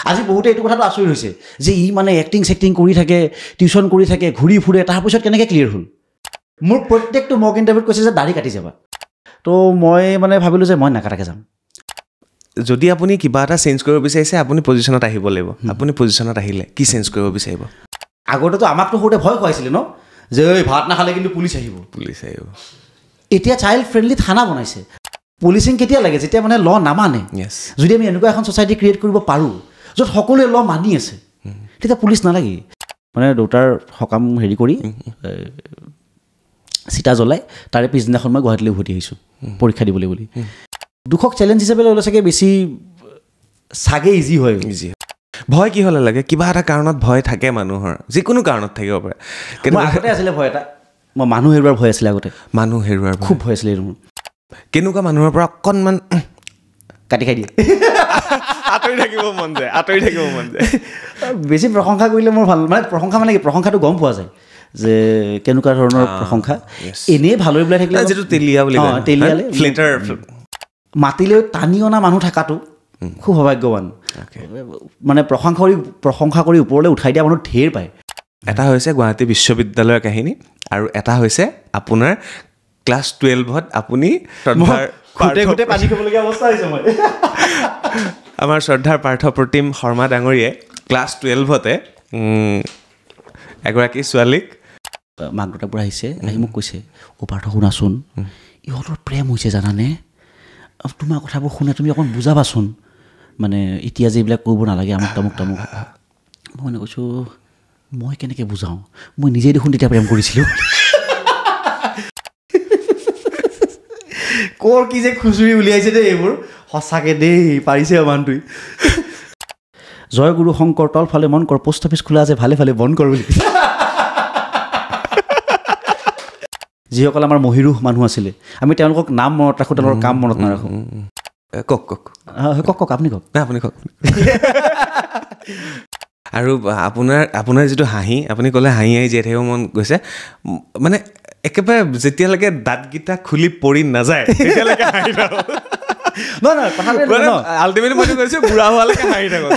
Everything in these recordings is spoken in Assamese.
আজি বহুতে এইটো কথাটো আচৰিত হৈছে যে ই মানে এক্টিং চেক্টিং কৰি থাকে টিউশ্যন কৰি থাকে ঘূৰি ফুৰে তাৰপিছত কেনেকৈ ক্লিয়াৰ হ'ল মোৰ প্ৰত্যেকটো মক ইণ্টাৰভিউত কৈছে যে দাঢ়ি কাটি যাবা তো মই মানে ভাবিলোঁ যে মই নাকাটাকৈ যাম যদি আপুনি কিবা এটা চেঞ্জ কৰিব বিচাৰিছে আপুনি পজিশ্যনত আহিব লাগিব আপুনি পজিশ্যনত আহিলে কি চেঞ্জ কৰিব বিচাৰিব আগতেতো আমাকতো সৰুতে ভয় খুৱাইছিলে ন যে এই ভাত নাখালে কিন্তু পুলিচ আহিব এতিয়া চাইল্ড ফ্ৰেণ্ডলি থানা বনাইছে পুলিচিং কেতিয়া লাগে যেতিয়া মানে ল নামানে যদি আমি এনেকুৱা এখন ছ'চাইটি ক্ৰিয়েট কৰিব পাৰোঁ য'ত সকলোৱে ল মানি আছে তেতিয়া পুলিচ নালাগে মানে দেউতাৰ সকাম হেৰি কৰি চিতা জ্বলাই তাৰে পিছদিনাখন মই গুৱাহাটীলৈ উভতি আহিছোঁ পৰীক্ষা দিবলৈ বুলি দুখক চেলেঞ্জ হিচাপে ল'লে চাগে বেছি চাগে ইজি হয় ভয় কি হ'লে লাগে কিবা এটা কাৰণত ভয় থাকে মানুহৰ যিকোনো কাৰণত থাকিব পাৰে কিন্তু আগতে আছিলে ভয় এটা মই মানুহ হেৰুৱাৰ ভয় আছিলে আগতে মানুহ হেৰুৱাৰ খুব ভয় আছিলে মোৰ কেনেকুৱা মানুহৰ পৰা অকণমান কাটি খাই দিয়ে আঁতৰি থাকিব মন যায় বেছি প্ৰশংসা কৰিলে মোৰ ভাল মানে প্ৰশংসা মানে কি প্ৰশংসাটো গম পোৱা যায় যে কেনেকুৱা ধৰণৰ প্ৰশংসা এনেই ভালৰি বোলাই থাকিলে যিটো তেলীয়া বুলি কয় তেলীয়ালে ফ্লেটাৰ মাতিলৈ টানি অনা মানুহ থকাটো খুব সৌভাগ্যৱান মানে প্ৰশংসা কৰি ওপৰলৈ উঠাই দিয়া মানুহ ঢেৰ পায় এটা হৈছে গুৱাহাটী বিশ্ববিদ্যালয়ৰ কাহিনী আৰু এটা হৈছে আপোনাৰ ক্লাছ 12ত আপুনি পানী খাবলগীয়া অৱস্থা হৈছে মই আমাৰ শ্ৰদ্ধাৰ পাৰ্থপ্ৰতিম শৰ্মা ডাঙৰীয়ে ক্লাছ 12তে এগৰাকী ছোৱালীক মাক দেউতাক পৰা আহিছে আহি মোক কৈছে অ' পাৰ্থ শুনাচোন ইহঁতৰ প্ৰেম হৈছে জানানে তোমাৰ কথাবোৰ শুনে তুমি অকণ বুজাবাচোন মানে এতিয়া যে এইবিলাক কৰিব নালাগে আমুক তামুক মই মানে কৈছোঁ মই কেনেকৈ বুজাওঁ মই নিজেই দেখোন তেতিয়া প্ৰেম কৰিছিলোঁ কৰ কি যে খুচুৰি উলিয়াইছে দেই এইবোৰ সঁচাকৈ দেই পাৰিছে মানুহটোৱে জয় গুৰু শংকৰ তলফালে মন কৰ পোষ্ট অফিচ খোলা আছে ভালে ভালে বন্ধ কৰ বুলি যিসকল আমাৰ মহিৰুহ মানুহ আছিলে আমি তেওঁলোকক নাম মনত ৰাখোঁ তেওঁলোকৰ কাম মনত নাৰাখোঁ কওক আপুনি কওক আপুনি কওক আৰু আপোনাৰ যিটো হাঁহি আপুনি ক'লে হাঁহি জীয়াই থাকিব মন গৈছে মানে একেবাৰে যেতিয়ালৈকে দাঁতকেইটা খুলি পৰি নাযায় তেতিয়ালৈকে হাঁহি থাকক আল্টিমেটলি মই কৈছোঁ বুঢ়া হোৱালৈকে হাঁহি থাকক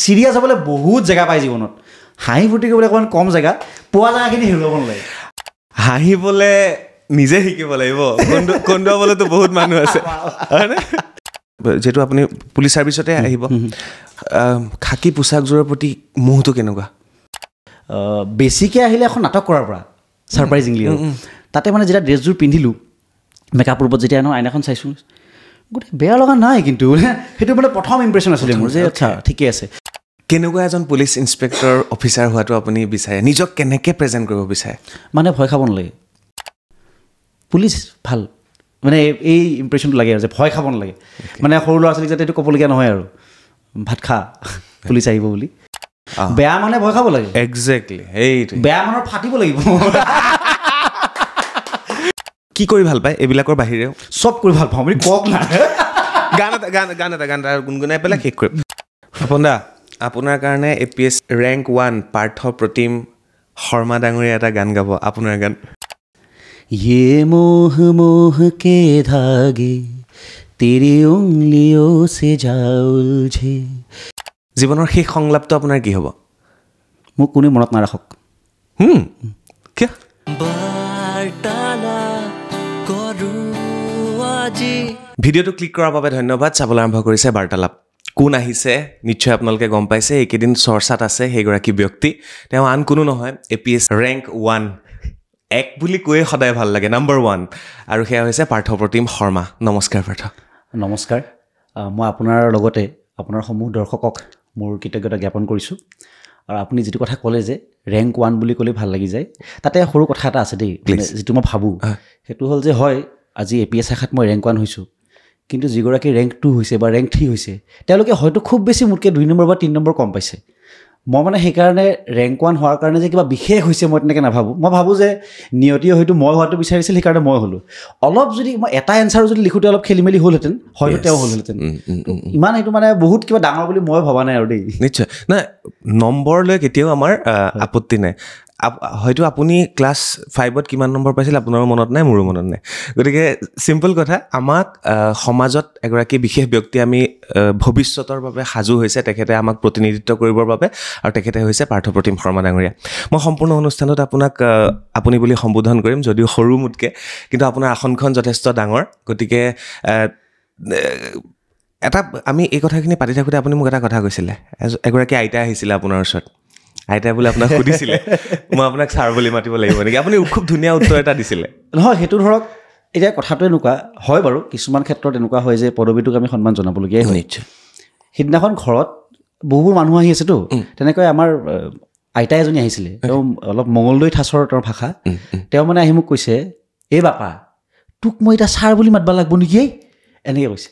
চিৰিয়াছ হ'বলৈ বহুত জেগা পায় জীৱনত হাঁহি ফূৰ্তি কৰিবলৈ অকণমান কম জেগা পোৱা জেগাখিনি হেৰুৱাব নালাগে হাঁহিবলৈ নিজে শিকিব লাগিব কন্দুৱাবলৈতো বহুত মানুহ আছে হয়নে যিহেতু আপুনি পুলিচ ছাৰ্ভিচতে আহিব খাকী পোচাকযোৰৰ প্ৰতি মোহটো কেনেকুৱা বেছিকৈ আহিলে এখন নাটক কৰাৰ পৰা ছাৰপ্ৰাইজিংলি তাতে মানে যেতিয়া ড্ৰেছযোৰ পিন্ধিলোঁ মেকআপৰ ওপৰত যেতিয়া আইনাখন চাইছোঁ গোটেই বেয়া লগা নাই কিন্তু সেইটো মানে প্ৰথম ইম্প্ৰেশ্যন আছিলে মোৰ যে আচ্ছা ঠিকে আছে কেনেকুৱা এজন পুলিচ ইনস্পেক্টৰ অফিচাৰ হোৱাটো আপুনি বিচাৰে নিজক কেনেকৈ প্ৰেজেণ্ট কৰিব বিচাৰে মানে ভয় খাব নালাগে পুলিচ ভাল মানে এই ইম্প্ৰেশ্যনটো লাগে আৰু যে ভয় খাব নালাগে মানে সৰু ল'ৰা ছোৱালীক যাতে এইটো ক'বলগীয়া নহয় আৰু ভাত খা পুলিচ আহিব বুলি বেয়া মানে ভয় খাব লাগে একজেক্টলি সেইটো বেয়া মানুহৰ ফাটিব লাগিব কি কৰি ভাল পায় এইবিলাকৰ বাহিৰেও চব কৰি ভাল পাওঁ আপুনি কওক না গান এটা গুণগুণাই পেলাই শেষ কৰিম সপোনদা আপোনাৰ কাৰণে APS ৰেংক 1 পাৰ্থপ্ৰতিম শৰ্মা ডাঙৰীয়া এটা গান গাব আপোনাৰ গান ये मोह मोह के धागे तेरी उंगलियों से जा उलझे জীৱনৰ শেষ সংলাপটো আপোনাৰ কি হ'ব মোক কোনে মনত নাৰাখক কিয় ভিডিঅ'টো ক্লিক কৰাৰ বাবে ধন্যবাদ চাবলৈ আৰম্ভ কৰিছে বাৰ্তালাপ কোন আহিছে নিশ্চয় আপোনালোকে গম পাইছে এইকেইদিন চৰ্চাত আছে সেইগৰাকী ব্যক্তি তেওঁ আন কোনো নহয় APS ৰেংক 1 এক বুলি কৈয়ে সদায় ভাল লাগে নম্বৰ 1 আৰু সেয়া হৈছে পাৰ্থপ্ৰতিম শৰ্মা নমস্কাৰ পাৰ্থ নমস্কাৰ মই আপোনাৰ লগতে আপোনাৰ সমূহ দৰ্শকক মোৰ কৃতজ্ঞতা জ্ঞাপন কৰিছোঁ আৰু আপুনি যিটো কথা ক'লে যে ৰেংক 1 বুলি ক'লে ভাল লাগি যায় তাতে সৰু কথা এটা আছে দেই যিটো মই ভাবোঁ সেইটো হ'ল যে হয় আজি APS শাখাত মই ৰেংক 1 হৈছোঁ কিন্তু যিগৰাকী ৰেংক 2 হৈছে বা ৰেংক 3 হৈছে তেওঁলোকে হয়তো খুব বেছি মোতকৈ 2 নম্বৰ বা 3 নম্বৰ কম পাইছে মই মানে সেইকাৰণে ৰেংক 1 হোৱাৰ কাৰণে যে কিবা বিশেষ হৈছে মই তেনেকৈ নাভাবোঁ মই ভাবোঁ যে নিয়তিয়ে হয়তো মই হোৱাটো বিচাৰিছিল সেইকাৰণে মই হ'লোঁ অলপ যদি মই এটা এনচাৰো যদি লিখোঁতে অলপ খেলি মেলি হ'লহেঁতেন হয়তো তেওঁ হ'লহেঁতেন ইমান এইটো মানে বহুত কিবা ডাঙৰ বুলি মই ভবা নাই আৰু দেই নিশ্চয় নাই নম্বৰ লৈ কেতিয়াও আমাৰ আপত্তি নাই হয়তো আপুনি ক্লাছ 5ত কিমান নম্বৰ পাইছিল আপোনাৰো মনত নাই, মোৰো মনত নাই। গতিকে চিম্পল কথা, আমাক সমাজত এগৰাকী বিশেষ ব্যক্তি আমি ভৱিষ্যতৰ বাবে সাজু হৈছে, তেখেতে আমাক প্ৰতিনিধিত্ব কৰিবৰ বাবে, আৰু তেখেতে হৈছে পাৰ্থপ্ৰতিম শৰ্মা ডাঙৰীয়া। মই সম্পূৰ্ণ অনুষ্ঠানত আপোনাক আপুনি বুলি সম্বোধন কৰিম, যদিও সৰু মোতকৈ, কিন্তু আপোনাৰ আসনখন যথেষ্ট ডাঙৰ। গতিকে এটা আমি এই কথাখিনি পাতি থাকোঁতে আপুনি মোক এটা কথা কৈছিলে, এগৰাকী আইতা আহিছিলে আপোনাৰ ওচৰত, আইতাই বোলে আপোনাক সুধিছিলে মই আপোনাক ছাৰ বুলি মাতিব লাগিব নেকি, আপুনি খুব ধুনীয়া উত্তৰ এটা দিছিলে। নহয়, সেইটো ধৰক এতিয়া কথাটো এনেকুৱা হয় বাৰু, কিছুমান ক্ষেত্ৰত এনেকুৱা হয় যে পদবীটোক আমি সন্মান জনাবলগীয়াই হয়। নিশ্চয়। সিদিনাখন ঘৰত বহুবোৰ মানুহ আহি আছেতো, তেনেকৈ আমাৰ আইতা এজনী আহিছিলে, তেওঁ অলপ মঙলদৈ ঠাচৰ তেওঁৰ ভাষা, তেওঁ মানে আহি মোক কৈছে, এই বাপা তোক মই এতিয়া ছাৰ বুলি মাতিব লাগিব নেকি, এনেকৈ কৈছে।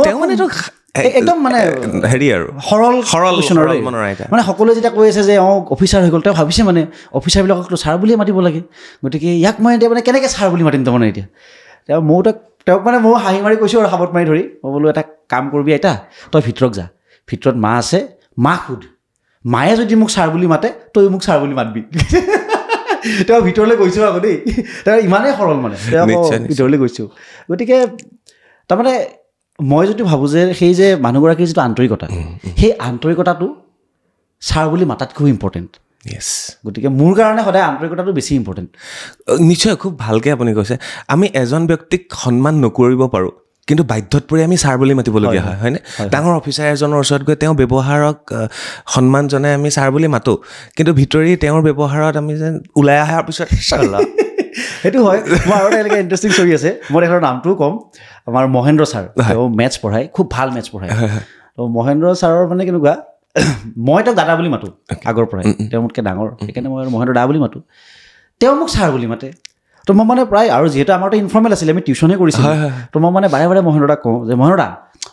তেওঁ মানে একদম মানে হেৰি আৰু সৰল মানে সকলোৱে যেতিয়া কৈ আছে যে অফিচাৰ হৈ গ'ল, তেওঁ ভাবিছে মানে অফিচাৰবিলাককতো ছাৰ বুলিয়ে মাতিব লাগে, গতিকে ইয়াক মই এতিয়া মানে কেনেকৈ ছাৰ বুলি মাতিম তাৰমানে এতিয়া। তেওঁক মানে ময়ো হাঁহি মাৰি কৈছোঁ আৰু সাবত মাৰি ধৰি, মই বোলো এটা কাম কৰিবি আইতা, তই ভিতৰত যা, ভিতৰত মা আছে, মাক সোধ, মায়ে যদি মোক ছাৰ বুলি মাতে তই মোক ছাৰ বুলি মাতবি। তেওঁ ভিতৰলৈ গৈছোঁ আকৌ দেই, তেওঁ ইমানেই সৰল মানে, তেওঁ ভিতৰলৈ গৈছোঁ। গতিকে তাৰমানে মই যদি ভাবোঁ যে সেই যে মানুহগৰাকীৰ যিটো আন্তৰিকতা, সেই আন্তৰিকতাটো ছাৰ বুলি মাতাতকৈ ইম্পৰ্টেণ্ট। গতিকে মোৰ কাৰণে সদায় আন্তৰিকতাটো বেছি ইম্পৰ্টেণ্ট। নিশ্চয়, খুব ভালকৈ আপুনি কৈছে। আমি এজন ব্যক্তিক সন্মান নকৰিব পাৰোঁ, কিন্তু বাধ্যত পৰি আমি ছাৰ বুলি মাতিবলগীয়া হয়, হয়নে? ডাঙৰ অফিচাৰ এজনৰ ওচৰত গৈ তেওঁ ব্যৱহাৰক সন্মান জনাই আমি ছাৰ বুলি মাতোঁ, কিন্তু ভিতৰি তেওঁৰ ব্যৱহাৰত আমি যেন ওলাই অহাৰ পিছত সেইটো হয়। মই আৰু এনেকৈ ইণ্টাৰেষ্টিং ষ্টৰি আছে, মই তেখেতৰ নামটোও ক'ম, আমাৰ মহেন্দ্ৰ ছাৰ, তেওঁ মেথছ পঢ়ায়, খুব ভাল মেথছ পঢ়ায়। ত' মহেন্দ্ৰ ছাৰৰ মানে কেনেকুৱা, মই তেওঁক দাদা বুলি মাতোঁ আগৰ পৰাই, তেওঁ মোতকৈ ডাঙৰ, সেইকাৰণে মই মহেন্দ্ৰ দা বুলি মাতোঁ, তেওঁ মোক ছাৰ বুলি মাতে। তো মই মানে প্ৰায়, আৰু যিহেতু আমাৰতো ইনফৰ্মেল আছিলে, আমি টিউশ্যনে কৰিছিলোঁ, তো মই মানে বাৰে বাৰে মহেন্দ্ৰ দাক কওঁ যে মহেন্দ্ৰ দা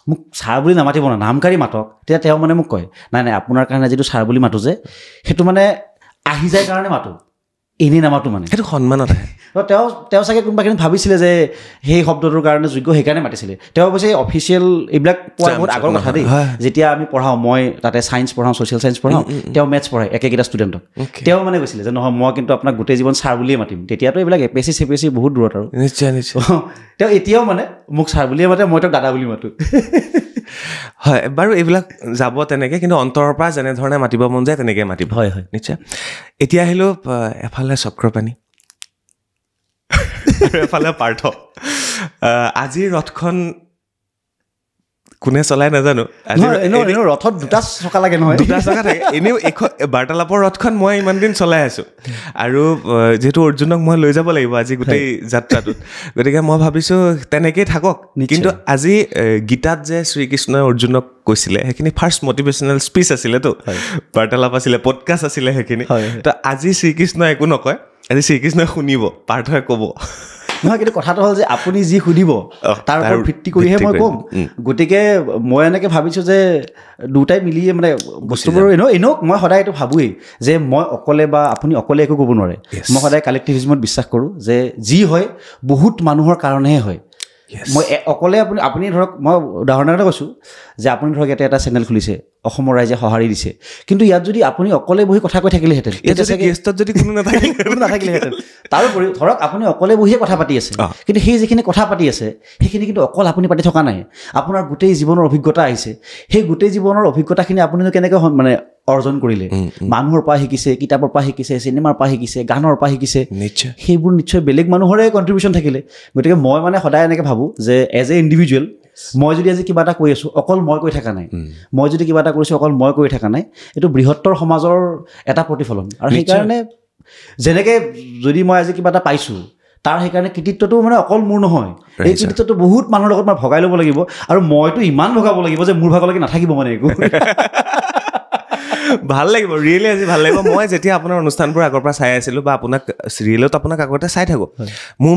মোক ছাৰ বুলি নামাতিব না, নামকাৰী মাতক। তেতিয়া তেওঁ মানে মোক কয়, নাই নাই আপোনাৰ কাৰণে যিটো ছাৰ বুলি মাতোঁ যে সেইটো মানে আহি যায় কাৰণে মাতোঁ, এনেই নামাতোঁ মানে, সেইটো সন্মানত আহে। তেওঁ চাগে কোনোবাখিনি ভাবিছিলে যে সেই শব্দটোৰ কাৰণে যোগ্য, সেইকাৰণে মাতিছিলে। তেওঁ অৱশ্যে অফিচিয়েল এইবিলাক পোৱাৰ বহুত আগৰ কথা দেই। যেতিয়া আমি পঢ়াওঁ, মই তাতে ছায়েন্স পঢ়াওঁ, ছ'চিয়েল ছায়েন্স পঢ়াওঁ, তেওঁ মেথছ পঢ়ায় একেকেইটা ষ্টুডেণ্টক, তেওঁ মানে কৈছিলে যে নহয় মই কিন্তু আপোনাক গোটেই জীৱন ছাৰ বুলিয়ে মাতিম। তেতিয়াতো এইবিলাক APSC CPSC বহুত দূৰত আৰু। নিশ্চয় নিশ্চয়। তেওঁ এতিয়াও মানে মোক ছাৰ বুলিয়ে মাতে, মই তেওঁক দাদা বুলি মাতোঁ। হয় বাৰু, এইবিলাক যাব তেনেকৈ, কিন্তু অন্তৰৰ পৰা যেনেধৰণে মাতিব মন যায় তেনেকৈ মাতিব। হয় হয়, নিশ্চয়। এতিয়া আহিলোঁ এফালে চক্ৰপাণি আৰু এফালে পাৰ্থ। আজিৰ ৰথখন কোনে চলাই নাজানো, ৰথত দুটা চকা লাগে নহয়, দুটা চকা থাকে। এনেও এইখন বাৰ্তালাপৰ ৰথখন মই ইমান দিন চলাই আছোঁ, আৰু যিহেতু অৰ্জুনক মই লৈ যাব লাগিব আজি গোটেই যাত্ৰাটোত, গতিকে মই ভাবিছোঁ তেনেকেই থাকক। কিন্তু আজি গীতাত যে শ্ৰীকৃষ্ণই অৰ্জুনক কৈছিলে, সেইখিনি ফাৰ্ষ্ট মটিভেশ্যনেল স্পীচ আছিলেতো, বাৰ্তালাপ আছিলে, পডকাষ্ট আছিলে সেইখিনি। তো আজি শ্ৰীকৃষ্ণই একো নকয়, আজি শ্ৰীকৃষ্ণই শুনিব, পাৰ্থই ক'ব। নহয়, কিন্তু কথাটো হ'ল যে আপুনি যি সুধিব তাৰ ওপৰত ভিত্তি কৰিহে মই ক'ম। গতিকে মই এনেকৈ ভাবিছোঁ যে দুটাই মিলিয়ে মানে বস্তুবোৰ এনেও মই সদায় এইটো ভাবোৱেই যে মই অকলে বা আপুনি অকলে একো ক'ব নোৱাৰে। মই সদায় কালেক্টিভিজমত বিশ্বাস কৰোঁ যে যি হয় বহুত মানুহৰ কাৰণেহে হয়। মই অকলে আপুনি ধৰক, মই উদাহৰণ এটা কৈছোঁ যে আপুনি ধৰক ইয়াতে এটা চেনেল খুলিছে, অসমৰ ৰাইজে সঁহাৰি দিছে, কিন্তু ইয়াত যদি আপুনি অকলে বহি কথা কৈ থাকিলেহেঁতেন, যদি কোনো নাথাকিলেহেঁতেন। তাৰোপৰি ধৰক আপুনি অকলে বহিয়ে কথা পাতি আছে, কিন্তু সেই যিখিনি কথা পাতি আছে সেইখিনি কিন্তু অকল আপুনি পাতি থকা নাই, আপোনাৰ গোটেই জীৱনৰ অভিজ্ঞতা আহিছে। সেই গোটেই জীৱনৰ অভিজ্ঞতাখিনি আপুনিনো কেনেকৈ মানে অৰ্জন কৰিলে? মানুহৰ পৰা শিকিছে, কিতাপৰ পৰা শিকিছে, চিনেমাৰ পৰা শিকিছে, গানৰ পৰা শিকিছে, সেইবোৰ নিশ্চয় বেলেগ মানুহৰে কণ্ট্ৰিবিউশ্যন থাকিলে। গতিকে মই মানে সদায় এনেকৈ ভাবোঁ যে এজ এ ইণ্ডিভিজুৱেল, মই যদি আজি কিবা এটা কৈ আছোঁ, অকল মই কৈ থকা নাই, মই যদি কিবা এটা কৰিছোঁ অকল মই কৈ থকা নাই, এইটো বৃহত্তৰ সমাজৰ এটা প্ৰতিফলন। আৰু সেইকাৰণে যেনেকৈ যদি মই আজি কিবা এটা পাইছোঁ, তাৰ সেইকাৰণে কৃতিত্বটো মানে অকল মোৰ নহয়, এই কৃতিত্বটো বহুত মানুহৰ লগত মই ভগাই ল'ব লাগিব, আৰু মইতো ইমান ভগাব লাগিব যে মোৰ ভাগলৈকে নাথাকিব মানে একো। ভাল লাগিব, ৰিয়েলি আজি ভাল লাগিব। মই যেতিয়া আপোনাৰ অনুষ্ঠানবোৰ আগৰ পৰা চাই আছিলোঁ, বা আপোনাক চিৰিয়েলত আপোনাক আগতে চাই থাকোঁ,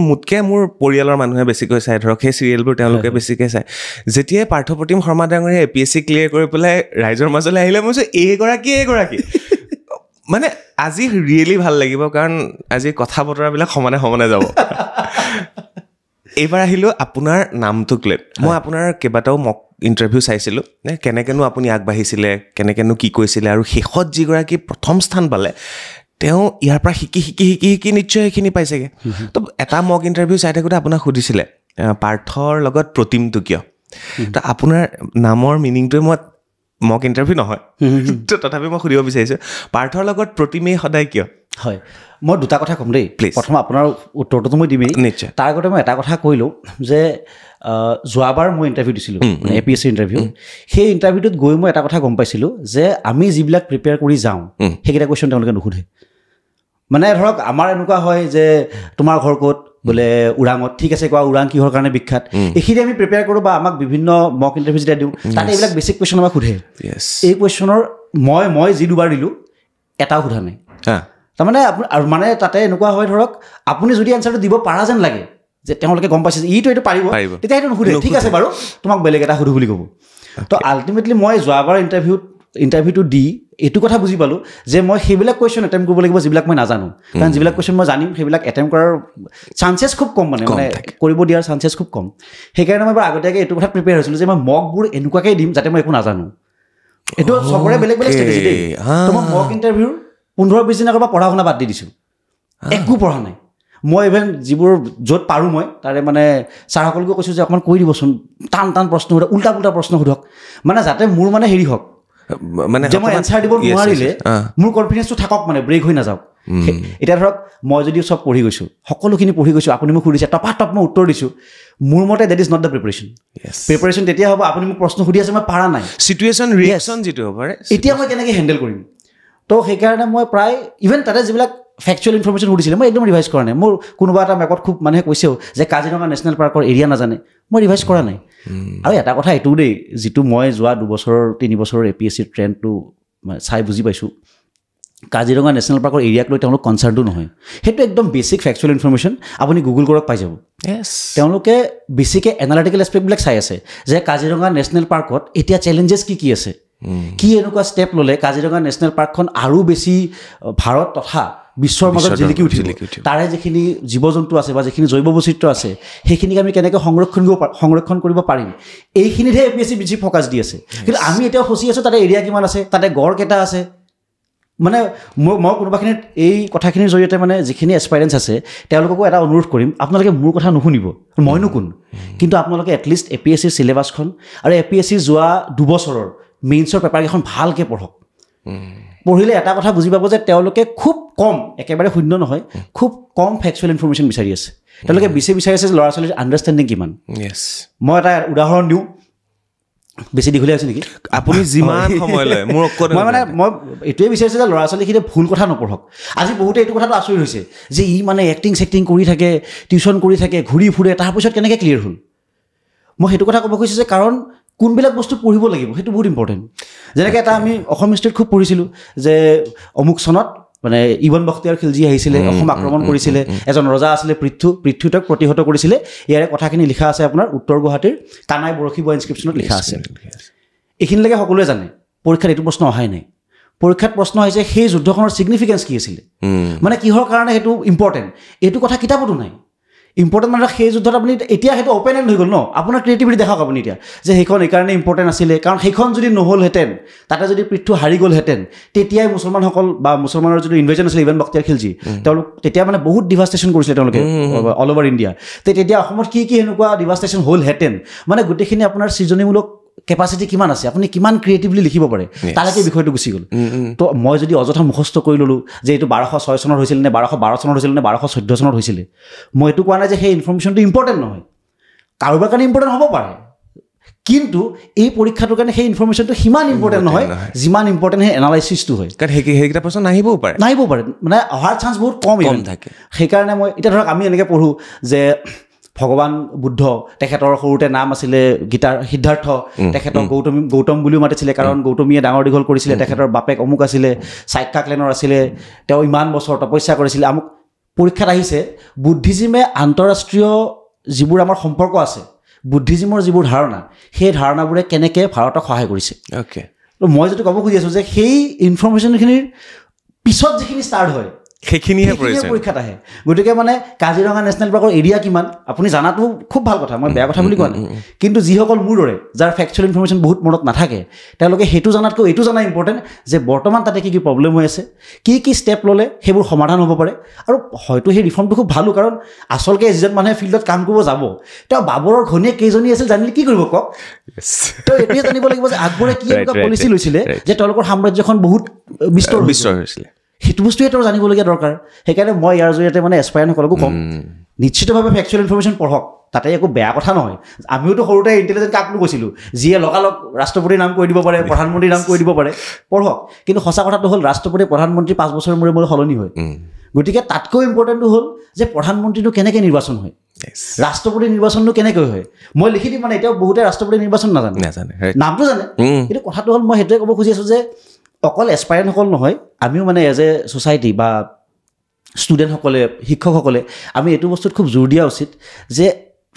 মোতকৈ মোৰ পৰিয়ালৰ মানুহে বেছিকৈ চাই, ধৰক সেই চিৰিয়েলবোৰ তেওঁলোকে বেছিকৈ চায়। যেতিয়াই পাৰ্থপ্ৰতিম শৰ্মা ডাঙৰীয়াই APSC ক্লিয়াৰ কৰি পেলাই ৰাইজৰ মাজলৈ আহিলে, মই কৈছোঁ এইগৰাকী মানে আজি ৰিয়েলি ভাল লাগিব, কাৰণ আজি কথা বতৰাবিলাক সমানে সমানে যাব। এইবাৰ আহিলোঁ আপোনাৰ নামটোক লৈ। মই আপোনাৰ কেইবাটাও মক ইণ্টাৰভিউ চাইছিলোঁ, কেনেকৈনো আপুনি আগবাঢ়িছিলে, কেনেকৈনো কি কৈছিলে, আৰু শেষত যিগৰাকী প্ৰথম স্থান পালে তেওঁ ইয়াৰ পৰা শিকি নিশ্চয় সেইখিনি পাইছেগৈ তো এটা মক ইণ্টাৰভিউ চাই থাকোঁতে আপোনাক সুধিছিলে পাৰ্থৰ লগত প্ৰতিমটো কিয় তো আপোনাৰ নামৰ মিনিংটোৱে মই মক ইণ্টাৰভিউ নহয় তো তথাপি মই সুধিব বিচাৰিছোঁ পাৰ্থৰ লগত প্ৰতিমেই সদায় কিয় হয় মই দুটা কথা ক'ম দেই প্ৰথম আপোনাৰ উত্তৰটোতো মই দিমেই নিশ্চয় তাৰ আগতে মই এটা কথা কৈ লওঁ যে যোৱাবাৰ মই ইণ্টাৰভিউ দিছিলোঁ APSC ইণ্টাৰভিউ সেই ইণ্টাৰভিউটোত গৈ মই এটা কথা গম পাইছিলোঁ যে আমি যিবিলাক প্ৰিপেয়াৰ কৰি যাওঁ সেইকেইটা কুৱেশ্যন তেওঁলোকে নুসুধে মানে ধৰক আমাৰ এনেকুৱা হয় যে তোমাৰ ঘৰ ক'ত বোলে ওৰাঙত ঠিক আছে কোৱা ওৰাং কিহৰ কাৰণে বিখ্যাত এইখিনি আমি প্ৰিপেয়াৰ কৰোঁ বা আমাক বিভিন্ন মক ইণ্টাৰভিউ যেতিয়া দিওঁ তাতে এইবিলাক বেছিক কুৱেশ্যন আমাক সোধে এই কুৱেশ্যনৰ মই যি দুবাৰ দিলোঁ এটাও সোধা নাই তাৰমানে আৰু মানে তাতে এনেকুৱা হয় ধৰক আপুনি যদি এনচাৰটো দিব পাৰা যেন লাগে যে তেওঁলোকে গম পাইছে যে এইটো পাৰিব তেতিয়া সেইটো নুসুধে ঠিক আছে বাৰু তোমাক বেলেগ এটা সুধো বুলি ক'ব তো আল্টিমেটলি মই যোৱাবাৰ ইণ্টাৰভিউটো দি এইটো কথা বুজি পালোঁ যে মই সেইবিলাক কুৱেশ্যন এটেম্প কৰিব লাগিব যিবিলাক মই নাজানো কাৰণ যিবিলাক কুৱেশ্যন মই জানিম সেইবিলাক এটেম্প কৰাৰ চান্সেছ খুব কম মানে কৰিব দিয়াৰ চান্সেছ খুব কম সেইকাৰণে মই আগতীয়াকৈ এইটো কথা প্ৰিপেয়াৰ হৈছিলোঁ যে মই মকবোৰ এনেকুৱাকৈ দিম যাতে মই একো নাজানো এইটো চবৰে বেলেগ বেলেগ ষ্ট্ৰেটেজি দেই তো মই মক ইণ্টাৰভিউৰ 15-20 দিন আগৰ পৰা পঢ়া শুনা বাদ দি দিছোঁ একো পঢ়া নাই মই ইভেন যিবোৰ য'ত পাৰোঁ মই তাৰে মানে ছাৰসকলকো কৈছোঁ যে অকণমান কৈ দিবচোন টান প্ৰশ্ন সোধক উল্টা প্ৰশ্ন সোধক মানে যাতে মোৰ মানে হেৰি হওক মানে যে মই এনচাৰ দিব নোৱাৰিলে মোৰ কনফিডেঞ্চটো থাকক মানে ব্ৰেক হৈ নাযাওক এতিয়া ধৰক মই যদি চব পঢ়ি গৈছোঁ সকলোখিনি পঢ়ি গৈছোঁ আপুনি মোক সুধিছে টপ মই উত্তৰ দিছোঁ মোৰ মতে that is not the preparation তেতিয়া হ'ব আপুনি মোক প্ৰশ্ন সুধি আছে মই পাৰা নাই চিটুৱেশ্যন ৰিয়েকশ্যন যিটো হ'ব এতিয়া মই কেনেকৈ হেণ্ডেল কৰিম তো সেইকাৰণে মই প্ৰায় ইভেন তাতে যিবিলাক ফেকচুৱেল ইনফৰমেশ্যন সুধিছিলে মই একদম ৰিভাইজ কৰা নাই মোৰ কোনোবা এটা মেপত খুব মানুহে কৈছেও যে কাজিৰঙা নেশ্যনেল পাৰ্কৰ এৰিয়া নাজানে মই ৰিভাইজ কৰা নাই আৰু এটা কথা এইটোও দেই যিটো মই যোৱা 2 বছৰৰ 3 বছৰৰ APSC ট্ৰেণ্ডটো চাই বুজি পাইছোঁ কাজিৰঙা নেশ্যনেল পাৰ্কৰ এৰিয়াক লৈ তেওঁলোক কনচাৰ্ণটো নহয় সেইটো একদম বেছিক ফেকচুৱেল ইনফৰমেশ্যন আপুনি গুগল কৰক পাই যাব তেওঁলোকে বেছিকৈ এনালিটিকেল এছপেক্টবিলাক চাই আছে যে কাজিৰঙা নেশ্যনেল পাৰ্কত এতিয়া চেলেঞ্জেছ কি আছে কি এনেকুৱা ষ্টেপ ল'লে কাজিৰঙা নেশ্যনেল পাৰ্কখন আৰু বেছি ভাৰত তথা বিশ্বৰ মাজত জিলিকি উঠিব তাৰে যিখিনি জীৱ জন্তু আছে বা যিখিনি জৈৱ বৈচিত্ৰ্য আছে সেইখিনিক আমি কেনেকৈ সংৰক্ষণ কৰিব পাৰিম এইখিনিতহে APSC বেছি ফ'কাছ দি আছে কিন্তু আমি এতিয়াও ফচি আছোঁ তাতে এৰিয়া কিমান আছে তাতে গড় কেইটা আছে মানে মই কোনোবাখিনিত এই কথাখিনিৰ জৰিয়তে মানে যিখিনি এক্সপেৰিয়েঞ্চ আছে তেওঁলোককো এটা অনুৰোধ কৰিম আপোনালোকে মোৰ কথা নুশুনিব মইনো কোন কিন্তু আপোনালোকে এটলিষ্ট APSC চিলেবাছখন আৰু APSC যোৱা 2 বছৰৰ মেইনছৰ পেপাৰকেইখন ভালকৈ পঢ়ক পঢ়িলে এটা কথা বুজি পাব যে তেওঁলোকে খুব কম একেবাৰে শূন্য নহয় খুব কম ফেকচুৱেল ইনফৰমেশ্যন বিচাৰি আছে তেওঁলোকে বিচাৰি আছে যে ল'ৰা ছোৱালীৰ আণ্ডাৰষ্টেণ্ডিং কিমান মই এটা উদাহৰণ দিওঁ বেছি দীঘলীয়া হৈছে নেকি আপুনি যিমান সময় লয় মোৰ মই এইটোৱে বিচাৰিছোঁ যে ল'ৰা ছোৱালীখিনিয়ে ভুল কথা নপঢ়ক আজি বহুতে এইটো কথাটো আচৰিত হৈছে যে ই মানে এক্টিং কৰি থাকে টিউশ্যন কৰি থাকে ঘূৰি ফুৰে তাৰপিছত কেনেকৈ ক্লিয়াৰ হ'ল মই সেইটো কথা ক'ব খুজিছোঁ যে কাৰণ কোনবিলাক বস্তু পঢ়িব লাগিব সেইটো বহুত ইম্পৰ্টেণ্ট যেনেকৈ এটা আমি অসম হিষ্ট্ৰীত খুব পঢ়িছিলোঁ যে অমুক চনত মানে ইবন বখতিয়াৰ খিলজী আহিছিলে অসম আক্ৰমণ কৰিছিলে এজন ৰজা আছিলে পৃথ্বীতক প্ৰতিহত কৰিছিলে ইয়াৰে কথাখিনি লিখা আছে আপোনাৰ উত্তৰ গুৱাহাটীৰ কানাই বৰশী বোৱা ইনস্ক্ৰিপশ্যনত লিখা আছে এইখিনিলৈকে সকলোৱে জানে পৰীক্ষাত এইটো প্ৰশ্ন অহাই নাই পৰীক্ষাত প্ৰশ্ন আহিছে সেই যুদ্ধখনৰ ছিগনিফিকেঞ্চ কি আছিলে মানে কিহৰ কাৰণে সেইটো ইম্পৰ্টেণ্ট এইটো কথা কিতাপতো নাই ইম্পৰ্টেণ্ট মানে সেই যুদ্ধত আপুনি এতিয়া সেইটো অ'পেন এণ্ড হৈ গ'ল ন আপোনাৰ ক্ৰিয়েটিভিটি দেখাওক আপুনি এতিয়া যে সেইখন এইকাৰণে ইম্পৰ্টেণ্ট আছিলে কাৰণ সেইখন যদি নহ'লহেঁতেন তাতে যদি পৃথ্বী হাৰি গ'লহেঁতেন তেতিয়াই মুছলমানসকল বা মুছলমানৰ যিটো ইনভেজন আছিলে ইবন বখতিয়াৰ খিলজী তেওঁলোক তেতিয়া মানে বহুত ডিভাষ্টেশ্যন কৰিছিলে তেওঁলোকে অল অভাৰ ইণ্ডিয়া তেতিয়া অসমত কি এনেকুৱা ডিভাষ্টেশ্যন হ'লহেঁতেন মানে গোটেইখিনি আপোনাৰ সৃজনীমূলক কেপাচিটি কিমান আছে আপুনি কিমান ক্ৰিয়েটিভলি লিখিব পাৰে তালৈকে বিষয়টো গুচি গ'ল তো মই যদি অযথা মুখস্থ কৰি ল'লোঁ যে এইটো 1206 চনত হৈছিল নে 1212 চনত হৈছিল নে 1214 চনত হৈছিলে মই এইটো কোৱা নাই যে সেই ইনফৰমেশ্যনটো ইম্পৰ্টেণ্ট নহয় কাৰোবাৰ কাৰণে ইম্পৰ্টেণ্ট হ'ব পাৰে কিন্তু এই পৰীক্ষাটোৰ কাৰণে সেই ইনফৰমেশ্যনটো সিমান ইম্পৰ্টেণ্ট নহয় যিমান ইম্পৰ্টেণ্ট সেই এনালাইচিছটো হয় কাৰণ সেইকেইটা প্ৰশ্ন নাহিবও পাৰে মানে অহাৰ চান্স বহুত কম থাকে সেইকাৰণে মই এতিয়া ধৰক আমি এনেকৈ পঢ়োঁ যে ভগৱান বুদ্ধ তেখেতৰ সৰুতে নাম আছিলে গীতাৰ সিদ্ধাৰ্থ তেখেতক গৌতম বুলিও মাতিছিলে কাৰণ গৌতমীয়ে ডাঙৰ দীঘল কৰিছিলে তেখেতৰ বাপেক অমুক আছিলে চাইকা ক্লেনৰ আছিলে তেওঁ ইমান বছৰ তপস্যা কৰিছিলে আমুক পৰীক্ষাত আহিছে বুদ্ধিজিমে আন্তঃৰাষ্ট্ৰীয় যিবোৰ আমাৰ সম্পৰ্ক আছে বুদ্ধিজিমৰ যিবোৰ ধাৰণা সেই ধাৰণাবোৰে কেনেকৈ ভাৰতক সহায় কৰিছে মই যিটো ক'ব খুজি আছোঁ যে সেই ইনফৰমেশ্যনখিনিৰ পিছত যিখিনি ষ্টাৰ্ট হয় সেইখিনিহে প্ৰয়োজন পৰীক্ষাত আহে গতিকে মানে কাজিৰঙা নেশ্যনেল পাৰ্কৰ এৰিয়া কিমান আপুনি জানাটো খুব ভাল কথা মই বেয়া কথা বুলি কোৱা নাই কিন্তু যিসকল মোৰ দৰে যাৰ ফেক্সুৱেল ইনফৰমেশ্যন বহুত মনত নাথাকে তেওঁলোকে সেইটো জনাতকৈ এইটো জনা ইম্পৰ্টেণ্ট যে বৰ্তমান তাতে কি কি প্ৰব্লেম হৈ আছে কি ষ্টেপ ল'লে সেইবোৰ সমাধান হ'ব পাৰে আৰু হয়তো সেই ৰিফৰ্মটো খুব ভালো কাৰণ আচলতে যিজন মানুহে ফিল্ডত কাম কৰিব যাব তেওঁ বাবৰৰ ঘনীয়েক কেইজনী আছিল জানিলে কি কৰিব কওক তেওঁ এইটোৱে জানিব লাগিব যে আকবৰে কি এনেকুৱা পলিচি লৈছিলে যে তেওঁলোকৰ সাম্ৰাজ্যখন বহুত বিস্তৰ হৈছিলে সেইটো বস্তুৱে তেওঁ জানিবলগীয়া দৰকাৰ সেইকাৰণে মই ইয়াৰ জৰিয়তে মানে এছপায়াৰসকলকো ক'ম নিশ্চিতভাৱে ফেক্সুৱেল ইনফৰমেশ্যন পঢ়ক তাতে একো বেয়া কথা নহয় আমিওতো সৰুতে ইণ্টেলিজেণ্ট কাকনো কৈছিলোঁ যিয়ে লগালগ ৰাষ্ট্ৰপতিৰ নাম কৈ দিব পাৰে প্ৰধানমন্ত্ৰীৰ নাম কৈ দিব পাৰে পঢ়ক কিন্তু সঁচা কথাটো হ'ল ৰাষ্ট্ৰপতি প্ৰধানমন্ত্ৰী 5 বছৰৰ মূৰে মূৰে সলনি হয় গতিকে তাতকৈ ইম্পৰ্টেণ্টটো হ'ল যে প্ৰধানমন্ত্ৰীটো কেনেকৈ নিৰ্বাচন হয় ৰাষ্ট্ৰপতি নিৰ্বাচনটো কেনেকৈ হয় মই লিখি দিম মানে এতিয়াও বহুতে ৰাষ্ট্ৰপতি নিৰ্বাচন নাজানে নামটো জানে কিন্তু কথাটো হ'ল মই সেইটোৱে ক'ব খুজি আছোঁ যে অকল এছপায়াৰসকল নহয় আমিও মানে এজ এ ছ'চাইটি বা ষ্টুডেণ্টসকলে শিক্ষকসকলে আমি এইটো বস্তুত খুব জোৰ দিয়া উচিত যে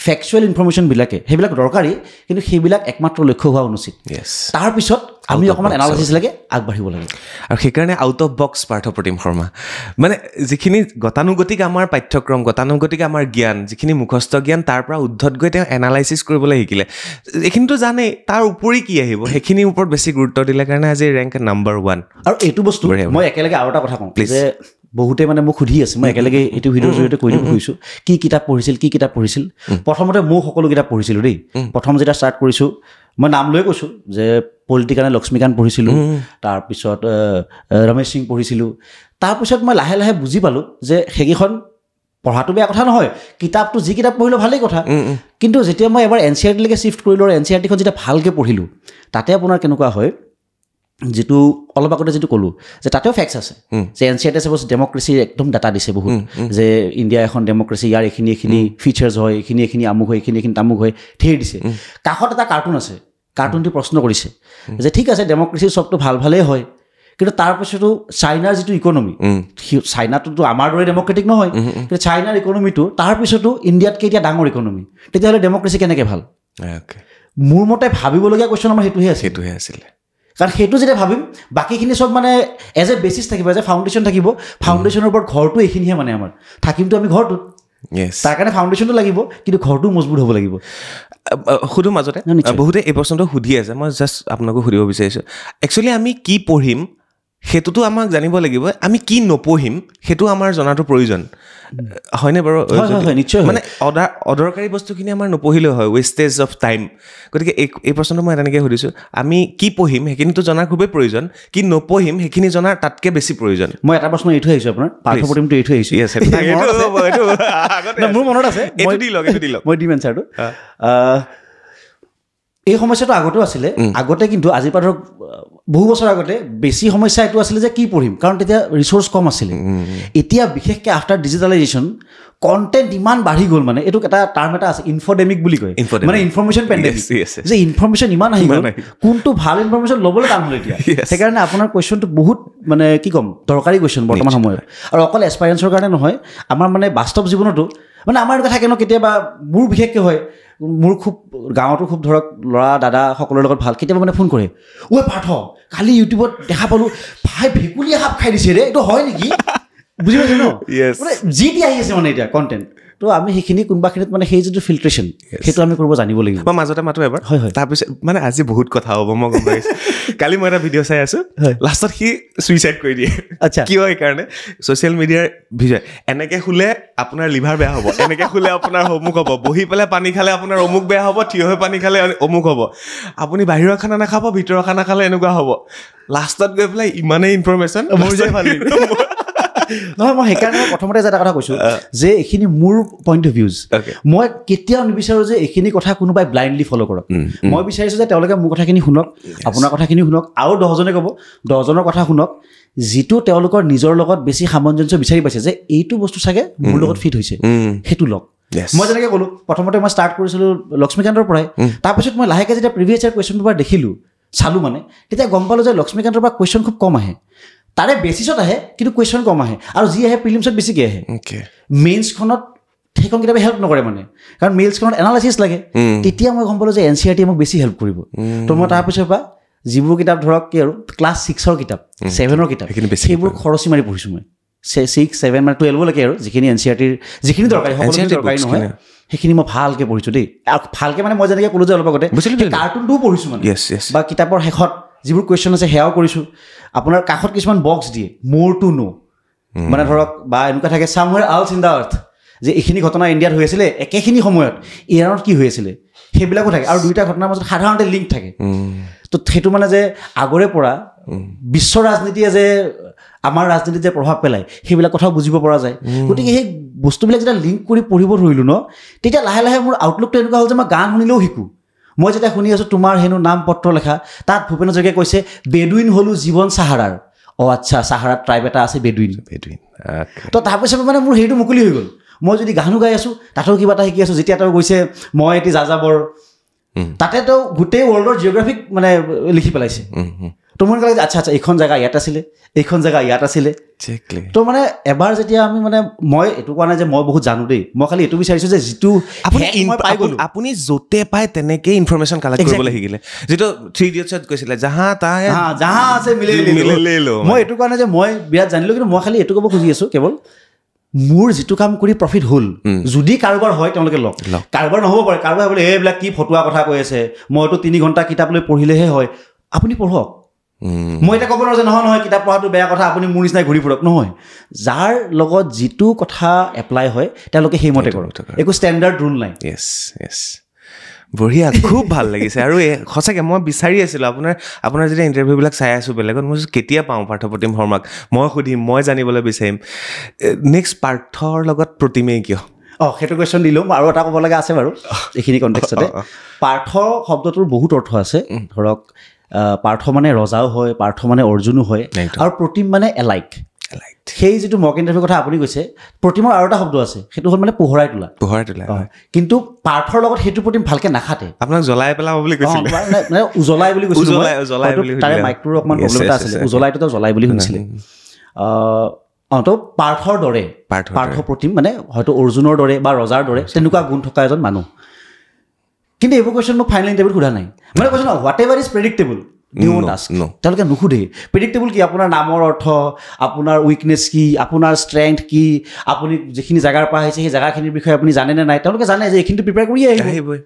ফেক্সুৱেল ইনফৰমেশ্যনবিলাকে সেইবিলাক দৰকাৰী কিন্তু সেইবিলাক একমাত্ৰ লক্ষ্য হোৱা অনুচিত তাৰপিছত আমি অকণমান এনালাইচিছ লাগে আগবাঢ়িব লাগে আৰু সেইকাৰণে out of box Parthapratim Sharma মানে যিখিনি গতানুগতিক আমাৰ পাঠ্যক্ৰম গতানুগতিক আমাৰ জ্ঞান যিখিনি মুখস্থ জ্ঞান তাৰ পৰা উদ্ধত গৈ তেওঁ এনালাইচিছ কৰিবলৈ শিকিলে এইখিনিতো জানেই তাৰ উপৰি কি আহিব সেইখিনিৰ ওপৰত বেছি গুৰুত্ব দিলে কাৰণে আজি ৰেংক নম্বৰ 1 আৰু এইটো বস্তু মই একেলগে আৰু এটা কথা কওঁ যে বহুতে মানে মোক সুধি আছে মই একেলগে এইটো ভিডিঅ'ৰ জৰিয়তে কৈ দিব খুজিছোঁ কি কিতাপ পঢ়িছিল প্ৰথমতে মই সকলো কিতাপ পঢ়িছিলোঁ দেই প্ৰথম যেতিয়া ষ্টাৰ্ট কৰিছোঁ মই নাম লৈ কৈছোঁ যে পলিটিকেল লক্ষ্মীকান্ত পঢ়িছিলোঁ তাৰপিছত ৰমেশ সিং পঢ়িছিলোঁ তাৰপিছত মই লাহে লাহে বুজি পালোঁ যে সেইকেইখন পঢ়াটো বেয়া কথা নহয় কিতাপটো যি কিতাপ পঢ়িলোঁ ভালেই কথা কিন্তু যেতিয়া মই এবাৰ NCERT-লৈকে শিফ্ট কৰিলোঁ আৰু NCERT-খন যেতিয়া ভালকৈ পঢ়িলোঁ তাতে আপোনাৰ কেনেকুৱা হয় যিটো অলপ আগতে যিটো ক'লোঁ যে তাতেও ফেক্টছ আছে যে NCERT চাপ'জ ডেমক্ৰেচিৰ একদম ডাটা দিছে বহুত যে ইণ্ডিয়া এখন ডেমক্ৰেচি ইয়াৰ এইখিনি ফিচাৰ্ছ হয় এইখিনি আমুক হয় এইখিনি তামুক হয় ধেৰ দিছে কাষত এটা কাৰ্টুন আছে কাৰ্টুনটি প্ৰশ্ন কৰিছে যে ঠিক আছে ডেমক্ৰেচি চবটো ভালেই হয় কিন্তু তাৰপিছতো চাইনাৰ যিটো ইকনমি চাইনাটোতো আমাৰ দৰে ডেমক্ৰেটিক নহয় কিন্তু চাইনাৰ ইকনমিটো তাৰপিছতো ইণ্ডিয়াতকৈ এতিয়া ডাঙৰ ইকনমি তেতিয়াহ'লে ডেমক্ৰেচি কেনেকৈ ভাল মোৰ মতে ভাবিবলগীয়া কুৱেশ্যন আমাৰ সেইটোহে আছিলে কাৰণ সেইটো যেতিয়া ভাবিম বাকীখিনি চব মানে এজ এ বেচিছ থাকিব এজ এ ফাউণ্ডেশ্যন থাকিব ফাউণ্ডেশ্যনৰ ওপৰত ঘৰটো এইখিনিহে মানে আমাৰ থাকিমতো আমি ঘৰটোত তাৰ কাৰণে ফাউণ্ডেশ্যনটো লাগিব কিন্তু ঘৰটো মজবুত হ'ব লাগিব সুধো মাজতে বহুতে এই প্ৰশ্নটো সুধি আছে মই জাষ্ট আপোনাকো সুধিব বিচাৰিছোঁ একচুৱেলি আমি কি পঢ়িম সেইটোতো আমাক জানিব লাগিব আমি কি নপঢ়িম সেইটো আমাৰ জনাটো প্ৰয়োজন হয়নে বাৰু নিশ্চয় মানে অদৰকাৰী বস্তুখিনি আমাৰ নপঢ়িলেও হয় ৱেষ্টেজ অফ টাইম গতিকে এই প্ৰশ্নটো মই তেনেকৈ সুধিছোঁ আমি কি পঢ়িম সেইখিনিতো জনাৰ খুবেই প্ৰয়োজন কি নপঢ়িম সেইখিনি জনাৰ তাতকৈ বেছি প্ৰয়োজন মই এটা প্ৰশ্ন এৰি থৈ আহিছোঁ আপোনাৰ পাৰ্থপ্ৰতিমটো এৰি থৈ আহিছোঁ মোৰ মনত আছে মই দিম এনচাৰটো এই সমস্যাটো আগতেও আছিলে আগতে কিন্তু আজিৰ পৰা ধৰক বহু বছৰ আগতে বেছি সমস্যা এইটো আছিলে যে কি পঢ়িম কাৰণ তেতিয়া ৰিচোৰ্চ কম আছিলে এতিয়া বিশেষকৈ আফটাৰ ডিজিটেলাইজেশ্যন কণ্টেণ্ট ইমান বাঢ়ি গ'ল মানে এইটোক এটা টাৰ্ম এটা আছে ইনফডেমিক বুলি কয় মানে ইনফৰমেশ্যন পেণ্ডেমিক যে ইনফৰমেশ্যন ইমান আহি গ'ল কোনটো ভাল ইনফৰমেশ্যন ল'বলৈ টান হ'ল এতিয়া সেইকাৰণে আপোনাৰ কুৱেশ্যনটো বহুত মানে কি ক'ম দৰকাৰী কুৱেশ্যন বৰ্তমান সময়ত আৰু অকল এক্সপাৰিয়েঞ্চৰ কাৰণে নহয় আমাৰ মানে বাস্তৱ জীৱনতো মানে আমাৰ এনেকুৱা থাকে ন কেতিয়াবা মোৰ বিশেষকৈ হয় মোৰ খুব গাঁৱতো খুব ধৰক ল'ৰা দাদা সকলোৰে লগত ভাল কেতিয়াবা মানে ফোন কৰে ঐ পাৰ্থ কালি ইউটিউবত দেখা পালোঁ ভাই ভেকুলীয়ে সাপ খাই দিছে ৰে এইটো হয় নেকি বুজি পাইছে ন মানে যি টি আহি আছে মানে এতিয়া কণ্টেণ্ট তো আমি সেইখিনি কোনোবাখিনিত মানে সেই যিটো ফিল্ট্ৰেশ্যন সেইটো আমি কৰিব জানিব লাগিব মই মাজতে মাতো এবাৰ হয় তাৰপিছত মানে আজি বহুত কথা হ'ব মই গম পাইছোঁ কালি মই এটা ভিডিঅ' চাই আছোঁ লাষ্টত সি ছুইচাইড কৰি দিয়ে আচ্ছা কিয় সেইকাৰণে ছ'চিয়েল মিডিয়াৰ ভিডিঅ' এনেকৈ শুলে আপোনাৰ লিভাৰ বেয়া হ'ব এনেকৈ শুলে আপোনাৰ অমুক হ'ব বহি পেলাই পানী খালে আপোনাৰ অমুক বেয়া হ'ব থিয় হৈ পানী খালে অমুক হ'ব আপুনি বাহিৰৰ খানা নাখাব ভিতৰৰ খানা খালে এনেকুৱা হ'ব লাষ্টত গৈ পেলাই ইমানেই ইনফৰমেশ্যন মোৰ যে ভাল নহয় মই সেইকাৰণে মই প্ৰথমতে এটা কথা কৈছোঁ যে এইখিনি মোৰ পইণ্ট অফ ভিউজ মই কেতিয়াও নিবিচাৰোঁ যে এইখিনি কথা কোনোবাই ব্লাইণ্ডলি ফ'ল' কৰক মই বিচাৰিছোঁ যে তেওঁলোকে মোৰ কথাখিনি শুনক আপোনাৰ কথাখিনি শুনক আৰু 10জনে ক'ব 10জনৰ কথা শুনক যিটো তেওঁলোকৰ নিজৰ লগত বেছি সামঞ্জস্য বিচাৰি পাইছে যে এইটো বস্তু চাগে মোৰ লগত ফিট হৈছে সেইটো লওক মই যেনেকৈ ক'লোঁ প্ৰথমতে মই ষ্টাৰ্ট কৰিছিলোঁ লক্ষ্মীকান্তৰ পৰাই তাৰপিছত মই লাহেকৈ যেতিয়া প্ৰিভিয়াছ ইয়াৰ কুৱেশ্যন পেপাৰ দেখিলোঁ চালোঁ মানে তেতিয়া গম পালোঁ যে লক্ষ্মীকান্তৰ পৰা কুৱেশ্যন খুব কম আহে তাৰে বেচিছত আহে কিন্তু কুৱেশ্যন কম আহে আৰু যি আহে প্ৰিলিমছত বেছিকৈ আহে মেইনছখনত সেইখন কিতাপে হেল্প নকৰে মানে কাৰণ মেইনছখনত এনালাইচিছ লাগে তেতিয়া মই গম পালোঁ যে NCERT মোক বেছি হেল্প কৰিব তো মই তাৰপিছৰ পৰা যিবোৰ কিতাপ ধৰক কি আৰু ক্লাছ 6ৰ কিতাপ 7ৰ কিতাপ সেইবোৰ খৰচি মাৰি পঢ়িছোঁ মই 6, 7 মানে 12লৈকে আৰু যিখিনি NCERT-ৰ যিখিনি দৰকাৰী সকলোখিনি দৰকাৰী নহয় সেইখিনি মই ভালকৈ পঢ়িছোঁ দেই আৰু ভালকৈ মানে মই যেনেকৈ ক'লোঁ যে অলপ আগতে কাৰ্টুনটোও পঢ়িছোঁ মানে বা কিতাপৰ শেষত যিবোৰ কুৱেশ্যন আছে সেয়াও কৰিছোঁ আপোনাৰ কাষত কিছুমান বক্স দিয়ে মোৰ টু নো মানে ধৰক বা এনেকুৱা থাকে চামৱেৰ আলছ ইন দ্য আৰ্থ যে এইখিনি ঘটনা ইণ্ডিয়াত হৈ আছিলে একেখিনি সময়ত ইৰাণত কি হৈ আছিলে সেইবিলাকো থাকে আৰু দুইটা ঘটনাৰ মাজত সাধাৰণতে লিংক থাকে তো সেইটো মানে যে আগৰে পৰা বিশ্ব ৰাজনীতিয়ে যে আমাৰ ৰাজনীতিত যে প্ৰভাৱ পেলায় সেইবিলাক কথাও বুজিব পৰা যায় গতিকে সেই বস্তুবিলাক যেতিয়া লিংক কৰি পঢ়িব ধৰিলোঁ ন তেতিয়া লাহে লাহে মোৰ আউটলুকটো এনেকুৱা হ'ল যে মই গান শুনিলেও শিকোঁ মই যেতিয়া শুনি আছোঁ তোমাৰ হেনো নাম পত্ৰ লেখা তাত ভূপেন হাজৰিকাই কৈছে বেডুইন হ'লো জীৱন চাহাৰাৰ আচ্ছা চাহাৰাত ট্ৰাইব এটা আছে বেডুইন তো তাৰপিছত মানে মোৰ হেৰিটো মুকলি হৈ গ'ল মই যদি গানো গাই আছোঁ তাতেও কিবা এটা শিকি আছোঁ যেতিয়া তেওঁ কৈছে মই এটি যাযাবৰ তাতে তেওঁ গোটেই ৱৰ্ল্ডৰ জিঅ'গ্ৰাফিক মানে লিখি পেলাইছে তো মোৰ লাগে আচ্ছা এইখন জেগা ইয়াত আছিলে এইখন জেগা ইয়াত আছিলে তো মানে এবাৰ যেতিয়া আমি মানে মই এইটো কোৱা নাই যে মই বহুত জানো দেই মই খালি এইটো বিচাৰিছোঁ যে যিটো আপুনি য'তে পায় তেনেকেই ইনফৰমেশ্যন কালেক্ট কৰিবলৈ শিকিলে যিটো 3 Idiots-ত কৈছিলে জাহা আছে মই এইটো কোৱা নাই যে মই বিৰাট জানিলোঁ কিন্তু মই খালি এইটো ক'ব খুজি আছোঁ কেৱল মোৰ যিটো কাম কৰি প্ৰফিট হ'ল যদি কাৰোবাৰ হয় তেওঁলোকে লওক কাৰোবাৰ নহ'ব পাৰে কাৰোবাৰ বোলে এইবিলাক কি ফটোৱা কথা কৈ আছে মইতো 3 ঘণ্টা কিতাপ লৈ পঢ়িলেহে হয় আপুনি পঢ়ক মই এতিয়া ক'ব নোৱাৰোঁ যে নহয় কিতাপ পঢ়াটো বেয়া কথা আপুনি মোৰ নিচিনাই ঘূৰি ফুৰক নহয় যাৰ লগত যিটো কথা এপ্লাই হয় তেওঁলোকে সেইমতে কৰক একো ষ্টেণ্ডাৰ্ড ৰুল নাই বঢ়িয়া খুব ভাল লাগিছে আৰু সঁচাকৈ মই বিচাৰি আছিলোঁ আপোনাৰ যেতিয়া ইণ্টাৰভিউবিলাক চাই আছোঁ বেলেগত মই কেতিয়া পাওঁ পাৰ্থপ্ৰতিম শৰ্মাক মই সুধিম মই জানিবলৈ বিচাৰিম নেক্সট পাৰ্থৰ লগত প্ৰতিমেই কিয় সেইটো কুৱেশ্যন দিলোঁ আৰু এটা ক'ব লগা আছে বাৰু এইখিনি কণ্টেক্সটতে পাৰ্থ শব্দটোৰ বহুত অৰ্থ আছে ধৰক পাৰ্থ মানে ৰজাও হয় পাৰ্থ মানে অৰ্জুনো হয় আৰু প্ৰতিম মানে এলাইক সেই যিটো মক ইণ্টাৰভিউৰ কথা আপুনি কৈছে প্ৰতিমৰ আৰু এটা শব্দ আছে সেইটো হ'ল মানে পোহৰাই তোলা কিন্তু পাৰ্থৰ লগত সেইটো প্ৰতিম ভালকৈ নাখাতে আপোনাক জ্বলাই পেলাব বুলি কৈছিলে মানে উজ্বলাই বুলি কৈছিলোঁ তাৰে মাইকটোৰ অকণমান প্ৰব্লেম এটা আছিলে উজ্বলাইটোতো জ্বলাই বুলি শুনিছিলে তো পাৰ্থৰ দৰে পাৰ্থ প্ৰতিম মানে হয়তো অৰ্জুনৰ দৰে বা ৰজাৰ দৰে তেনেকুৱা গুণ থকা এজন মানুহ কিন্তু এইবোৰ কুৱেশ্যন মোক ফাইনেল ইণ্টাৰভিউত সোধা নাই মানে কৈছোঁ ন হোৱাট এভাৰ ইজ প্ৰেডিক্টেবল তেওঁলোকে নুসুধে প্ৰেডিক্টেবল কি আপোনাৰ নামৰ অৰ্থ আপোনাৰ উইকনেছ কি আপোনাৰ ষ্ট্ৰেংথ কি আপুনি যিখিনি জেগাৰ পৰা আহিছে সেই জেগাখিনিৰ বিষয়ে আপুনি জানেনে নাই তেওঁলোকে জানে যে এইখিনিটো প্ৰিপেয়াৰ কৰিয়ে আহিবই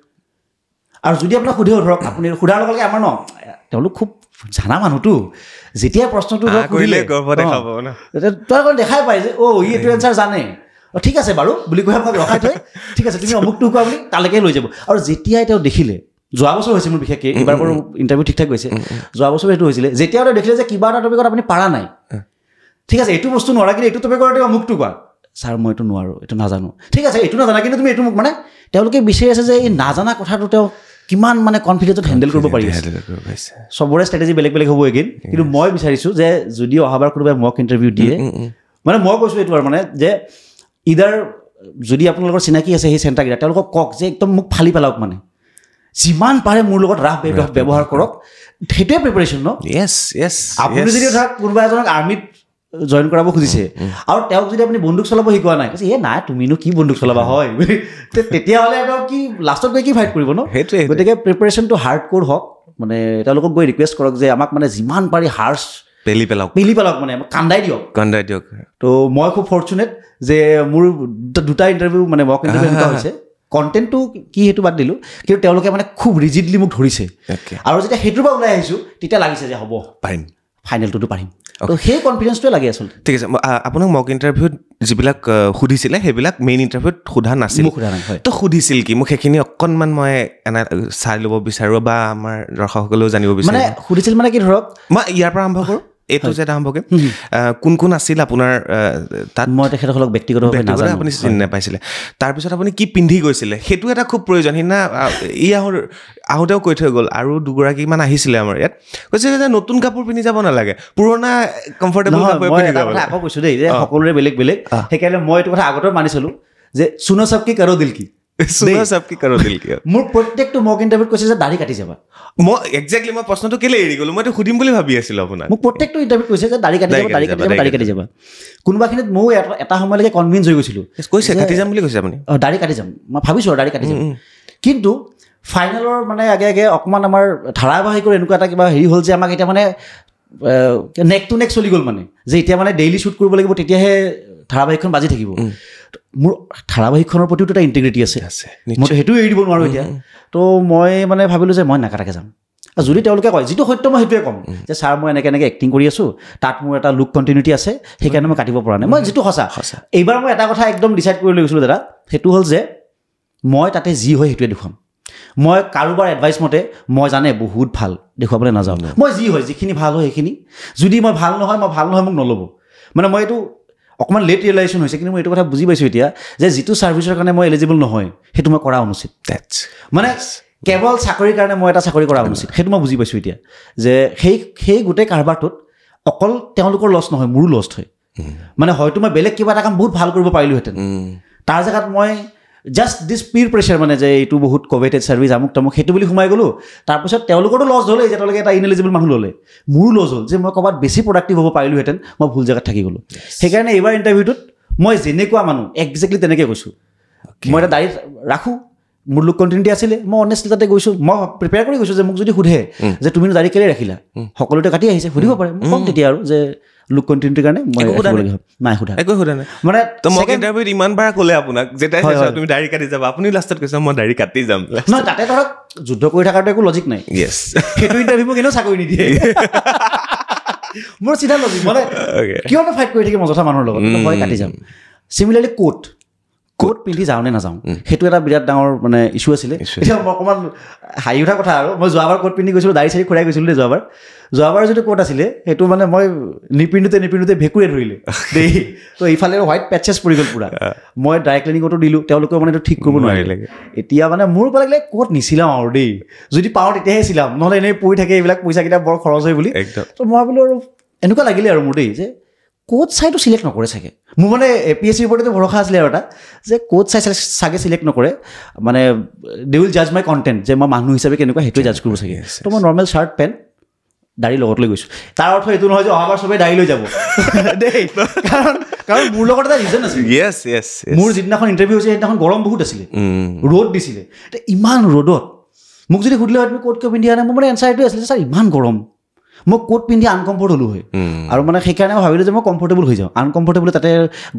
আৰু যদি আপোনাক সোধেও ধৰক আপুনি সোধাৰ লগে লগে আমাৰ ন তেওঁলোক খুব জানা মানুহটো যেতিয়া প্ৰশ্নটো দেখাই পায় যে ই এইটো এনচাৰ জানে ঠিক আছে বাৰু বুলি কৈ আপোনাক ৰখাই থৈ ঠিক আছে তুমি অমুকটো কোৱা বুলি তালৈকে লৈ যাব আৰু যেতিয়াই তেওঁ দেখিলে যোৱা বছৰ হৈছে মোৰ বিশেষকৈ এইবাৰ বাৰু ইণ্টাৰভিউ ঠিক ঠাক গৈছে যোৱা বছৰ এইটো হৈছিলে যেতিয়া তেওঁ দেখিলে যে কিবা এটা টপিকত আপুনি পাৰা নাই ঠিক আছে এইটো বস্তু নোৱাৰা কিন্তু এইটো টপিকত তেওঁ অমুকটো কোৱা ছাৰ মই এইটো নোৱাৰোঁ এইটো নাজানো ঠিক আছে এইটো নাজানা কিন্তু তুমি এইটো মোক মানে তেওঁলোকে বিচাৰি আছে যে এই নাজানা কথাটো তেওঁ কিমান মানে কনফিডেন্সত হেণ্ডেল কৰিব পাৰি চবৰে ষ্ট্ৰেটেজি বেলেগ বেলেগ হ'ব এগেইন কিন্তু মই বিচাৰিছোঁ যে যদি অহাবাৰ কোনোবাই মক ইণ্টাৰভিউ দিয়ে মানে মই কৈছোঁ এইটো আৰু মানে যে ইদাৰ যদি আপোনালোকৰ চিনাকি আছে সেই চেণ্টাৰকেইটা তেওঁলোকক কওক যে একদম মোক ফালি পেলাওক মানে যিমান পাৰে মোৰ লগত ৰাফ ব্যৱহাৰ কৰক সেইটোৱে প্ৰিপাৰেশ্যন ন আপুনি যদি ধৰক কোনোবা এজনক আৰ্মিত জইন কৰাব খুজিছে আৰু তেওঁক যদি আপুনি বন্দুক চলাব শিকোৱা নাই কৈছে নাই তুমিনো কি বন্দুক চলাবা হয় তেতিয়াহ'লে তেওঁ কি লাষ্টত গৈ কি ফাইট কৰিব ন সেইটোৱে গতিকে প্ৰিপাৰেশ্যনটো হাৰ্ড ক'ৰ হওক মানে তেওঁলোকক গৈ ৰিকুৱেষ্ট কৰক যে আমাক মানে যিমান পাৰি হাৰ্ছ পেলি পেলাওক মানে কান্দাই দিয়ক তো মই খুব ফৰ্চুনেট যে মোৰ দুটা ইণ্টাৰভিউ মানে মক ইণ্টাৰভিউ এনেকুৱা হৈছে কণ্টেণ্টটো কি সেইটো বাদ দিলোঁ কিন্তু তেওঁলোকে মানে খুব ৰিজিডলি মোক ধৰিছে আৰু যেতিয়া সেইটোৰ পৰা ওলাই আহিছোঁ তেতিয়া লাগিছে যে হ'ব পাৰিম ফাইনেলটোতো পাৰিম তো সেই কনফিডেন্সটোৱে লাগে আচলতে ঠিক আছে আপোনাক মক ইণ্টাৰভিউত যিবিলাক সুধিছিলে সেইবিলাক মেইন ইণ্টাৰভিউত সোধা নাছিল তো সুধিছিল কি মোক সেইখিনি অকণমান মই এনে চাই ল'ব বিচাৰোঁ বা আমাৰ দৰ্শকসকলেও জানিব বিচাৰোঁ মানে সুধিছিল মানে কি ধৰক মই ইয়াৰ পৰা আৰম্ভ কৰোঁ এইটো যে আৰম্ভকৈ কোন কোন আছিল আপোনাৰ তাত মই তেখেতসকলক ব্যক্তিগতভাৱে নাজানো আপুনি চিনি নাপাইছিলে তাৰপিছত আপুনি কি পিন্ধি গৈছিলে সেইটো এটা খুব প্ৰয়োজন সিদিনা আহোঁতেও কৈ থৈ গ'ল আৰু দুগৰাকীমান আহিছিলে আমাৰ ইয়াত কৈছে যে নতুন কাপোৰ পিন্ধি যাব নালাগে পুৰণা কমফৰ্টেবল কাপোৰ পিন্ধি যাব আকৌ কৈছোঁ দেই যে সকলোৰে বেলেগ বেলেগ সেইকাৰণে মই এইটো কথা আগতেও মানিছিলোঁ যে চুনো চব কি কাৰো দিল কি মোৰ প্ৰত্যেকটো মক ইণ্টাৰভিউত কৈছে যে দাঢ়ি কাটি যাবা মই এক্সেক্টলি মই প্ৰশ্নটো কেলে এৰি গ'লো মই সুধিম বুলি ভাবি আছিলোঁ আপোনাক মোক প্ৰত্যেকটো ইণ্টাৰভিউত কৈছে যে দাঢ়ি কাটি যাবা কোনোবাখিনিত ময়ো এটা সময়লৈকে কনভিন্স হৈ গৈছিলোঁ কৈছে কাটি যাম বুলি কৈছে আপুনি দাঢ়ি কাটি যাম মই ভাবিছোঁ আৰু দাঢ়ি কাটি যাম কিন্তু ফাইনেলৰ মানে আগে আগে অকণমান আমাৰ ধাৰাবাহিকৰ এনেকুৱা এটা কিবা হেৰি হ'ল যে আমাক এতিয়া মানে নেক টু নেক চলি গ'ল মানে যে এতিয়া মানে ডেইলি শ্বুট কৰিব লাগিব তেতিয়াহে ধাৰাবাহিকখন বাজি থাকিব মোৰ ধাৰাবাহিকখনৰ প্ৰতিও এটা ইণ্টিগ্ৰিটি আছে মইতো সেইটোও এৰি দিব নোৱাৰোঁ এতিয়া তো মই মানে ভাবিলোঁ যে মই নাকাটাকৈ যাম যদি তেওঁলোকে কয় যিটো সত্য মই সেইটোৱে ক'ম যে ছাৰ মই এনেকৈ এক্টিং কৰি আছোঁ তাত মোৰ এটা লুক কণ্টিনিউটি আছে সেইকাৰণে মই কাটিব পৰা নাই মই যিটো সঁচা এইবাৰ মই এটা কথা একদম ডিচাইড কৰি লৈ গৈছিলোঁ দাদা সেইটো হ'ল যে মই তাতে যি হয় সেইটোৱে দেখুৱাম মই কাৰোবাৰ এডভাইচ মতে মই জানে বহুত ভাল দেখুৱাবলৈ নাযাওঁ মই যি হয় যিখিনি ভাল হয় সেইখিনি যদি মই ভাল নহয় মোক নল'ব মানে মই এইটো অকণমান লেট ৰিয়েলাইজেশ্যন হৈছে কিন্তু মই এইটো কথা বুজি পাইছোঁ এতিয়া যে যিটো ছাৰ্ভিচৰ কাৰণে মই এলিজিবল নহয় সেইটো মই কৰা অনুচিত মানে কেৱল চাকৰিৰ কাৰণে মই এটা চাকৰি কৰা অনুচিত সেইটো মই বুজি পাইছোঁ এতিয়া যে সেই গোটেই কাৰবাৰটোত অকল তেওঁলোকৰ লছ নহয় মোৰো লষ্ট হয় মানে হয়তো মই বেলেগ কিবা এটা কাম বহুত ভাল কৰিব পাৰিলোহেঁতেন তাৰ জেগাত মই জাষ্ট দিছ পিৰ প্ৰেছাৰ মানে যে এইটো বহুত কভেটেড ছাৰ্ভিচ আমুক তামুক সেইটো বুলি সোমাই গ'লোঁ তাৰপিছত তেওঁলোকৰতো লছ হ'লেই যে তেওঁলোকে এটা ইনএলিজিবল মানুহ ল'লে মোৰো লছ হ'ল যে মই ক'ৰবাত বেছি প্ৰডাক্টিভ হ'ব পাৰিলোহেঁতেন মই ভুল জেগাত থাকি গ'লোঁ সেইকাৰণে এইবাৰ ইণ্টাৰভিউটোত মই যেনেকুৱা মানুহ একজেক্টলি তেনেকৈ কৈছোঁ মই এটা দাড়ি ৰাখোঁ মোৰ লুক কণ্টিনিউটি আছিলে মই অনেষ্টলি তাতে গৈছোঁ মই প্ৰিপেয়াৰ কৰি গৈছোঁ যে মোক যদি সোধে যে তুমি দাড়ি কেলৈ ৰাখিলা সকলোতে কাটি আহিছে সুধিব পাৰে মই ক'ম তেতিয়া আৰু যে লুক কণ্টিনিউটিৰ কাৰণে মই নাই সোধা একো সোধা নাই মানে মোক ইণ্টাৰভিউত ইমান বাৰ ক'লে আপোনাক যেতিয়া তুমি দাড়ি কাটি যাবা আপুনি লাষ্টত কৈছে মই দাড়ি কাটি যাম নহয় তাতে ধৰক যুদ্ধ কৰি থকাটো একো লজিক নাই সেইটো ইণ্টাৰভিউ মোক এনেও চাকৰি নিদিয়ে মোৰ চিধা লজিক মানে কিয়নো ফাইট কৰি থাকিম অযথা মানুহৰ লগত মই কাটি যাম চিমিলাৰলি কোট পিন্ধি যাওঁ নে নাযাওঁ সেইটো এটা বিৰাট ডাঙৰ মানে ইছ্যু আছিলে এতিয়া মই অকণমান হাঁহি উঠা কথা আৰু মই যোৱাবাৰ কোট পিন্ধি গৈছিলোঁ দাড়ি চাৰি খুৰাই গৈছিলোঁ দেই যোৱাবাৰ যিটো কোট আছিলে সেইটো মানে মই নিপিন্ধোতে ভেঁকুৰে ধৰিলে দেই তো এইফালে হোৱাইট পেটচেছ পৰি গ'ল পুৰা মই ড্ৰাই ক্লিনিঙতো দিলোঁ তেওঁলোকেও মানে এইটো ঠিক কৰিব নোৱাৰিলে এতিয়া মানে মোৰ ক'ব লাগিলে কোট নিচিলাম আৰু দেই যদি পাওঁ তেতিয়াহে চিলাম নহ'লে এনেই পৰি থাকে এইবিলাক পইচাকেইটা বৰ খৰচ হয় বুলি তো মই বোলো আৰু এনেকুৱা লাগিলে আৰু মোৰ দেই যে কোচ চাইটো চিলেক্ট নকৰে চাগে মোৰ মানে APSCৰ ওপৰতে ভৰসা আছিলে আৰু এটা যে কোচ চাই চাগে চিলেক্ট নকৰে মানে দে উইল জাজ মাই কণ্টেণ্ট যে মই মানুহ হিচাপে কেনেকুৱা সেইটোৱে জাজ কৰিব চাগে তো মই নৰ্মেল চাৰ্ট পেণ্ট দাড়ি লগত লৈ গৈছোঁ তাৰ অৰ্থ এইটো নহয় যে অহাবাৰ চবেই দাড়ি লৈ যাব দেই কাৰণ মোৰ লগত এটা ৰিজন আছিল মোৰ যিদিনাখন ইণ্টাৰভিউ হৈছে সেইদিনাখন গৰম বহুত আছিলে ৰ'দ দিছিলে ইমান ৰ'দত মোক যদি সুধিলে তুমি কোট কিয় পিন্ধি আনে মোৰ মানে এনচাৰটোৱে আছিলে ছাৰ ইমান গৰম মই কোট পিন্ধি আনকমফৰ্ট হ'লোঁ হয় আৰু মানে সেইকাৰণে মই ভাবিলোঁ যে মই কমফৰ্টেবল হৈ যাওঁ আনকমফৰ্টেবল তাতে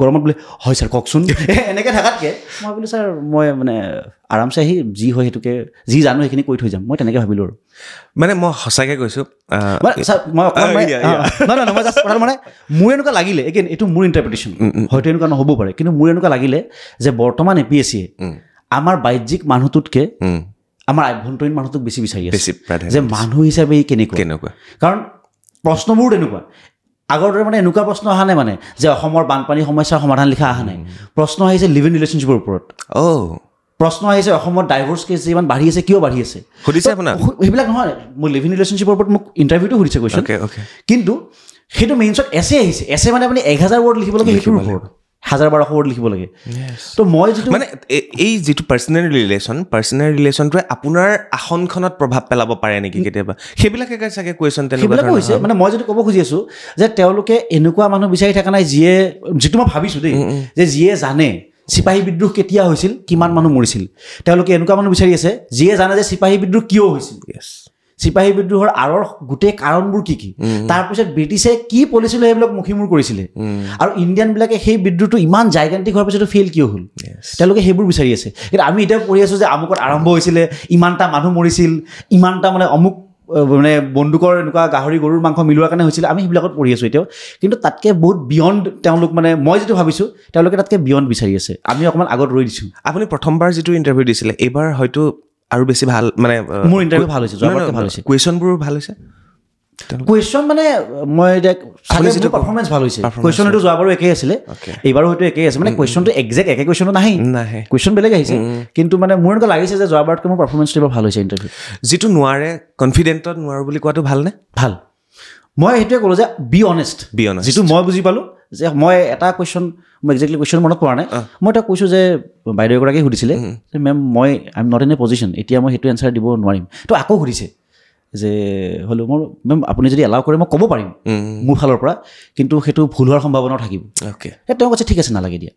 গৰমত বোলে হয় ছাৰ কওকচোন এনেকৈ থাকাতকৈ মই ভাবিলোঁ ছাৰ মই মানে আৰামছে আহি যি হয় সেইটোকে যি জানো সেইখিনি কৈ থৈ যাম মই তেনেকৈ ভাবিলোঁ আৰু মানে মই সঁচাকৈ কৈছোঁ ছাৰ মই অকণমান মানে মোৰ এনেকুৱা লাগিলে এইটো মোৰ ইণ্টাৰপ্ৰিটেশ্যন হয়তো এনেকুৱা নহ'ব পাৰে কিন্তু মোৰ এনেকুৱা লাগিলে যে বৰ্তমান APSCয়ে আমাৰ বাহ্যিক মানুহটোতকৈ আমাৰ আভ্যন্তৰীণ মানুহটোক বেছি বিচাৰি আছে যে মানুহ হিচাপে ই কেনেকুৱা কাৰণ প্ৰশ্নবোৰ তেনেকুৱা আগৰ দৰে মানে এনেকুৱা প্ৰশ্ন অহা নাই মানে যে অসমৰ বানপানী সমস্যাৰ সমাধান লিখা অহা নাই প্ৰশ্ন আহিছে লিভ ইন ৰিলেশ্যনশ্বিপৰ ওপৰত প্ৰশ্ন আহিছে অসমত ডাইভৰ্চ কেছ যিমান বাঢ়ি আছে কিয় বাঢ়ি আছে সুধিছে আপোনাক সেইবিলাক নহয় মোৰ লিভ ইন ৰিলেশ্যনশ্বিপৰ ওপৰত মোক ইণ্টাৰভিউটো সুধিছে কুৱেশ্যন কিন্তু সেইটো মেইনছত এছে আহিছে এছে মানে আপুনি 1000 ৱৰ্ড লিখিব লাগে সেইটোৰ ওপৰত 1000-1200 ৱৰ্ড লিখিব লাগে তো মই যিটো মানে এই যিটো পাৰ্চনেল ৰিলেশ্যনটোৱে আপোনাৰ আসনখনত প্ৰভাৱ পেলাব পাৰে নেকি কেতিয়াবা সেইবিলাকে চাগে কুৱেশ্যন তেনেকুৱা হৈছে মানে মই যদি ক'ব খুজি আছোঁ যে তেওঁলোকে এনেকুৱা মানুহ বিচাৰি থকা নাই যিটো মই ভাবিছোঁ দেই যে যিয়ে জানে চিপাহী বিদ্ৰোহ কেতিয়া হৈছিল কিমান মানুহ মৰিছিল তেওঁলোকে এনেকুৱা মানুহ বিচাৰি আছে যিয়ে জানে যে চিপাহী বিদ্ৰোহ কিয় হৈছিল চিপাহী বিদ্ৰোহৰ আঁৰৰ গোটেই কাৰণবোৰ কি তাৰপিছত ব্ৰিটিছে কি পলিচি লৈ সেইবিলাক মুখিমূৰ কৰিছিলে আৰু ইণ্ডিয়ানবিলাকে সেই বিদ্ৰোহটো ইমান জাইগান্তিক হোৱাৰ পিছতো ফেইল কিয় হ'ল তেওঁলোকে সেইবোৰ বিচাৰি আছে কিন্তু আমি এতিয়া পঢ়ি আছোঁ যে আমুকত আৰম্ভ হৈছিলে ইমানটা মানুহ মৰিছিল ইমানটা মানে অমুক মানে বন্দুকৰ এনেকুৱা গাহৰি গৰুৰ মাংস মিলোৱাৰ কাৰণে হৈছিলে আমি সেইবিলাকত পঢ়ি আছোঁ এতিয়াও কিন্তু তাতকৈ বহুত বিয়ণ্ড তেওঁলোক মানে মই যিটো ভাবিছোঁ তেওঁলোকে তাতকৈ বিয়ণ্ড বিচাৰি আছে আমি অকণমান আগত ৰৈ দিছোঁ আপুনি প্ৰথমবাৰ যিটো ইণ্টাৰভিউ দিছিলে এইবাৰ হয়তো আৰু বেছি ভাল মানে মোৰ ইণ্টাৰভিউ ভাল হৈছে যোৱাবাৰতকৈ ভাল হৈছে কুৱেশ্যনবোৰ ভাল হৈছে কুৱেশ্যন মানে মই এতিয়া পাৰফৰ্মেঞ্চ ভাল হৈছে কুৱেশ্যন এইটো যোৱাবাৰো একেই আছিলে এইবাৰো হয়তো একেই আছে মানে কুৱেশ্যনটো একজেক্ট একে কুৱেশ্যনো নাহে কুৱেশ্যন বেলেগ আহিছে কিন্তু মানে মোৰ এনেকুৱা লাগিছে যে যোৱাবাৰতকৈ মোৰ পাৰফৰ্মেঞ্চটো এবাৰ ভাল হৈছে ইণ্টাৰভিউ যিটো নোৱাৰে কনফিডেণ্টত নোৱাৰোঁ বুলি কোৱাটো ভালনে ভাল মই সেইটোৱে ক'লোঁ যে বি অনেষ্ট যিটো মই বুজি পালোঁ যে মই এটা কুৱেশ্যন মই একজেক্টলি কুৱেশ্যন মনত পৰা নাই মই এটা কৈছোঁ যে বাইদেউ এগৰাকীয়ে সুধিছিলে যে মেম মই I am not in a position এতিয়া মই সেইটো এনচাৰ দিব নোৱাৰিম তো আকৌ সুধিছে যে হ'লেও মোৰ মেম আপুনি যদি এলাউ কৰে মই ক'ব পাৰিম মোৰ ফালৰ পৰা কিন্তু সেইটো ভুল হোৱাৰ সম্ভাৱনাও থাকিব তেওঁ কৈছে ঠিক আছে নালাগে দিয়া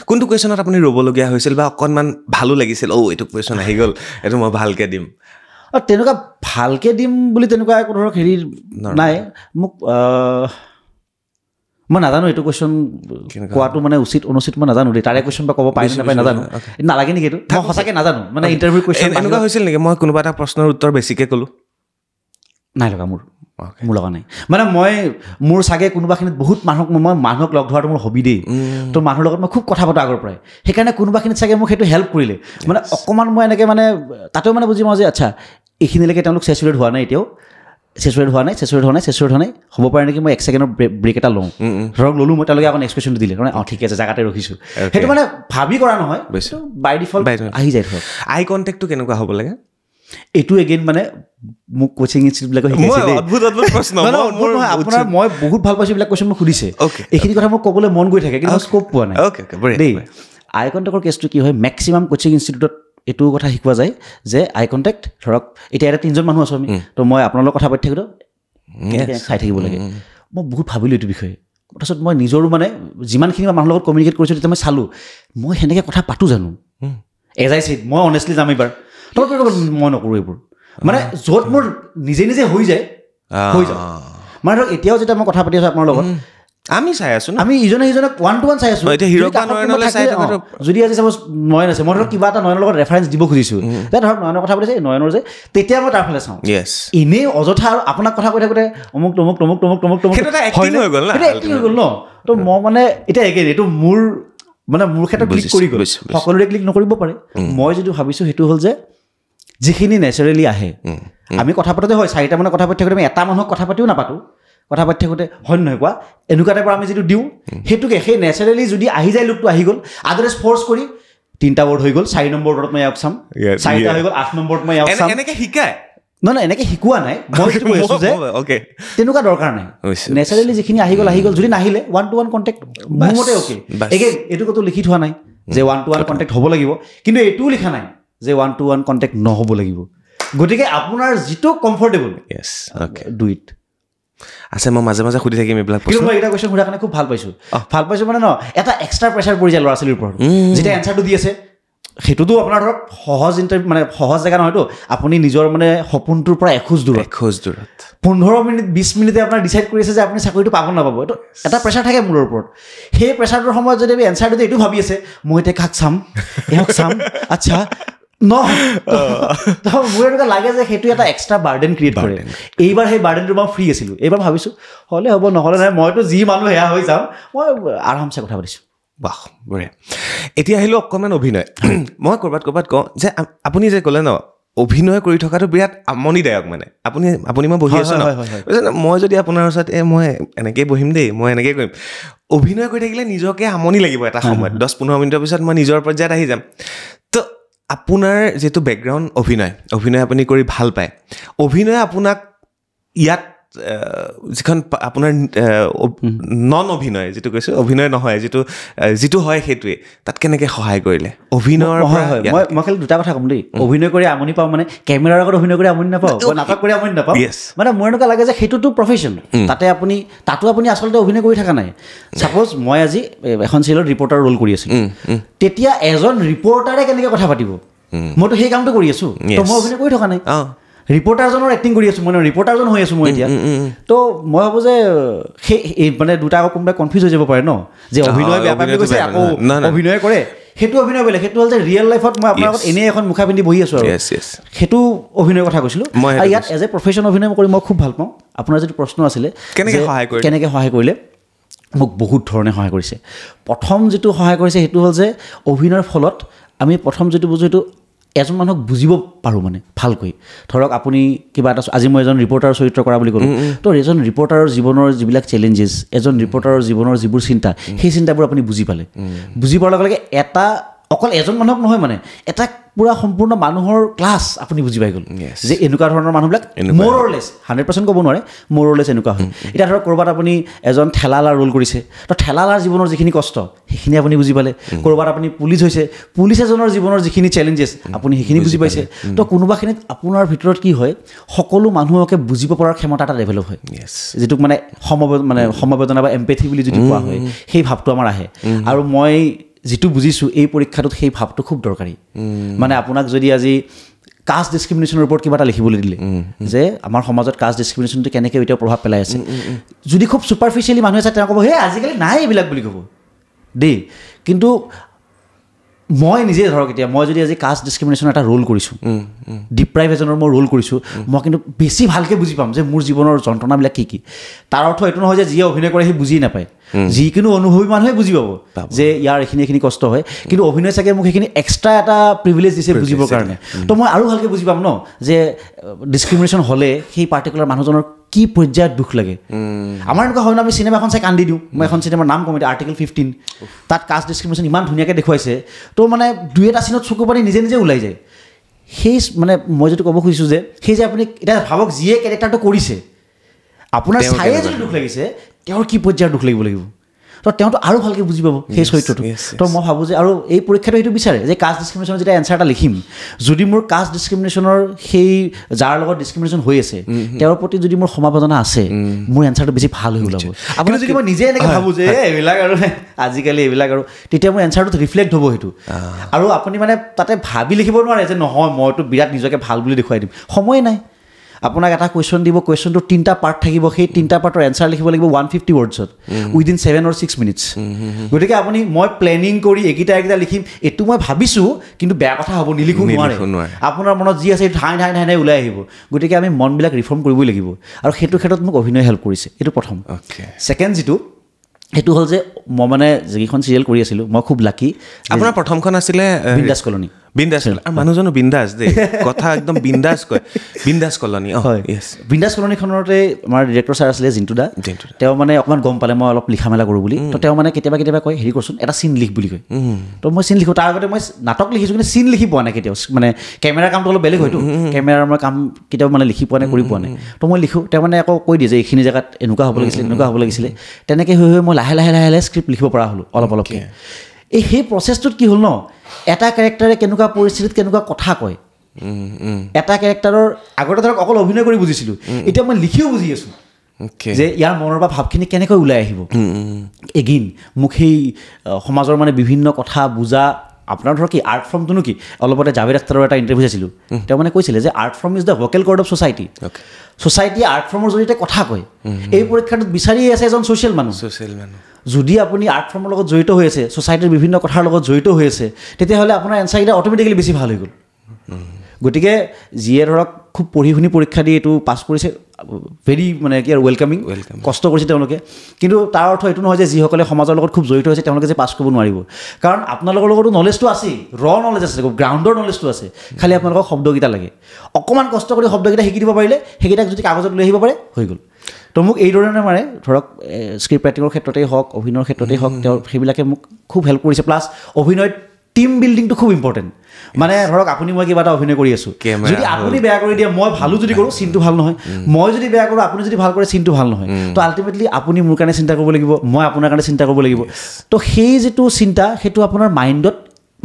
কোনটো কুৱেশ্যনত আপুনি ৰ'বলগীয়া হৈছিল বা অকণমান ভালো লাগিছিল এইটো কুৱেশ্যন আহি গ'ল এইটো মই ভালকৈ দিম আৰু তেনেকুৱা ভালকৈ দিম বুলি তেনেকুৱা একো ধৰক হেৰি নাই মোক মই নাজানো এইটো কুৱেশ্যন কোৱাটো মানে উচিত অনুচিত মই নাজানো দেই তাৰে কুৱেশ্যন বা ক'ব পাৰি নাপায় নাজানো নালাগে নেকি এইটো মই সঁচাকৈ নাজানো মানে ইণ্টাৰভিউ কুৱেশ্যন এনেকুৱা হৈছিল নেকি মই কোনোবা এটা প্ৰশ্নৰ উত্তৰ বেছিকৈ ক'লোঁ নাই লগা মোৰ লগা নাই মানে মোৰ চাগে কোনোবাখিনিত বহুত মানুহক লগ ধৰাটো মোৰ হবি দেই তো মানুহৰ লগত মই খুব কথা পাতো আগৰ পৰাই সেইকাৰণে কোনোবাখিনিত চাগে মোক সেইটো হেল্প কৰিলে মানে অকণমান মই এনেকৈ মানে তাতেও মানে বুজি পাওঁ যে আচ্ছা এইখিনিলৈকে তেওঁলোক চেচুৰেট হোৱা নাই এতিয়াও চেচুৰেট হোৱা নাই হ'ব পাৰে নেকি মই 1 ছেকেণ্ডৰ ব্ৰেক এটা লওঁ ধৰক ল'লোঁ মই তেওঁলোকে আকৌ নেক্সট কুৱেশ্যনটো দিলে মানে ঠিক আছে জেগাতে ৰখিছোঁ সেইটো মানে ভাবি কৰা নহয় বাই ডিফল্ট আহি যায় ধৰক আই কণ্টেক্টটো কেনেকুৱা হ'ব লাগে এইটো এগেইন মানে মোক কোচিং ইনষ্টিটিউটবিলাকে শিকাইছে আপোনাৰ মই বহুত ভাল পাইছোঁ এইবিলাক কুৱেশ্যন মোক সুধিছে এইখিনি কথা মোক ক'বলৈ মন গৈ থাকে কিন্তু স্ক'প পোৱা নাই দেই আই কণ্টেক্টৰ কেছটো কি হয় মেক্সিমাম কোচিং ইনষ্টিটিউটত এইটো কথা শিকোৱা যায় যে আই কণ্টেক্ট ধৰক এতিয়া এটা 3জন মানুহ আছোঁ আমি তো মই আপোনাৰ লগত কথা পাতি থাকিলোঁ চাই থাকিব লাগে মই বহুত ভাবিলোঁ এইটো বিষয়ে তাৰপিছত মই নিজৰো মানে যিমানখিনি মানুহৰ লগত কমিউনিকেট কৰিছোঁ তেতিয়া মই চালোঁ মই সেনেকৈ কথা পাতোঁ জানো এজ আই ছেড মই অনেষ্টলি যাম এইবাৰ মই নকৰোঁ এইবোৰ মানে য'ত মোৰ নিজে হৈ যায় মানে ধৰক এতিয়াও যেতিয়া মই কথা পাতি আছোঁ আপোনাৰ লগত আমি চাই আছোঁ আমি ইজনে সিজনক 1-to-1 চাই আছোঁ যদি আজি চাপ'জ নয়ন আছে মই ধৰক কিবা এটা নয়নৰ লগত ৰেফাৰেঞ্চ দিব খুজিছোঁ তেতিয়া ধৰক নয়নৰ কথা পাতিছে নয়নৰ যে তেতিয়া মই তাৰ ফালে চাওঁ এনেই অযথা আৰু আপোনাক কথা কৈ থাকোঁতে অমুক এক্টিং হৈ গ'ল ন তো মই মানে এতিয়া একেই এইটো মোৰ ক্ষেত্ৰত ক্লিক কৰি গ'ল সকলোৰে ক্লিক নকৰিব পাৰে মই যিটো ভাবিছোঁ সেইটো হ'ল যে যিখিনি নেচাৰেলি আহে আমি কথা পাতোঁতে হয় 4টা মানে কথা পাতি থাকোঁতে আমি এটা মানুহক কথা পাতিও নাপাতোঁ কথা পাতি থাকোঁতে হয় নহয় কোৱা এনেকুৱা টাইপৰ আমি যিটো দিওঁ সেইটোকে সেই নেচাৰেলি যদি আহি যায় লুকটো আহি গ'ল আদাৰৱাইজ ফ'ৰ্চ কৰি 3টা ৱৰ্ড হৈ গ'ল 4 নম্বৰ ৱৰ্ডত মই ইয়াক চাম 4টা হৈ গ'ল 8 নম্বৰত মই ইয়াক চাম এনেকৈ শিকায় নহয় এনেকৈ শিকোৱা নাই মই যিটো কৈ আছোঁ যে তেনেকুৱা দৰকাৰ নাই নেচাৰেলি যিখিনি আহি গ'ল যদি নাহিলে 1-to-1 কণ্টেক্ট মোৰ মতে অ'কে এগেইন এইটো ক'তো লিখি থোৱা নাই যে 1-to-1 কণ্টেক্ট হ'ব লাগিব কিন্তু এইটোও লিখা নাই যে 1-to-1 কণ্টেক্ট নহ'ব লাগিব গতিকে আপোনাৰ যিটো কমফৰ্টেবল ডু ইট আছে মই মাজে মাজে সুধি থাকিম এইবিলাক কিন্তু মই এটা কুৱেশ্যন সোধাৰ কাৰণে খুব ভাল পাইছোঁ মানে ন এটা এক্সট্ৰা প্ৰেছাৰ পৰি যায় ল'ৰা ছোৱালীৰ ওপৰত যেতিয়া এনচাৰটো দি আছে সেইটোতো আপোনাৰ ধৰক সহজ মানে সহজ জেগা নহয়তো আপুনি নিজৰ মানে সপোনটোৰ পৰা এখোজ দূৰত 15 মিনিট 20 মিনিটে আপোনাৰ ডিচাইড কৰিছে যে আপুনি চাকৰিটো পাব নাপাব এইটো এটা প্ৰেছাৰ থাকে মূৰৰ ওপৰত সেই প্ৰেছাৰটোৰ সময়ত যদি আমি এনচাৰটো এইটো ভাবি আছে মই এতিয়া কাক চাম এওক চাম আচ্ছা মোৰ এনেকুৱা লাগে যে সেইটো এটা এক্সট্ৰা বাৰ্ডেন ক্ৰিয়েট কৰে এইবাৰ সেই বাৰ্ডেনটো মই ফ্ৰী আছিলোঁ এইবাৰ ভাবিছোঁ হ'লে হ'ব নহ'লে নাই মইতো যি মানুহ সেয়া হৈ যাম মই আৰামছে কথা পাতিছোঁ বাহ বঢ়িয়া এতিয়া আহিলোঁ অকণমান অভিনয় মই ক'ৰবাত কওঁ যে আপুনি যে ক'লে ন অভিনয় কৰি থকাটো বিৰাট আমনিদায়ক মানে আপুনি মই বহি আছোঁ মই যদি আপোনাৰ ওচৰত মই এনেকৈয়ে বহিম দেই মই এনেকৈয়ে কৰিম অভিনয় কৰি থাকিলে নিজকে আমনি লাগিব এটা সময়ত 10-15 মিনিটৰ পিছত মই নিজৰ পৰ্যায়ত আহি যাম তো আপোনাৰ যিটো বেকগ্ৰাউণ্ড অভিনয় আপুনি কৰি ভাল পায় অভিনয়ে আপোনাক ইয়াত যিখন আপোনাৰ নন অভিনয় যিটো কৈছোঁ অভিনয় নহয় যিটো হয় সেইটোৱে তাত কেনেকৈ সহায় কৰিলে অভিনয়ৰ মই খালি দুটা কথা ক'ম দেই অভিনয় কৰি আমনি পাওঁ মানে কেমেৰাৰ আগত অভিনয় কৰি আমনি নাপাওঁ নাটক কৰি আমনি নাপাওঁ মানে মোৰ এনেকুৱা লাগে যে সেইটোতো প্ৰফেশ্যন তাতো আপুনি আচলতে অভিনয় কৰি থকা নাই ছাপ'জ মই আজি এখন চিৰিয়েলত ৰিপৰ্টাৰ ৰোল কৰি আছিলোঁ তেতিয়া এজন ৰিপৰ্টাৰে কেনেকৈ কথা পাতিব মইতো সেই কামটো কৰি আছোঁ তো মই অভিনয় কৰি থকা নাই ৰিপৰ্টাৰজনৰ এক্টিং কৰি আছোঁ মই ৰিপৰ্টাৰজন হৈ আছোঁ মই এতিয়া তো মই ভাবোঁ যে সেই মানে দুটা আকৌ কোনোবাই কনফিউজ হৈ যাব পাৰে ন যে অভিনয় বেয়া পাই গৈছে আকৌ অভিনয় কৰে সেইটো অভিনয় বেলেগ সেইটো হ'ল যে ৰিয়েল লাইফত মই আপোনাৰ লগত এনেই এখন মুখা পিন্ধি বহি আছোঁ আৰু সেইটো অভিনয়ৰ কথা কৈছিলোঁ আৰু ইয়াত এজ এ প্ৰফেশ্যন অভিনয় কৰি মই খুব ভাল পাওঁ আপোনাৰ যিটো প্ৰশ্ন আছিলে কেনেকৈ সহায় কৰিলে মোক বহুত ধৰণে সহায় কৰিছে প্ৰথম যিটো সহায় কৰিছে সেইটো হ'ল যে অভিনয়ৰ ফলত আমি প্ৰথম যিটো বুজোঁ সেইটো এজন মানুহক বুজিব পাৰোঁ মানে ভালকৈ ধৰক আপুনি কিবা এটা আজি মই এজন ৰিপৰ্টাৰৰ চৰিত্ৰ কৰা বুলি ক'লোঁ তো এজন ৰিপৰ্টাৰৰ জীৱনৰ যিবিলাক চেলেঞ্জেছ এজন ৰিপৰ্টাৰৰ জীৱনৰ যিবোৰ চিন্তা সেই চিন্তাবোৰ আপুনি বুজি পালে বুজি পোৱাৰ লগে লগে এটা অকল এজন মানুহক নহয় মানে এটা পুৰা সম্পূৰ্ণ মানুহৰ ক্লাছ আপুনি বুজি পাই গ'ল যে এনেকুৱা ধৰণৰ মানুহবিলাক মোৰ অৰ লেছ 100% ক'ব নোৱাৰে মোৰ অৰ লেছ এনেকুৱা হয় এতিয়া ধৰক ক'ৰবাত আপুনি এজন ঠেলালাৰ ৰোল কৰিছে তো ঠেলালাৰ জীৱনৰ যিখিনি কষ্ট সেইখিনি আপুনি বুজি পালে ক'ৰবাত আপুনি পুলিচ হৈছে পুলিচ এজনৰ জীৱনৰ যিখিনি চেলেঞ্জেছ আপুনি সেইখিনি বুজি পাইছে তো কোনোবাখিনিত আপোনাৰ ভিতৰত কি হয় সকলো মানুহকে বুজিব পৰাৰ ক্ষমতা এটা ডেভেলপ হয় যিটোক মানে সমবেদনা বা এম্পেথি বুলি যিটো কোৱা হয় সেই ভাৱটো আমাৰ আহে আৰু মই যিটো বুজিছোঁ এই পৰীক্ষাটোত সেই ভাৱটো খুব দৰকাৰী মানে আপোনাক যদি আজি কাষ্ট ডিছক্ৰিমিনেশ্যনৰ ওপৰত কিবা এটা লিখিবলৈ দিলে যে আমাৰ সমাজত কাষ্ট ডিছক্ৰিমিনেশ্যনটো কেনেকৈ এতিয়া প্ৰভাৱ পেলাই আছে যদি খুব ছুপাৰফিচিয়েলি মানুহে আছে তেওঁ ক'ব হে আজিকালি নাই এইবিলাক বুলি ক'ব দেই কিন্তু মই নিজে ধৰক এতিয়া মই যদি আজি কাষ্ট ডিছক্ৰিমিনেশ্যনৰ এটা ৰোল কৰিছোঁ ডিপ্ৰাইভেশ্যনৰ মই ৰোল কৰিছোঁ মই কিন্তু বেছি ভালকৈ বুজি পাম যে মোৰ জীৱনৰ যন্ত্ৰণাবিলাক কি তাৰ অৰ্থ এইটো নহয় যে যিয়ে অভিনয় কৰে সি বুজি নাপায় যিকোনো অনুভৱী মানুহে বুজি পাব যে ইয়াৰ এইখিনি কষ্ট হয় কিন্তু অভিনয় চাগে মোক সেইখিনি এক্সট্ৰা এটা প্ৰিভিলেজ দিছে বুজিবৰ কাৰণে তো মই আৰু ভালকৈ বুজি পাম ন যে ডিছক্ৰিমিনেশ্যন হ'লে সেই পাৰ্টিকুলাৰ মানুহজনৰ কি পৰ্যায়ত দুখ লাগে আমাৰ এনেকুৱা হয় ন আমি চিনেমা এখন চাই কান্দি দিওঁ মই এখন চিনেমাৰ নাম কম এতিয়া আৰ্টিকল 15 তাত কাষ্ট ডিছক্ৰিমিনেশ্যন ইমান ধুনীয়াকৈ দেখুৱাইছে তো মানে দুই এটা চিনত চকু পানী নিজে নিজে ওলাই যায় সেই মানে মই যদি ক'ব খুজিছোঁ যে সেই যে আপুনি এতিয়া ভাবক যিয়ে কেৰেক্টাৰটো কৰিছে আপোনাৰ চায়ে যদি দুখ লাগিছে তেওঁৰ কি পৰ্যায়ৰ দুখ লাগিব তো তেওঁতো আৰু ভালকৈ বুজি পাব সেই চৰিত্ৰটো তো মই ভাবোঁ যে আৰু এই পৰীক্ষাটো সেইটো বিচাৰে যে কাষ্ট ডিছক্ৰিমিনেশ্যনৰ যেতিয়া এনচাৰ এটা লিখিম যদি মোৰ কাষ্ট ডিছক্ৰিমিনেশ্যনৰ সেই যাৰ লগত ডিছক্ৰিমিনেশ্যন হৈ আছে তেওঁৰ প্ৰতি যদি মোৰ সমালোচনা আছে মোৰ এনচাৰটো বেছি ভাল হৈ ওলাব আপুনি যদি মই নিজে এনেকৈ ভাবোঁ যে এইবিলাক আৰু আজিকালি এইবিলাক আৰু তেতিয়া মোৰ এনচাৰটোত ৰিফ্লেক্ট হ'ব সেইটো আৰু আপুনি মানে তাতে ভাবি লিখিব নোৱাৰে যে নহয় মইতো বিৰাট নিজকে ভাল বুলি দেখুৱাই দিম সময় নাই আপোনাক এটা কুৱেশ্যন দিব কুৱেশ্যনটোৰ 3টা পাৰ্ট থাকিব সেই 3টা পাৰ্টৰ এনচাৰ লিখিব লাগিব 150 ৱৰ্ডছত উইদিন 7 or 6 মিনিটছ গতিকে আপুনি মই প্লেনিং কৰি এইকেইটা লিখিম এইটো মই ভাবিছোঁ কিন্তু বেয়া কথা হ'ব নিলিখোঁ নোৱাৰে আপোনাৰ মনত যি আছে ঠাই ওলাই আহিব গতিকে আমি মনবিলাক ৰিফৰ্ম কৰিবই লাগিব আৰু সেইটো ক্ষেত্ৰত মোক অভিনয় হেল্প কৰিছে এইটো প্ৰথম ছেকেণ্ড যিটো সেইটো হ'ল যে মই মানে যিখন চিৰিয়েল কৰি আছিলোঁ মই খুব লাকি আপোনাৰ প্ৰথমখন আছিলে বিন্দাছ কলনী বিন্দাছ আৰু মানুহজনো বিন্দাছ দেই কথা একদম বিন্দাছ কয় বিন্দাছ কলনী হয় বিন্দাছ কলনীখনতে আমাৰ ডিৰেক্টৰ ছাৰ আছিলে জিন্তু দা তেওঁ মানে অকণমান গম পালে মই অলপ লিখা মেলা কৰোঁ বুলি তো তেওঁ মানে কেতিয়াবা কয় হেৰি কৰচোন এটা চিন লিখ বুলি কয় তো মই চিন লিখোঁ তাৰ আগতে মই নাটক লিখিছোঁ কিন্তু চিন লিখি পোৱা নাই কেতিয়াও মানে কেমেৰাৰ কামটো অলপ বেলেগ হয়তো কেমেৰাৰ মই কাম কেতিয়াও মানে লিখি পোৱা নাই কৰি পোৱা নাই তো মই লিখোঁ তেওঁ মানে আকৌ কৈ দিয়ে যে এইখিনি জেগাত এনেকুৱা হ'ব লাগিছিলে তেনেকৈ হৈ মই লাহে লাহে স্ক্ৰিপ্ট লিখিব পৰা হ'লোঁ অলপকৈ সেই প্ৰচেছটোত কি হ'ল ন এটা কেৰেক্টাৰে কেনেকুৱা পৰিস্থিতিত কেনেকুৱা কথা কয় এটা কেৰেক্টাৰৰ আগতে ধৰক অকল অভিনয় কৰি বুজিছিলোঁ এতিয়া মই লিখিও বুজি আছোঁ যে ইয়াৰ মনৰ পৰা ভাৱখিনি কেনেকৈ ওলাই আহিব এগেইন মোক সেই সমাজৰ মানে বিভিন্ন কথা বুজা আপোনাৰ ধৰক কি আৰ্ট ফৰ্মটোনো কি অলপতে জাভেদ আখতাৰৰ এটা ইণ্টাৰভিউ চাইছিলোঁ তেওঁ মানে কৈছিলে যে art form is the vocal cord of ছ'চাইটিয়ে আৰ্ট ফৰ্মৰ জৰিয়তে কথা কয় এই পৰীক্ষাটোত বিচাৰি আছে এজন ছ'চিয়েল মানুহ যদি আপুনি আৰ্ট ফৰ্মৰ লগত জড়িত হৈ আছে ছ'চাইটিৰ বিভিন্ন কথাৰ লগত জড়িত হৈ আছে তেতিয়াহ'লে আপোনাৰ এনচাৰকেইটা অট'মেটিকেলি বেছি ভাল হৈ গ'ল গতিকে যিয়ে ধৰক খুব পঢ়ি শুনি পৰীক্ষা দি এইটো পাছ কৰিছে ভেৰি মানে কি আৰু ৱেলকামিং কষ্ট কৰিছে তেওঁলোকে কিন্তু তাৰ অৰ্থ এইটো নহয় যে যিসকলে সমাজৰ লগত খুব জড়িত হৈছে তেওঁলোকে যে পাছ কৰিব নোৱাৰিব কাৰণ আপোনালোকৰ লগতো নলেজটো আছেই নলেজ আছে গ্ৰাউণ্ডৰ নলেজটো আছে খালি আপোনালোকক শব্দকেইটা লাগে অকণমান কষ্ট কৰি শব্দকেইটা শিকি দিব পাৰিলে সেইকেইটাক যদি কাগজত লৈ আহিব পাৰে হৈ গ'ল তো মোক এই ধৰণে মানে ধৰক স্ক্ৰিপ্ট ৰাইটিঙৰ ক্ষেত্ৰতেই হওক অভিনয়ৰ ক্ষেত্ৰতেই হওক তেওঁ সেইবিলাকে মোক খুব হেল্প কৰিছে প্লাছ অভিনয়ত টিম বিল্ডিংটো খুব ইম্পৰ্টেণ্ট মানে ধৰক আপুনি মই কিবা এটা অভিনয় কৰি আছোঁ যদি আপুনি বেয়া কৰি দিয়ে মই ভালো যদি কৰোঁ চিনটো ভাল নহয় মই যদি বেয়া কৰোঁ আপুনি যদি ভাল কৰে চিনটো ভাল নহয় তো আল্টিমেটলি আপুনি মোৰ কাৰণে চিন্তা কৰিব লাগিব মই আপোনাৰ কাৰণে চিন্তা কৰিব লাগিব তো সেই যিটো চিন্তা সেইটো আপোনাৰ মাইণ্ডত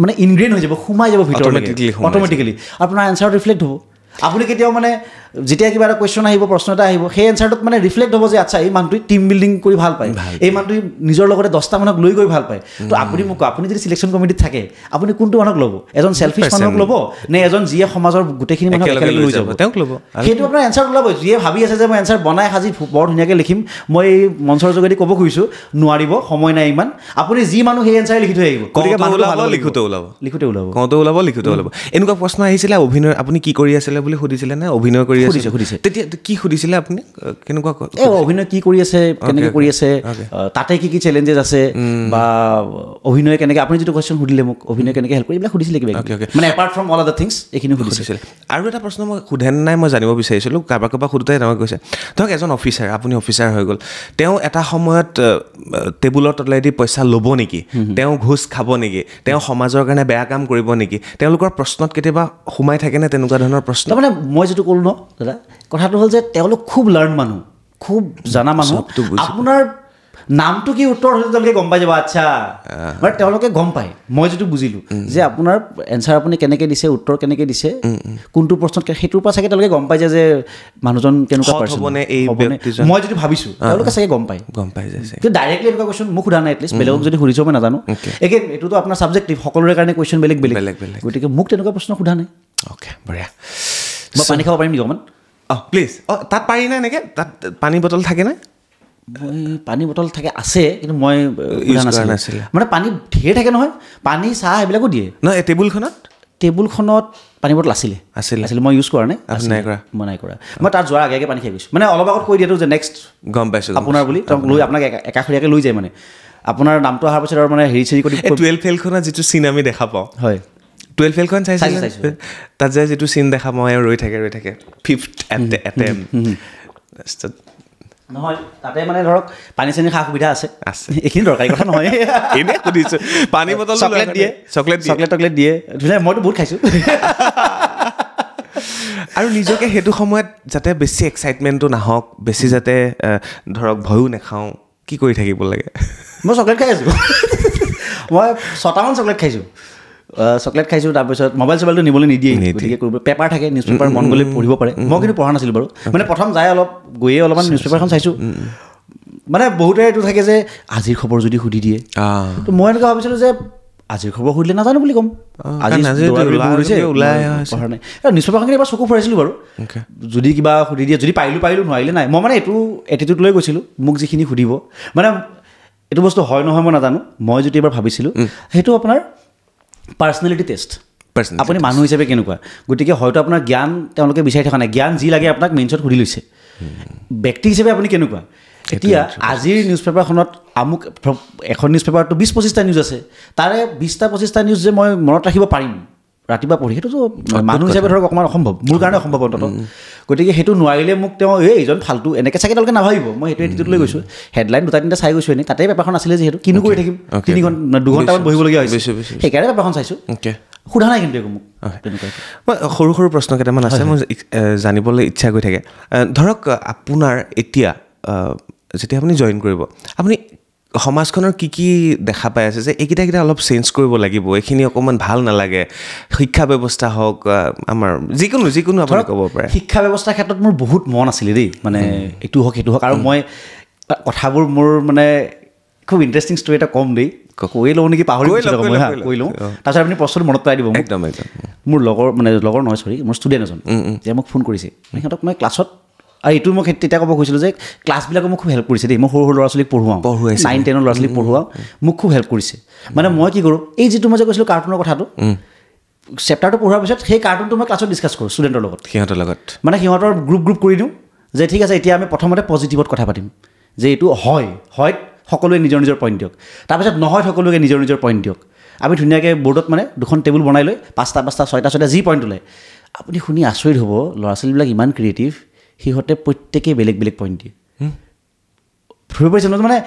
মানে ইনগ্ৰেইন হৈ যাব সোমাই যাব ভিতৰলৈকে অট'মেটিকেলি আপোনাৰ এনচাৰত ৰিফ্লেক্ট হ'ব আপুনি কেতিয়াও মানে যেতিয়া কিবা এটা কুৱেশ্যন আহিব প্ৰশ্ন এটা আহিব সেই এনচাৰটোত মানে ৰিফ্লেক্ট হ'ব যে আচ্ছা এই মানুহটোৱে টিম বিল্ডিং কৰি ভাল পায় এই মানুহটোৱে নিজৰ লগতে 10টা মানুহক লৈ গৈ ভাল পায় তো আপুনি মোক আপুনি যদি চিলেকশ্যন কমিটিত থাকে আপুনি কোনটো মানুহক ল'ব এজন চেল্ফিছ মানুহক ল'ব নে এজন যিয়ে সমাজৰ গোটেইখিনি মানুহক একেলগে লৈ যাব তেওঁক ল'ব সেইটো আপোনাৰ এনচাৰ ওলাব যিয়ে ভাবি আছে যে মই এনচাৰ বনাই সাজি বৰ ধুনীয়াকৈ লিখিম মই এই মঞ্চৰ যোগেদি ক'ব খুজিছোঁ নোৱাৰিব সময় নাই ইমান আপুনি যি মানুহ সেই এনচাৰ লিখি থৈ আহিব লিখোতে ওলাব এনেকুৱা প্ৰশ্ন আহিছিলে অভিনয় আপুনি কি কৰি আছিলে বুলি সুধিছিলে নে অভিনয় কৰি সুধিছে তেতিয়া কি সুধিছিলে আপুনি কেনেকুৱা অভিনয় কি কৰি আছে কেনেকৈ কৰি আছে তাতে কি চেলেঞ্জেছ আছে বা অভিনয় কেনেকৈ আপুনি যিটো কুৱেশ্যন সুধিলে মোক অভিনয় কেনেকৈ হেল্প কৰি এইবিলাক সুধিছিলে কিবা মানে এপাৰ্ট ফ্ৰম অল আদাৰ থিংছ এইখিনি সুধিছিলে আৰু এটা প্ৰশ্ন মই সোধা নাই মই জানিব বিচাৰিছিলোঁ কাৰোবাক সোধোতে তেওঁ কৈছে ধৰক এজন অফিচাৰ আপুনি অফিচাৰ হৈ গ'ল তেওঁ এটা সময়ত টেবুলৰ তলেদি পইচা ল'ব নেকি তেওঁ ঘোচ খাব নেকি তেওঁ সমাজৰ কাৰণে বেয়া কাম কৰিব নেকি তেওঁলোকৰ প্ৰশ্নত কেতিয়াবা সোমাই থাকেনে তেনেকুৱা ধৰণৰ প্ৰশ্ন মানে মই যিটো ক'লোঁ ন দাদা কথাটো হ'ল যে তেওঁলোক খুব লাৰ্ণ মানুহ খুব জানা মানুহ আপোনাৰ নামটো কি উত্তৰ হ'লে তেওঁলোকে গম পাই যাব আচ্ছা মানে তেওঁলোকে গম পায় মই যিটো বুজিলোঁ যে আপোনাৰ এনচাৰ আপুনি কেনেকৈ দিছে উত্তৰ কেনেকৈ দিছে কোনটো প্ৰশ্নত সেইটোৰ পৰা চাগে তেওঁলোকে গম পাই যায় যে মানুহজন কেনেকুৱা পাৰ্চন মই যদি ভাবিছোঁ তেওঁলোকে চাগে গম পায় কিন্তু ডাইৰেক্টলি এনেকুৱা কুৱেশ্যন মোক সোধা নাই এটলিষ্ট বেলেগক যদি সুধিছোঁ মই নাজানো এগেইন এইটোতো আপোনাৰ ছাবজেক্টিভ সকলোৰে কাৰণে কুৱেশ্যন বেলেগ গতিকে মোক তেনেকুৱা প্ৰশ্ন সোধা নাই অ'কে বঢ়িয়া মই পানী খাব পাৰিম নেকি অকণমান প্লিজ তাত পাৰি নাই এনেকৈ তাত পানী বটল থাকেনে মই পানী বটল থাকে আছে কিন্তু মই ইউজ কৰা নাছিলে মানে পানী ঢেৰ থাকে নহয় পানী চাহ এইবিলাকো দিয়ে নহয় টেবুলখনত পানী বটল আছিলে মই ইউজ কৰা নাই মই নাই কৰা মই তাত যোৱাৰ আগে পানী খাই গৈছোঁ মানে অলপ আগত কৈ দিয়াটো যে নেক্সট গম পাইছোঁ আপোনাৰ বুলি লৈ আপোনাক একাষৰীয়াকৈ লৈ যায় মানে আপোনাৰ নামটো অহাৰ পিছত আৰু মানে হেৰি চেৰি কৰি 12 ফেইলখনত যিটো চিন আমি দেখা পাওঁ হয় 12 ফেইলখন চাইছোঁ তাত যে যিটো চিন দেখা পাওঁ ৰৈ থাকে 5th এটেম্প নহয় তাতে মানে ধৰক পানী চানী খা সুবিধা আছে এইখিনি দৰকাৰী কথা নহয় এনেই সুধিছোঁ পানী বটল চকলেট দিয়ে ধুনীয়া মইতো বহুত খাইছোঁ আৰু নিজকে সেইটো সময়ত যাতে বেছি এক্সাইটমেণ্টটো নাহক বেছি যাতে ধৰক ভয়ো নাখাওঁ কি কৰি থাকিব লাগে মই চকলেট খাই আছোঁ মই 6টামান চকলেট খাইছোঁ তাৰপিছত মোবাইলটো নিবলৈ নিদিয়ে গতিকে কৰিব পেপাৰ থাকে নিউজ পেপাৰ মন গ'লে পঢ়িব পাৰে মই কিন্তু পঢ়া নাছিলোঁ বাৰু মানে প্ৰথম যায় গৈয়ে অলপমান নিউজ পেপাৰখন চাইছোঁ মানে বহুতে এইটো থাকে যে আজিৰ খবৰ যদি সুধি দিয়ে তো মই এনেকুৱা ভাবিছিলোঁ যে আজিৰ খবৰ সুধিলে নাজানো বুলি ক'ম পঢ়া নাই নিউজ পেপাৰখন এবাৰ চকু ফুৰাইছিলোঁ বাৰু যদি কিবা সুধি দিয়ে যদি পাৰিলোঁ নোৱাৰিলে নাই মই মানে এইটো এটিটিউড লৈ গৈছিলোঁ মোক যিখিনি সুধিব মানে এইটো বস্তু হয় নহয় মই নাজানো মই যদি এবাৰ ভাবিছিলোঁ সেইটো আপোনাৰ পাৰ্চনেলিটি টেষ্ট আপুনি মানুহ হিচাপে কেনেকুৱা গতিকে হয়তো আপোনাৰ জ্ঞান তেওঁলোকে বিচাৰি থকা নাই জ্ঞান যি লাগে আপোনাক মেইনছত সুধি লৈছে ব্যক্তি হিচাপে আপুনি কেনেকুৱা এতিয়া আজিৰ নিউজ পেপাৰখনত আমুক এখন নিউজ পেপাৰটো 20-25টা নিউজ আছে তাৰে 20-25টা নিউজ যে মই মনত ৰাখিব পাৰিম ৰাতিপুৱা পঢ়ি সেইটোতো মানুহ হিচাপে ধৰক অকণমান অসম্ভৱ মোৰ কাৰণে অসম্ভৱ অন্ততঃ গতিকে সেইটো নোৱাৰিলে মোক তেওঁ এইজন ফাল্টু এনেকৈ চাগে তেওঁলোকে নাভাবিব মই সেইটো এটিটিউড লৈ গৈছোঁ হেডলাইন 2-3টা চাই গৈছোঁ এনেই তাতে পেপাৰখন আছিলে যিহেতু কিনো কৰি থাকিম 2 ঘণ্টামান বহিবলগীয়া হৈছে সেইকাৰণে পেপাৰখন চাইছোঁ সোধা নাই কিন্তু মোক মই সৰু প্ৰশ্ন কেইটামান আছে মই জানিবলৈ ইচ্ছা গৈ থাকে ধৰক আপোনাৰ এতিয়া যেতিয়া আপুনি জইন কৰিব আপুনি সমাজখনৰ কি দেখা পাই আছে যে এইকেইটা অলপ চেঞ্জ কৰিব লাগিব এইখিনি অকণমান ভাল নালাগে শিক্ষা ব্যৱস্থা হওক আমাৰ যিকোনো আপুনি ক'ব পাৰে শিক্ষা ব্যৱস্থাৰ ক্ষেত্ৰত মোৰ বহুত মন আছিলে দেই মানে এইটো হওক সেইটো হওক আৰু মই কথাবোৰ মোৰ মানে খুব ইণ্টাৰেষ্টিং ষ্টৰি এটা কম দেই কৈ লওঁ নেকি পাহৰি কৈ লওঁ তাৰপিছত আপুনি প্ৰশ্নটো মনত পেলাই দিব একদম মোৰ লগৰ নহয় চৰি মোৰ ষ্টুডেণ্ট এজন যে মোক ফোন কৰিছে সিহঁতক মই ক্লাছত আৰু এইটো মই তেতিয়া ক'ব খুজিছিলোঁ যে ক্লাছবিলাকে মোক খুব হেল্প কৰিছে দেই মই সৰু ল'ৰা ছোৱালীক পঢ়ুৱাওঁ 9-10 ল'ৰা ছোৱালীক পঢ়ুৱাওঁ মোক খুব হেল্প কৰিছে মানে মই কি কৰোঁ এই যিটো মই যে কৈছিলোঁ কাৰ্টুনৰ কথাটো চেপ্টাৰটো পঢ়োৱাৰ পিছত সেই কাৰ্টুনটো মই ক্লাছত ডিছকাছ কৰোঁ ষ্টুডেণ্টৰ লগত মানে সিহঁতৰ গ্ৰুপ কৰি দিওঁ যে ঠিক আছে এতিয়া আমি প্ৰথমতে পজিটিভত কথা পাতিম যে এইটো হয় সকলোৱে নিজৰ পইণ্ট দিয়ক তাৰপিছত নহয় সকলোৱে নিজৰ পইণ্ট দিয়ক আমি ধুনীয়াকৈ বৰ্ডত মানে 2খন টেবুল বনাই লৈ 5টা 6টা যি পইণ্ট ওলায় আপুনি শুনি আচৰিত হ'ব ল'ৰা ছোৱালীবিলাক ইমান ক্ৰিয়েটিভ সিহঁতে প্ৰত্যেকেই বেলেগ পইণ্ট দিয়ে ফুৰিব পাৰিছে মানে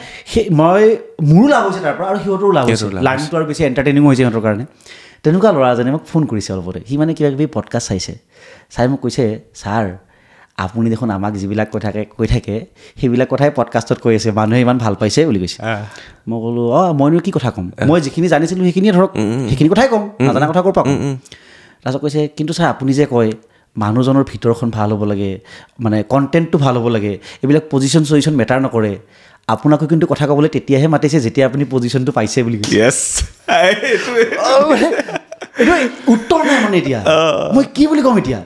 মোৰো লাভ হৈছে তাৰ পৰা আৰু সিহঁতৰো লাভ হৈছে লাৰ্ণিংটো আৰু বেছি এণ্টাৰটেইনিং হৈছে সিহঁতৰ কাৰণে তেনেকুৱা ল'ৰা এজনে মোক ফোন কৰিছে অলপতে সি মানে কিবা কিবি পডকাষ্ট চাই মোক কৈছে ছাৰ আপুনি দেখোন আমাক যিবিলাক কৈ থাকে সেইবিলাক কথাই পডকাষ্টত কৈ আছে মানুহে ইমান ভাল পাইছে বুলি কৈছে মই ক'লোঁ মইনো কি কথা ক'ম মই যিখিনি জানিছিলোঁ সেইখিনিয়ে ধৰক সেইখিনি কথাই ক'ম নাজানা কথা ক'ৰ পৰা ক'ম তাৰপিছত কৈছে কিন্তু ছাৰ আপুনি যে কয় মানুহজনৰ ভিতৰখন ভাল হ'ব লাগে মানে কণ্টেণ্টটো ভাল হ'ব লাগে এইবিলাক পজিশ্যন মেটাৰ নকৰে আপোনাকো কিন্তু কথা ক'বলৈ তেতিয়াহে মাতিছে যেতিয়া আপুনি পজিশ্যনটো পাইছে বুলি কৈছে এইটো উত্তৰ নাই মানে এতিয়া মই কি বুলি ক'ম এতিয়া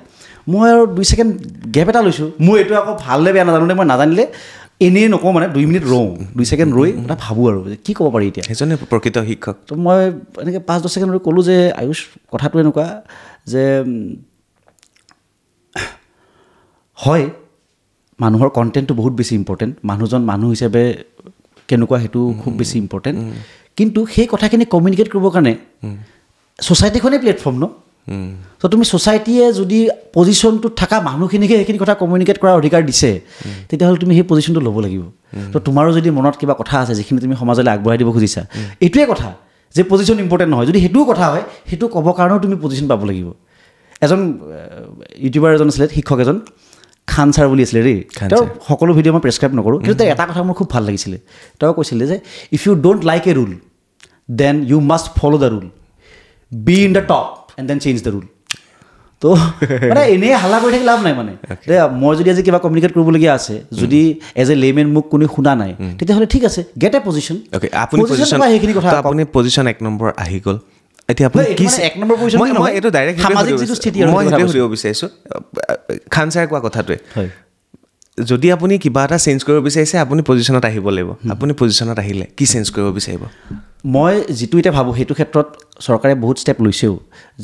মই আৰু 2 ছেকেণ্ড গেপ এটা লৈছোঁ মোৰ এইটো আকৌ ভালনে বেয়া নাজানো মই নাজানিলে এনেই নকওঁ মানে 2 মিনিট ৰওঁ 2 ছেকেণ্ড ৰৈ এটা ভাবোঁ আৰু কি ক'ব পাৰি এতিয়া সেইজনে প্ৰকৃত শিক্ষক তো মই এনেকৈ 5-10 ছেকেণ্ড ৰৈ ক'লোঁ যে আয়ুষ কথাটো এনেকুৱা যে হয় মানুহৰ কণ্টেণ্টটো বহুত বেছি ইম্পৰ্টেণ্ট মানুহজন মানুহ হিচাপে কেনেকুৱা সেইটো খুব বেছি ইম্পৰ্টেণ্ট কিন্তু সেই কথাখিনি কমিউনিকেট কৰিবৰ কাৰণে ছ'চাইটিখনেই প্লেটফৰ্ম ন তো তুমি ছ'চাইটিয়ে যদি পজিশ্যনটোত থকা মানুহখিনিকে সেইখিনি কথা কমিউনিকেট কৰাৰ অধিকাৰ দিছে তেতিয়াহ'লে তুমি সেই পজিশ্যনটো ল'ব লাগিব তো তোমাৰো যদি মনত কিবা কথা আছে যিখিনি তুমি সমাজলৈ আগবঢ়াই দিব খুজিছা এইটোৱে কথা যে পজিশ্যন ইম্পৰ্টেণ্ট নহয় যদি সেইটোও কথা হয় সেইটো ক'বৰ কাৰণেও তুমি পজিশ্যন পাব লাগিব এজন ইউটিউবাৰ এজন আছিলে শিক্ষক এজন খান ছাৰ বুলি আছিলে দেই তেওঁৰ সকলো ভিডিঅ' মই প্ৰেছক্ৰাইব নকৰোঁ কিন্তু তেওঁ এটা কথা মোৰ খুব ভাল লাগিছিলে তেওঁ কৈছিলে যে if you don't like a rule then you must follow' the rule be in the top and then change the rule তো মানে এনেই হাল্লা কৰি থাকি লাভ নাই মানে মই যদি আজি কিবা কমিউনিকেট কৰিবলগীয়া আছে যদি এজ এ লেমেন মোক কোনে শুনা নাই তেতিয়াহ'লে ঠিক আছে গেট এ পজিশ্যন আপুনি পজিশ্যন 1 নম্বৰ আহি গ'ল এতিয়া আপুনি কি এক নম্বৰ পজিশ্যন মই এইটো ডাইৰেক্ট সামাজিক যিটো স্থিতি মই সেইটোৱে সুধিব বিচাৰিছোঁ খান ছাৰে কোৱা কথাটোৱে যদি আপুনি কিবা এটা চেঞ্জ কৰিব বিচাৰিছে আপুনি পজিশ্যনত আহিব লাগিব আপুনি পজিশ্যনত আহিলে কি চেঞ্জ কৰিব বিচাৰিব মই যিটো এতিয়া ভাবোঁ সেইটো ক্ষেত্ৰত চৰকাৰে বহুত ষ্টেপ লৈছেও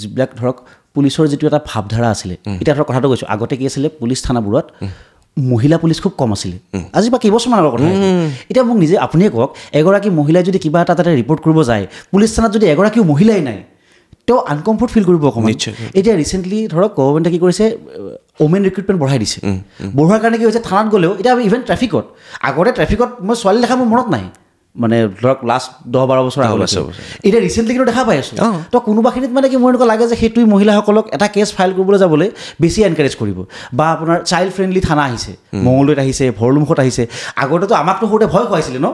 যিবিলাক ধৰক পুলিচৰ যিটো এটা ভাৱধাৰা আছিলে এতিয়া ধৰক কথাটো কৈছোঁ আগতে কি আছিলে পুলিচ থানাবোৰত মহিলা পুলিচ খুব কম আছিলে আজি বা কেইবছৰমান আগৰ কথা এতিয়া মোক নিজে আপুনিয়ে কওক এগৰাকী মহিলাই যদি কিবা এটা তাতে ৰিপৰ্ট কৰিব যায় পুলিচ থানাত যদি এগৰাকীও মহিলাই নাই তেওঁ আনকমফৰ্ট ফিল কৰিব অকণমান এতিয়া ৰিচেণ্টলি ধৰক গভৰ্ণমেণ্টে কি কৰিছে ওমেন ৰিক্ৰুটমেণ্ট বঢ়াই দিছে বঢ়োৱাৰ কাৰণে কি হৈছে থানাত গ'লেও এতিয়া ইভেন ট্ৰেফিকত আগতে ট্ৰেফিকত মই ছোৱালী দেখা মোৰ মনত নাই মানে ধৰক লাষ্ট 10-12 বছৰ আগলৈ এতিয়া ৰিচেণ্টলি কিন্তু দেখা পাই আছোঁ তো কোনোবাখিনিত মানে কি মোৰ এনেকুৱা লাগে যে সেইটোৱে মহিলাসকলক এটা কেছ ফাইল কৰিবলৈ যাবলৈ বেছি এনকাৰেজ কৰিব বা আপোনাৰ চাইল্ড ফ্ৰেণ্ডলি থানা আহিছে মঙলদৈত আহিছে ভৰলুমুখত আহিছে আগতেতো আমাকতো সৰুতে ভয় খুৱাইছিলে ন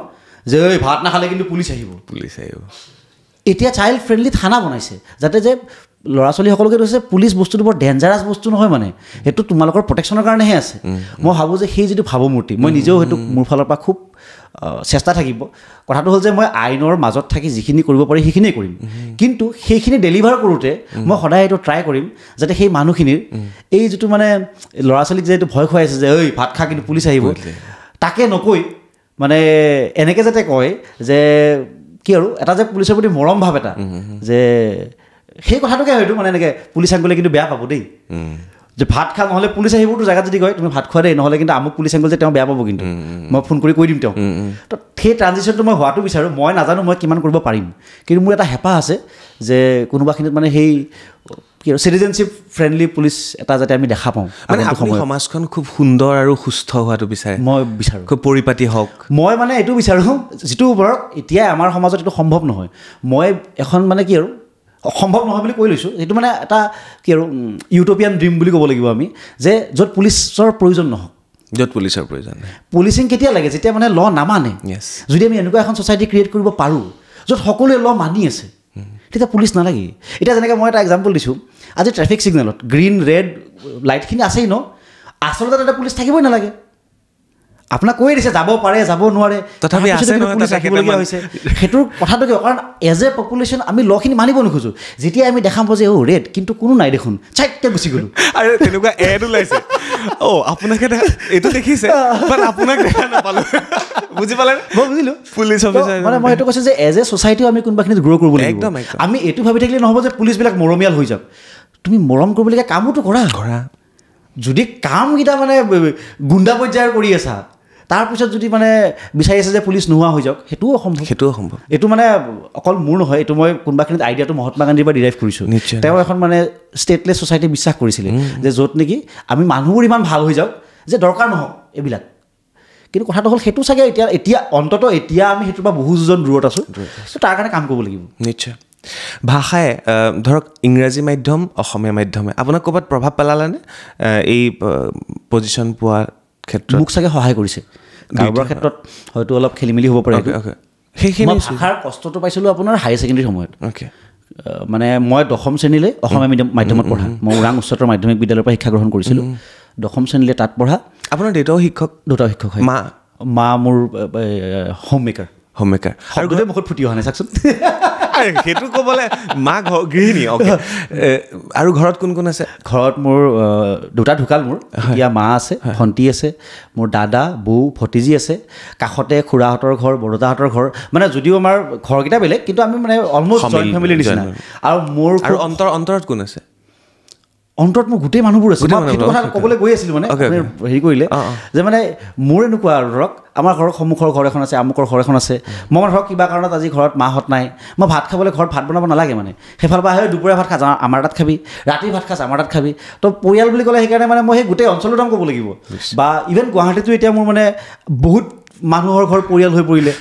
যে এই ভাত নাখালে কিন্তু পুলিচ আহিব এতিয়া চাইল্ড ফ্ৰেণ্ডলি থানা বনাইছে যাতে যে ল'ৰা ছোৱালীসকলকে কৈছে পুলিচ বস্তুটো বৰ ডেঞ্জাৰাছ বস্তু নহয় মানে সেইটো তোমালোকৰ প্ৰটেকশ্যনৰ কাৰণেহে আছে মই ভাবোঁ যে সেই যিটো ভাৱমূৰ্তি মই নিজেও সেইটো মোৰ ফালৰ পৰা খুব চেষ্টা থাকিব কথাটো হ'ল যে মই আইনৰ মাজত থাকি যিখিনি কৰিব পাৰি সেইখিনিয়ে কৰিম কিন্তু সেইখিনি ডেলিভাৰ কৰোঁতে মই সদায় এইটো ট্ৰাই কৰিম যাতে সেই মানুহখিনিৰ এই যিটো মানে ল'ৰা ছোৱালীক যে এইটো ভয় খুৱাই আছে যে ঐ ভাত খা কিন্তু পুলিচ আহিব তাকে নকৈ মানে এনেকৈ যাতে কয় যে কি আৰু এটা যে পুলিচৰ প্ৰতি মৰম ভাৱ এটা যে সেই কথাটোকে হয়তো মানে এনেকৈ পুলিচ আংগলে কিন্তু বেয়া পাব দেই যে ভাত খা নহ'লে পুলিচ আহিবতো জেগাত যদি কয় তুমি ভাত খোৱা দেই নহ'লে কিন্তু আমুক পুলিচ আংগল যে তেওঁ বেয়া পাব কিন্তু মই ফোন কৰি কৈ দিম তেওঁ তো সেই ট্ৰানজিশ্যনটো মই হোৱাটো বিচাৰোঁ মই নাজানো মই কিমান কৰিব পাৰিম কিন্তু মোৰ এটা হেঁপাহ আছে যে কোনোবাখিনিত মানে সেই কি আৰু চিটিজেনশ্বিপ ফ্ৰেণ্ডলি পুলিচ এটা যাতে আমি দেখা পাওঁ মানে আপুনি সমাজখন খুব সুন্দৰ আৰু সুস্থ হোৱাটো বিচাৰে মই বিচাৰোঁ খুব পৰিপাতি হওক মই মানে এইটো বিচাৰোঁ যিটো ধৰক এতিয়া আমাৰ সমাজত এইটো সম্ভৱ নহয় মই এখন মানে কি আৰু সম্ভৱ নহয় বুলি কৈ লৈছোঁ সেইটো মানে এটা কি আৰু ইউটোপিয়ান ড্ৰিম বুলি ক'ব লাগিব আমি যে য'ত পুলিচৰ প্ৰয়োজন নহওক য'ত পুলিচৰ প্ৰয়োজন নাই পুলিচিং কেতিয়া লাগে যেতিয়া মানে ল নামানে যদি আমি এনেকুৱা এখন ছ'চাইটি ক্ৰিয়েট কৰিব পাৰোঁ য'ত সকলোৱে ল মানি আছে তেতিয়া পুলিচ নালাগে এতিয়া যেনেকৈ মই এটা এক্সাম্পল দিছোঁ আজি ট্ৰেফিক ছিগনেলত গ্ৰীণ ৰেড লাইটখিনি আছেই ন আচলতে তাতে পুলিচ থাকিবই নালাগে আপোনাক কৈ দিছে যাব পাৰে যাব নোৱাৰে তথাপি ৰাখিবলগীয়া হৈছে সেইটোৰ কথাটো কিয় কাৰণ এজ এ পপুলেশ্যন আমি লখিনি মানিব নোখোজোঁ যেতিয়া আমি দেখাম যে অ' ৰেড কিন্তু কোনো নাই দেখোন চাইটকৈ গুচি গ'লোঁ আৰু তেনেকুৱা এড ওলাইছে আপোনাকে এইটো দেখিছে আপোনাক দেখা নাপালোঁ বুজি পালে মই বুজিলোঁ পুলিচ অফিচাৰ মানে মই এইটো কৈছোঁ যে এজ এ ছ'চাইটিও আমি কোনোবাখিনিত গ্ৰ' কৰিব লাগিব একদম আমি এইটো ভাবি থাকিলে নহ'ব যে পুলিচবিলাক মৰমীয়াল হৈ যাওক তুমি মৰম কৰিবলগীয়া কামোতো কৰা যদি কামকেইটা মানে গুণ্ডা পৰ্যায়ৰ কৰি আছা তাৰপিছত যদি মানে বিচাৰি আছে যে পুলিচ নোহোৱা হৈ যাওক সেইটোও সম্ভৱ এইটো মানে অকল মোৰ নহয় এইটো মই কোনোবাখিনিত আইডিয়াটো মহাত্মা গান্ধীৰ পৰা ডিৰাইভ কৰিছোঁ তেওঁ এখন মানে ষ্টেটলেছ ছ'চাইটি বিশ্বাস কৰিছিলে যে য'ত নেকি আমি মানুহবোৰ ইমান ভাল হৈ যাওক যে দৰকাৰ নহওক এইবিলাক কিন্তু কথাটো হ'ল সেইটো চাগে এতিয়া অন্ততঃ এতিয়া আমি সেইটোৰ পৰা বহুজন দূৰত আছোঁ ত' তাৰ কাৰণে কাম কৰিব লাগিব নিশ্চয় ভাষাই ধৰক ইংৰাজী মাধ্যম অসমীয়া মাধ্যমে আপোনাক ক'ৰবাত প্ৰভাৱ পেলালেনে এই পজিশ্যন পোৱাৰ ক্ষেত্ৰত মোক চাগে সহায় কৰিছে কাৰোবাৰ ক্ষেত্ৰত হয়তো অলপ খেলি মেলি হ'ব পাৰে সেইখিনি ভাষাৰ কষ্টটো পাইছিলোঁ আপোনাৰ হায়াৰ ছেকেণ্ডেৰী সময়ত মানে মই 10ম শ্ৰেণীলৈ অসমীয়া মাধ্যমত পঢ়া মই ওৰাং উচ্চতৰ মাধ্যমিক বিদ্যালয়ৰ পৰা শিক্ষা গ্ৰহণ কৰিছিলোঁ 10ম শ্ৰেণীলৈ তাত পঢ়া আপোনাৰ দেউতাও শিক্ষক হয় মা মোৰ হোম মেকাৰ আৰু গোটেই মুখত ফুটি অহা নাই চাওকচোন সেইটো ক'বলৈ মা গৃহিণী আৰু ঘৰত কোন কোন আছে ঘৰত মোৰ দুটা ঢুকাল মোৰ এতিয়া মা আছে ভণ্টি আছে মোৰ দাদা বৌ ভতিজী আছে কাষতে খুৰাহঁতৰ ঘৰ বৰদাহঁতৰ ঘৰ মানে যদিও আমাৰ ঘৰকেইটা বেলেগ কিন্তু আমি মানে অলমষ্ট জইণ্ট ফেমিলিৰ নিচিনা আৰু মোৰ অন্তৰত কোন আছে অন্তৰত মোৰ গোটেই মানুহবোৰ আছে সেইটো কথা ক'বলৈ গৈ আছিলোঁ মানে হেৰি কৰিলে যে মানে মোৰ এনেকুৱা আৰু ধৰক আমাৰ ঘৰৰ সন্মুখৰ ঘৰ এখন আছে আমুকৰ ঘৰ এখন আছে মই মানে ধৰক কিবা কাৰণত আজি ঘৰত মাহঁত নাই মই ভাত খাবলৈ ঘৰত ভাত বনাব নালাগে মানে সেইফালৰ পৰা আহে দুপৰীয়া ভাত খাজ আমাৰ তাত খাবি ৰাতি ভাত খাজ আমাৰ তাত খাবি তো পৰিয়াল বুলি ক'লে সেইকাৰণে মানে মই সেই গোটেই অঞ্চলৰ নাম ক'ব লাগিব বা ইভেন গুৱাহাটীতো এতিয়া মোৰ মানে বহুত মানুহৰ ঘৰ পৰিয়াল হৈ পৰিলে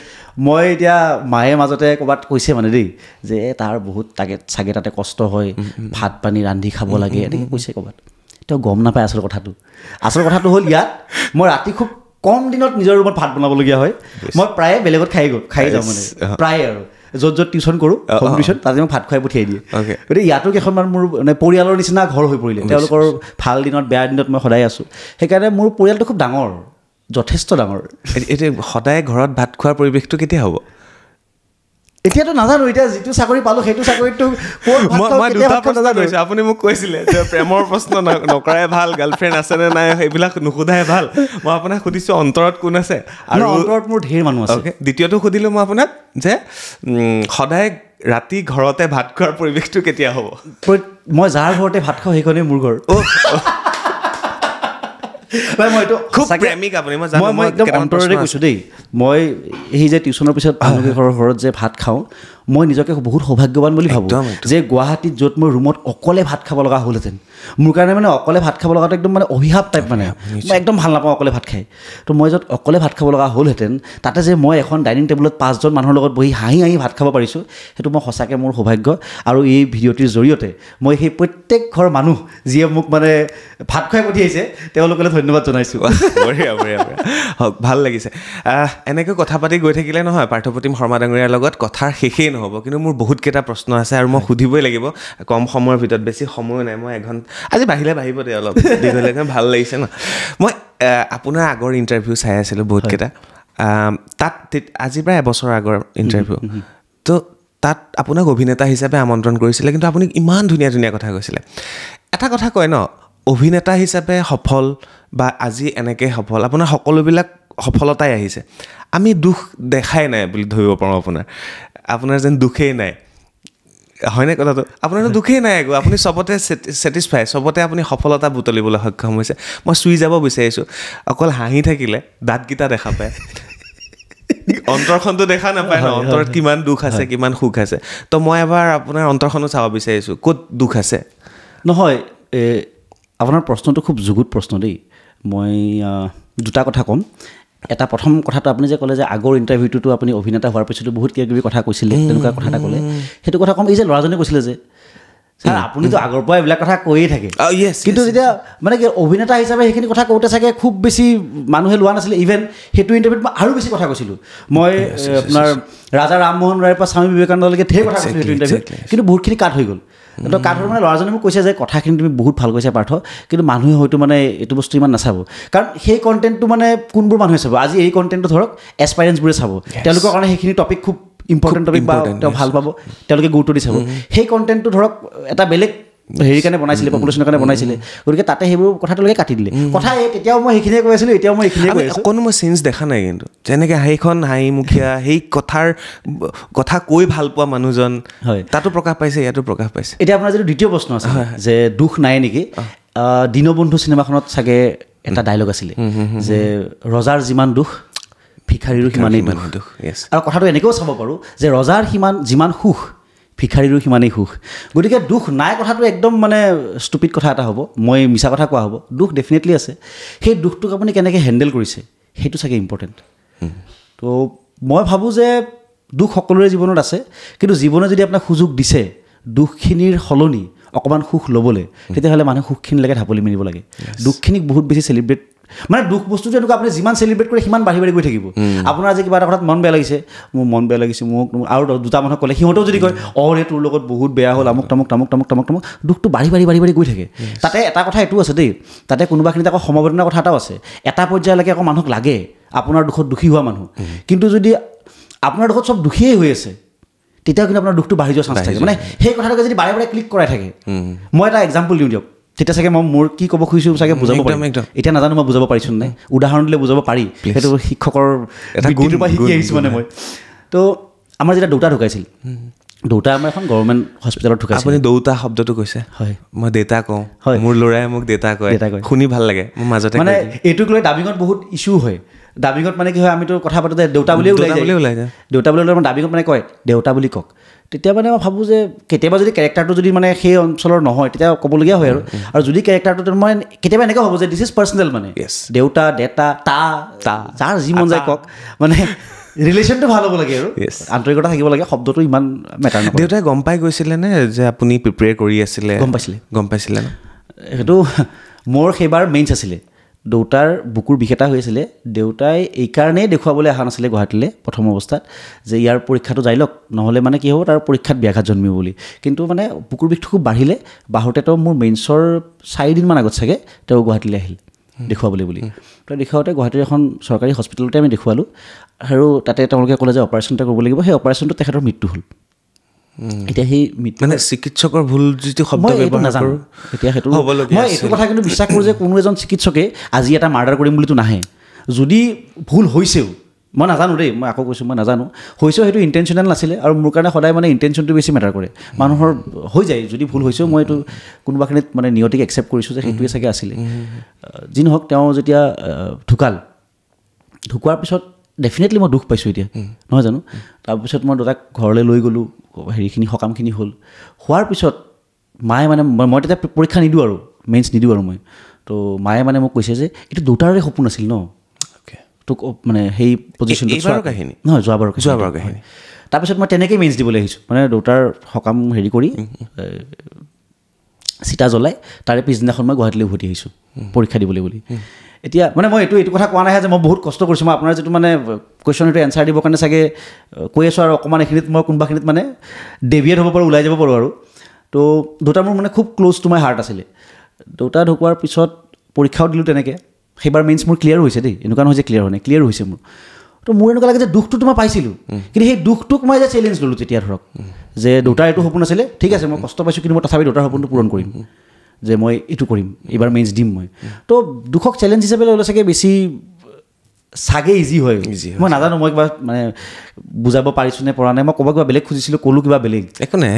মই এতিয়া মায়ে মাজতে ক'ৰবাত কৈছে মানে দেই যে তাৰ বহুত চাগে তাতে কষ্ট হয় ভাত পানী ৰান্ধি খাব লাগে এনেকৈ কৈছে ক'ৰবাত তেওঁ গম নাপায় আচল কথাটো হ'ল ইয়াত মই ৰাতি খুব কম দিনত নিজৰ ৰুমত ভাত বনাবলগীয়া হয় মই প্ৰায়ে বেলেগত খাই যাওঁ মানে প্ৰায়ে আৰু য'ত টিউশ্যন কৰোঁ হোম টিউশ্যন তাতে মোক ভাত খুৱাই পঠিয়াই দিয়ে গতিকে ইয়াতো কেইখনমান মোৰ মানে পৰিয়ালৰ নিচিনা ঘৰ হৈ পৰিলে তেওঁলোকৰ ভাল দিনত বেয়া দিনত মই সদায় আছোঁ সেইকাৰণে মোৰ পৰিয়ালটো খুব ডাঙৰ যথেষ্ট ডাঙৰ এতিয়া সদায় ঘৰত ভাত খোৱাৰ পৰিৱেশটো কেতিয়া হ'ব এতিয়াতো নাজানো এতিয়া যিটো চাকৰি পালোঁ সেইটো চাকৰিটো মই দুটা প্ৰশ্ন কৰিছোঁ আপুনি মোক কৈছিলে যে প্ৰেমৰ প্ৰশ্ন নকৰাই ভাল গাৰ্লফ্ৰেণ্ড আছেনে নাই সেইবিলাক নুসুধাই ভাল মই আপোনাক সুধিছোঁ অন্তৰত কোন আছে আৰু অন্তৰত মোৰ ঢেৰ মানুহ আছে দ্বিতীয়টো সুধিলোঁ মই আপোনাক যে সদায় ৰাতি ঘৰতে ভাত খোৱাৰ পৰিৱেশটো কেতিয়া হ'ব মই যাৰ ঘৰতে ভাত খাওঁ সেইখনেই মোৰ ঘৰ মই একদম অন্তৰেৰে কৈছোঁ দেই মই এই যে টিউশ্যনৰ পিছত মানুহকেইঘৰৰ ঘৰত যে ভাত খাওঁ মই নিজকে বহুত সৌভাগ্যৱান বুলি ভাবোঁ যে গুৱাহাটীত য'ত মই ৰুমত অকলে ভাত খাব লগা হ'লহেঁতেন মোৰ কাৰণে মানে অকলে ভাত খাব লগাটো একদম মানে অভিশাপ টাইপ মানে মই একদম ভাল নাপাওঁ অকলে ভাত খাই তো মই য'ত অকলে ভাত খাব লগা হ'লহেঁতেন তাতে যে মই এখন ডাইনিং টেবুলত 5জন মানুহৰ লগত বহি হাঁহি হাঁহি ভাত খাব পাৰিছোঁ সেইটো মই সঁচাকৈ মোৰ সৌভাগ্য আৰু এই ভিডিঅ'টিৰ জৰিয়তে মই সেই প্ৰত্যেক ঘৰ মানুহ যিয়ে মোক মানে ভাত খুৱাই পঠিয়াইছে তেওঁলোকলৈ ধন্যবাদ জনাইছোঁ হওক ভাল লাগিছে এনেকৈ কথা পাতি গৈ থাকিলে নহয় পাৰ্থপ্ৰতিম শৰ্মা ডাঙৰীয়াৰ লগত কথাৰ শেষেই নহ'ব কিন্তু মোৰ বহুতকেইটা প্ৰশ্ন আছে আৰু মই সুধিবই লাগিব কম সময়ৰ ভিতৰত বেছি সময়ো নাই মই এঘণ্টা আজি বাঢ়িব দে অলপ দীঘলীয়াকৈ ভাল লাগিছে ন মই আপোনাৰ আগৰ ইণ্টাৰভিউ চাই আছিলোঁ বহুতকেইটা তাত আজি প্ৰায় এবছৰৰ আগৰ ইণ্টাৰভিউ তো তাত আপোনাক অভিনেতা হিচাপে আমন্ত্ৰণ কৰিছিলে কিন্তু আপুনি ইমান ধুনীয়া ধুনীয়া কথা কৈছিলে এটা কথা কয় ন অভিনেতা হিচাপে সফল বা আজি এনেকৈ সফল আপোনাৰ সকলোবিলাক সফলতাই আহিছে আমি দুখ দেখাই নাই বুলি ধৰিব পাৰোঁ আপোনাৰ যেন দুখেই নাই হয়নে কথাটো আপোনাৰতো দুখেই নাই একো আপুনি চবতে ছেটিছফাই চবতে আপুনি সফলতা বুটলিবলৈ সক্ষম হৈছে মই চুই যাব বিচাৰিছোঁ অকল হাঁহি থাকিলে দাঁতকেইটা দেখা পায় অন্তৰখনটো দেখা নাপায় ন অন্তৰত কিমান দুখ আছে কিমান সুখ আছে তো মই এবাৰ আপোনাৰ অন্তৰখনো চাব বিচাৰিছোঁ ক'ত দুখ আছে নহয় আপোনাৰ প্ৰশ্নটো খুব যুগুত প্ৰশ্ন দেই মই দুটা কথা ক'ম এটা প্ৰথম কথাটো আপুনি যে ক'লে যে আগৰ ইণ্টাৰভিউটোতো আপুনি অভিনেতা হোৱাৰ পিছতো বহুত কিবা কিবি কথা কৈছিলে তেনেকুৱা কথা এটা ক'লে সেইটো কথা ক'ম এই যে ল'ৰাজনে কৈছিলে যে ছাৰ আপুনিতো আগৰ পৰা এইবিলাক কথা কৈয়ে থাকে কিন্তু যেতিয়া মানে কি অভিনেতা হিচাপে সেইখিনি কথা কওঁতে চাগে খুব বেছি মানুহে লোৱা নাছিলে ইভেন সেইটো ইণ্টাৰভিউত মই আৰু বেছি কথা কৈছিলোঁ মই আপোনাৰ ৰাজা ৰামমোহন ৰায়ৰ পৰা স্বামী বিবেকানন্দলৈকে ঢেৰ কথা কৈছিলোঁ সেইটো ইণ্টাৰভিউত কিন্তু বহুতখিনি কাট হৈ গ'ল তো কাঠৰ মানে ল'ৰাজনে মোক কৈছে যে কথাখিনি তুমি বহুত ভাল কৈছা পাৰ্থ কিন্তু মানুহে হয়তো মানে এইটো বস্তু ইমান নাচাব কাৰণ সেই কণ্টেণ্টটো মানে কোনবোৰ মানুহে চাব আজি এই কণ্টেণ্টটো ধৰক এছপাইৰেঞ্চবোৰে চাব তেওঁলোকৰ কাৰণে সেইখিনি টপিক খুব ইম্পৰ্টেণ্ট টপিক বা তেওঁ ভাল পাব তেওঁলোকে গুৰুত্ব দি চাব সেই কণ্টেণ্টটো ধৰক এটা বেলেগ হেৰিৰ কাৰণে বনাইছিলে পপুলেশ্যনৰ কাৰণে বনাইছিলে গতিকে তাতে সেইবোৰ কথা তেওঁলোকে কাটি দিলে কথা তেতিয়াও মই সেইখিনিয়ে কৈ আছিলোঁ এতিয়াও মই সেইখিনিয়ে কৈ আছোঁ অকণো মই চেঞ্জ দেখা নাই কিন্তু যেনেকৈ সেইখন হাঁহিমুখীয়া সেই কথা কৈ ভাল পোৱা মানুহজন হয় তাতো প্ৰকাশ পাইছে ইয়াতো প্ৰকাশ পাইছে এতিয়া আপোনাৰ যিটো দ্বিতীয় প্ৰশ্ন আছে যে দুখ নাই নেকি দীনবন্ধু চিনেমাখনত চাগে এটা ডায়লগ আছিলে যে ৰজাৰ যিমান দুখ ভিখাৰীৰো সিমানেই দুখ আৰু কথাটো এনেকৈও চাব পাৰোঁ যে ৰজাৰ যিমান সুখ ভিখাৰীৰো সিমানেই সুখ গতিকে দুখ নাই কথাটো একদম মানে ষ্টুপিড কথা এটা হ'ব মই মিছা কথা কোৱা হ'ব দুখ ডেফিনেটলি আছে সেই দুখটোক আপুনি কেনেকৈ হেণ্ডেল কৰিছে সেইটো চাগে ইম্পৰ্টেণ্ট তো মই ভাবোঁ যে দুখ সকলোৰে জীৱনত আছে কিন্তু জীৱনে যদি আপোনাক সুযোগ দিছে দুখখিনিৰ সলনি অকণমান সুখ ল'বলৈ তেতিয়াহ'লে মানুহে সুখখিনিলৈকে ঢাপলি মেলিব লাগে দুখখিনিক বহুত বেছি চেলিব্ৰেট মানে দুখ বস্তুটো এনেকুৱা আপুনি যিমান চেলিব্ৰেট কৰে সিমান বাঢ়ি বাঢ়ি গৈ থাকিব আপোনাৰ আজি কিবা এটা কথাত মন বেয়া লাগিছে মোৰ মন বেয়া লাগিছে মোক আৰু দুটা মানুহক ক'লে সিহঁতেও যদি কয় ৰে তোৰ লগত বহুত বেয়া হ'ল আমুক তামুক দুখটো বাঢ়ি গৈ থাকে তাতে এটা কথা এইটো আছে দেই তাতে কোনোবাখিনিত আকৌ সমবেদনাৰ কথা এটাও আছে এটা পৰ্যায়লৈকে আকৌ মানুহক লাগে আপোনাৰ দুখত দুখী হোৱা মানুহ কিন্তু যদি আপোনাৰ দুখত চব দুখীয়েই হৈ আছে তেতিয়াও কিন্তু আপোনাৰ দুখটো বাঢ়ি যোৱাৰ চান্স থাকে মানে সেই কথাটোকে যদি বাৰে বাৰে ক্লিক কৰাই থাকে মই এটা এক্সাম্পল দিওঁ তেতিয়া চাগে মই মোৰ কি ক'ব খুজিছোঁ চাগে বুজাব পাৰিম এতিয়া নাজানো মই বুজাব পাৰিছোঁ নাই উদাহৰণ দিলে বুজাব পাৰি সেইটো শিক্ষকৰ এটা গুণৰ পৰা শিকি আহিছোঁ মানে মই তো আমাৰ যেতিয়া দেউতা ঢুকাইছিল দেউতা আমাৰ এখন গভৰ্ণমেণ্ট হস্পিটেলত ঢুকাইছিল আপুনি দেউতা শব্দটো কৈছে হয় মই দেউতা কওঁ হয় মোৰ ল'ৰাই মোক দেউতা কয় শুনি ভাল লাগে মোৰ মাজতে মানে এইটোক লৈ ডাবিঙত বহুত ইছ্যু হয় ডাবিঙত মানে কি হয় আমিতো কথা পাতোতে দেউতা বুলিয়ে ওলাই যায় দেউতা বুলি ওলাই ডাবিঙত মানে কয় দেউতা বুলি কওক তেতিয়া মানে মই ভাবোঁ যে কেতিয়াবা যদি কেৰেক্টাৰটো যদি মানে সেই অঞ্চলৰ নহয় তেতিয়া ক'বলগীয়া হয় আৰু যদি কেৰেক্টাৰটো মই কেতিয়াবা এনেকুৱা হ'ব যে দিছ ইজ পাৰ্চনেল মানে দেউতা দেতা তা যাৰ যি মন যায় কওক মানে ৰিলেশ্যনটো ভাল হ'ব লাগে আৰু আন্তৰিকতা থাকিব লাগে শব্দটো ইমান মেটাৰ নকৰে দেউতাই গম পাই গৈছিলে নে যে আপুনি প্ৰিপেয়াৰ কৰি আছিলে গম পাইছিলে ন সেইটো মোৰ সেইবাৰ মেইনছ আছিলে দেউতাৰ বুকুৰ বিষ এটা হৈ আছিলে দেউতাই এইকাৰণেই দেখুৱাবলৈ অহা নাছিলে গুৱাহাটীলৈ প্ৰথম অৱস্থাত যে ইয়াৰ পৰীক্ষাটো যাই লওক নহ'লে মানে কি হ'ব তাৰ পৰীক্ষাত ব্যাঘাত জন্মিব বুলি কিন্তু মানে বুকুৰ বিষটো খুব বাঢ়িলে বাঢ়োতেতো মোৰ মেইনছৰ 4 দিনমান আগত চাগে তেওঁ গুৱাহাটীলৈ আহিল দেখুৱাবলৈ বুলি তো দেখুৱাওঁতে গুৱাহাটীৰ এখন চৰকাৰী হস্পিটেলতে আমি দেখুৱালোঁ আৰু তাতে তেওঁলোকে ক'লে যে অপাৰেশ্যন এটা কৰিব লাগিব সেই অপাৰেশ্যনটো তেখেতৰ মৃত্যু হ'ল এতিয়া সেই মানে চিকিৎসকৰ ভুল যিটো শব্দ ব্যৱহাৰ কৰোঁ এতিয়া সেইটো মই এইটো কথা কিন্তু বিশ্বাস কৰোঁ যে কোনো এজন চিকিৎসকে আজি এটা মাৰ্ডাৰ কৰিম বুলিতো নাহে যদি ভুল হৈছেও মই নাজানো দেই মই আকৌ কৈছোঁ মই নাজানো হৈছেও সেইটো ইণ্টেনশ্যনেল নাছিলে আৰু মোৰ কাৰণে সদায় মানে ইণ্টেনশ্যনটো বেছি মেটাৰ কৰে মানুহৰ হৈ যায় যদি ভুল হৈছেও মই এইটো কোনোবাখিনিত মানে নিয়তিক একচেপ্ট কৰিছোঁ যে সেইটোৱে চাগে আছিলে যি নহওক তেওঁ যেতিয়া ঢুকোৱাৰ পিছত ডেফিনেটলি মই দুখ পাইছোঁ এতিয়া নহয় জানো তাৰপিছত মই দেউতাক ঘৰলৈ লৈ গ'লোঁ হেৰিখিনি সকামখিনি হ'ল হোৱাৰ পিছত মায়ে মানে মই তেতিয়া পৰীক্ষা নিদিওঁ আৰু মেইনছ নিদিওঁ আৰু মই তো মায়ে মানে মোক কৈছে যে এইটো দেউতাৰে সপোন আছিল ন তোক মানে সেই পজিশ্যনটো নহয় যোৱাবাৰৰ কাহিনী তাৰপিছত মই তেনেকৈয়ে মেইনছ দিবলৈ আহিছোঁ মানে দেউতাৰ সকাম হেৰি কৰি চিতা জ্বলাই তাৰে পিছদিনাখন মই গুৱাহাটীলৈ উভতি আহিছোঁ পৰীক্ষা দিবলৈ বুলি এতিয়া মানে মই এইটো কথা কোৱা নাই যে মই বহুত কষ্ট কৰিছোঁ মই আপোনাৰ যিটো মানে কুৱেশ্যন এইটো এনচাৰ দিবৰ কাৰণে চাগে কৈ আছোঁ আৰু অকণমান এইখিনিত মই কোনোবাখিনিত মানে ডেভিয়েট হ'ব পাৰোঁ ওলাই যাব পাৰোঁ আৰু তো দেউতা মোৰ মানে খুব ক্ল'জ টু মাই হাৰ্ট আছিলে দেউতা ঢুকোৱাৰ পিছত পৰীক্ষাও দিলোঁ তেনেকৈ সেইবাৰ মেইনছ মোৰ ক্লিয়াৰ হৈছে দেই এনেকুৱা নহয় যে ক্লিয়াৰ হোৱা নাই ক্লিয়াৰ হৈছে মোৰ তো মোৰ এনেকুৱা লাগে যে দুখটোতো মই পাইছিলোঁ কিন্তু সেই দুখটোক মই যে চেলেঞ্জ ল'লোঁ তেতিয়া ধৰক যে দেউতাৰ এইটো সপোন আছিলে ঠিক আছে মই কষ্ট পাইছোঁ কিন্তু মই তথাপি দেউতাৰ সপোনটো পূৰণ কৰিম যে মই এইটো কৰিম এইবাৰ মেইনছ দিম মই তো দুখক চেলেঞ্জ হিচাপে ল'লে চাগে বেছি চাগে ইজি হয় মই নাজানো মই কিবা মানে বুজাব পাৰিছোঁ নে পৰা নাই মই ক'ব কিবা বেলেগ খুজিছিলোঁ ক'লোঁ কিবা বেলেগ একো নাই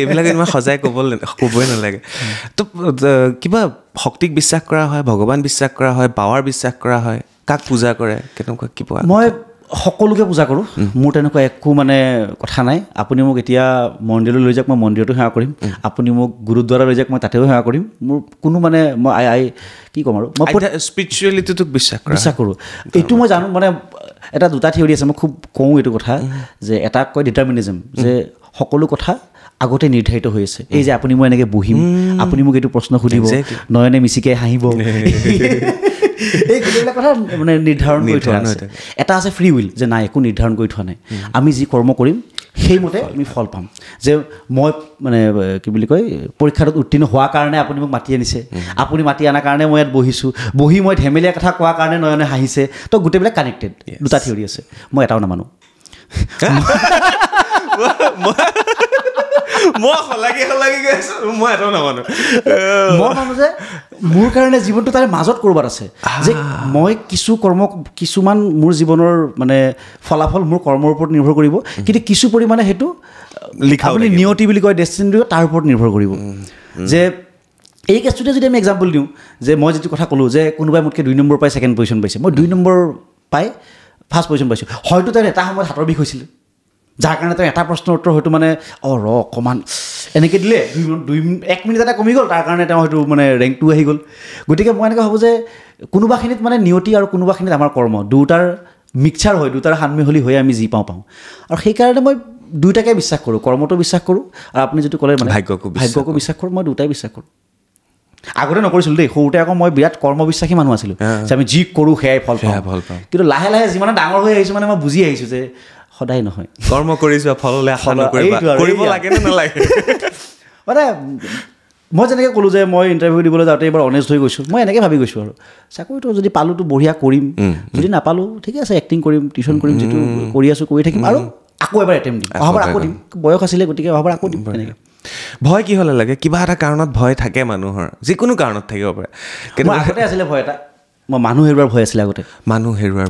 এইবিলাক ইমান সজাই ক'বই নালাগে তো কিবা শক্তিক বিশ্বাস কৰা হয় ভগৱান বিশ্বাস কৰা হয় পাৱাৰ বিশ্বাস কৰা হয় কাক পূজা কৰে কেনেকুৱা কিবা মই সকলোকে পূজা কৰোঁ মোৰ তেনেকুৱা একো মানে কথা নাই আপুনি মোক এতিয়া মন্দিৰলৈ লৈ যাওক মই মন্দিৰতো সেৱা কৰিম আপুনি মোক গুৰুদ্বাৰা লৈ যাওক মই তাতেও সেৱা কৰিম মোৰ কোনো মানে মই কি ক'ম আৰু মই স্পিৰিচুৱেলিটিটোক বিশ্বাস কৰোঁ এইটো মই জানো মানে এটা দুটা থিয়ৰী আছে মই খুব কওঁ এইটো কথা যে এটা কয় ডিটাৰমিনিজম যে সকলো কথা আগতে নিৰ্ধাৰিত হৈ আছে এই যে আপুনি মই এনেকৈ বহিম আপুনি মোক এইটো প্ৰশ্ন সুধিব নয়নে মিচিকে হাঁহিব এই গোটেইবিলাক কথা মানে নিৰ্ধাৰণ কৰি থোৱা আছে এটা আছে ফ্ৰী উইল যে নাই একো নিৰ্ধাৰণ কৰি থোৱা নাই আমি যি কৰ্ম কৰিম সেইমতে আমি ফল পাম যে মই মানে কি বুলি কয় পৰীক্ষাটোত উত্তীৰ্ণ হোৱাৰ কাৰণে আপুনি মোক মাতি আনিছে আপুনি মাতি অনাৰ কাৰণে মই ইয়াত বহি মই ধেমেলীয়া কথা কোৱাৰ কাৰণে নয়নে হাঁহিছে তো গোটেইবিলাক কানেক্টেড দুটা থিয়ৰী আছে মই এটাও নামানো মই এটাও নামানো মই মানো যে মোৰ কাৰণে জীৱনটো তাৰে মাজত ক'ৰবাত আছে যে মই কিছুমান মোৰ জীৱনৰ মানে ফলাফল মোৰ কৰ্মৰ ওপৰত নিৰ্ভৰ কৰিব কিন্তু কিছু পৰিমাণে সেইটো আপুনি নিয়তি বুলি কয় ডেষ্টিনি তাৰ ওপৰত নিৰ্ভৰ কৰিব যে এই কেছটোতে যদি আমি এক্সাম্পল দিওঁ যে মই যিটো কথা ক'লোঁ যে কোনোবাই মোতকৈ 2 নম্বৰ পাই ছেকেণ্ড পজিশ্যন পাইছে মই 2 নম্বৰ পাই ফাৰ্ষ্ট পজিশ্যন পাইছোঁ হয়তো তাৰ এটা সময়ত হাতৰ বিষ হৈছিলে যাৰ কাৰণে তেওঁ এটা প্ৰশ্নৰ উত্তৰ হয়তো মানে অকণমান এনেকৈ দিলে 1 মিনিট এটা কমি গ'ল তাৰ কাৰণে তেওঁ হয়তো মানে ৰেংকটো আহি গ'ল গতিকে মই এনেকৈ ভাবোঁ যে কোনোবাখিনিত মানে নিয়তি আৰু কোনোবাখিনিত আমাৰ কৰ্ম দুটাৰ মিক্সাৰ হয় দুটাৰ সানমিহলি হৈ আমি যি পাওঁ আৰু সেইকাৰণে মই দুয়োটাকে বিশ্বাস কৰোঁ কৰ্মটো বিশ্বাস কৰোঁ আৰু আপুনি যিটো ক'লে মানে ভাগ্যকো বিশ্বাস কৰোঁ মই দুটাই বিশ্বাস কৰোঁ আগতে নকৰিছিলোঁ দেই সৰুতে আকৌ মই বিৰাট কৰ্মবিশ্বাসী মানুহ আছিলোঁ যে আমি যি কৰোঁ সেয়াই ফল পাওঁ কিন্তু লাহে লাহে যিমানে ডাঙৰ হৈ আহিছোঁ মানে মই বুজি আহিছোঁ যে সদায় নহয় কৰ্ম কৰি যোৱা ফললৈ আশা নকৰিবা কৰিব লাগে নে নালাগে মানে মই যেনেকৈ ক'লোঁ যে মই ইণ্টাৰভিউ দিবলৈ যাওঁতে এইবাৰ অনেষ্ট হৈ গৈছোঁ মই এনেকৈ ভাবি গৈছোঁ আৰু চাকৰিটো যদি পালোঁতো বঢ়িয়া কৰিম যদি নাপালোঁ ঠিকে আছে এক্টিং কৰিম টিউশ্যন কৰিম যিটো কৰি আছোঁ কৰি থাকিম আৰু আকৌ এবাৰ এটেম্প দিম অহাবাৰ আকৌ দিম বয়স আছিলে গতিকে অহাবাৰ আকৌ দিম তেনেকৈ ভয় কি হ'লে লাগে কিবা এটা কাৰণত ভয় থাকে মানুহৰ যিকোনো কাৰণত থাকিব পাৰে কিন্তু আগতে আছিলে ভয় এটা মই মানুহ হেৰুৱাৰ ভয় আছিলে আগতে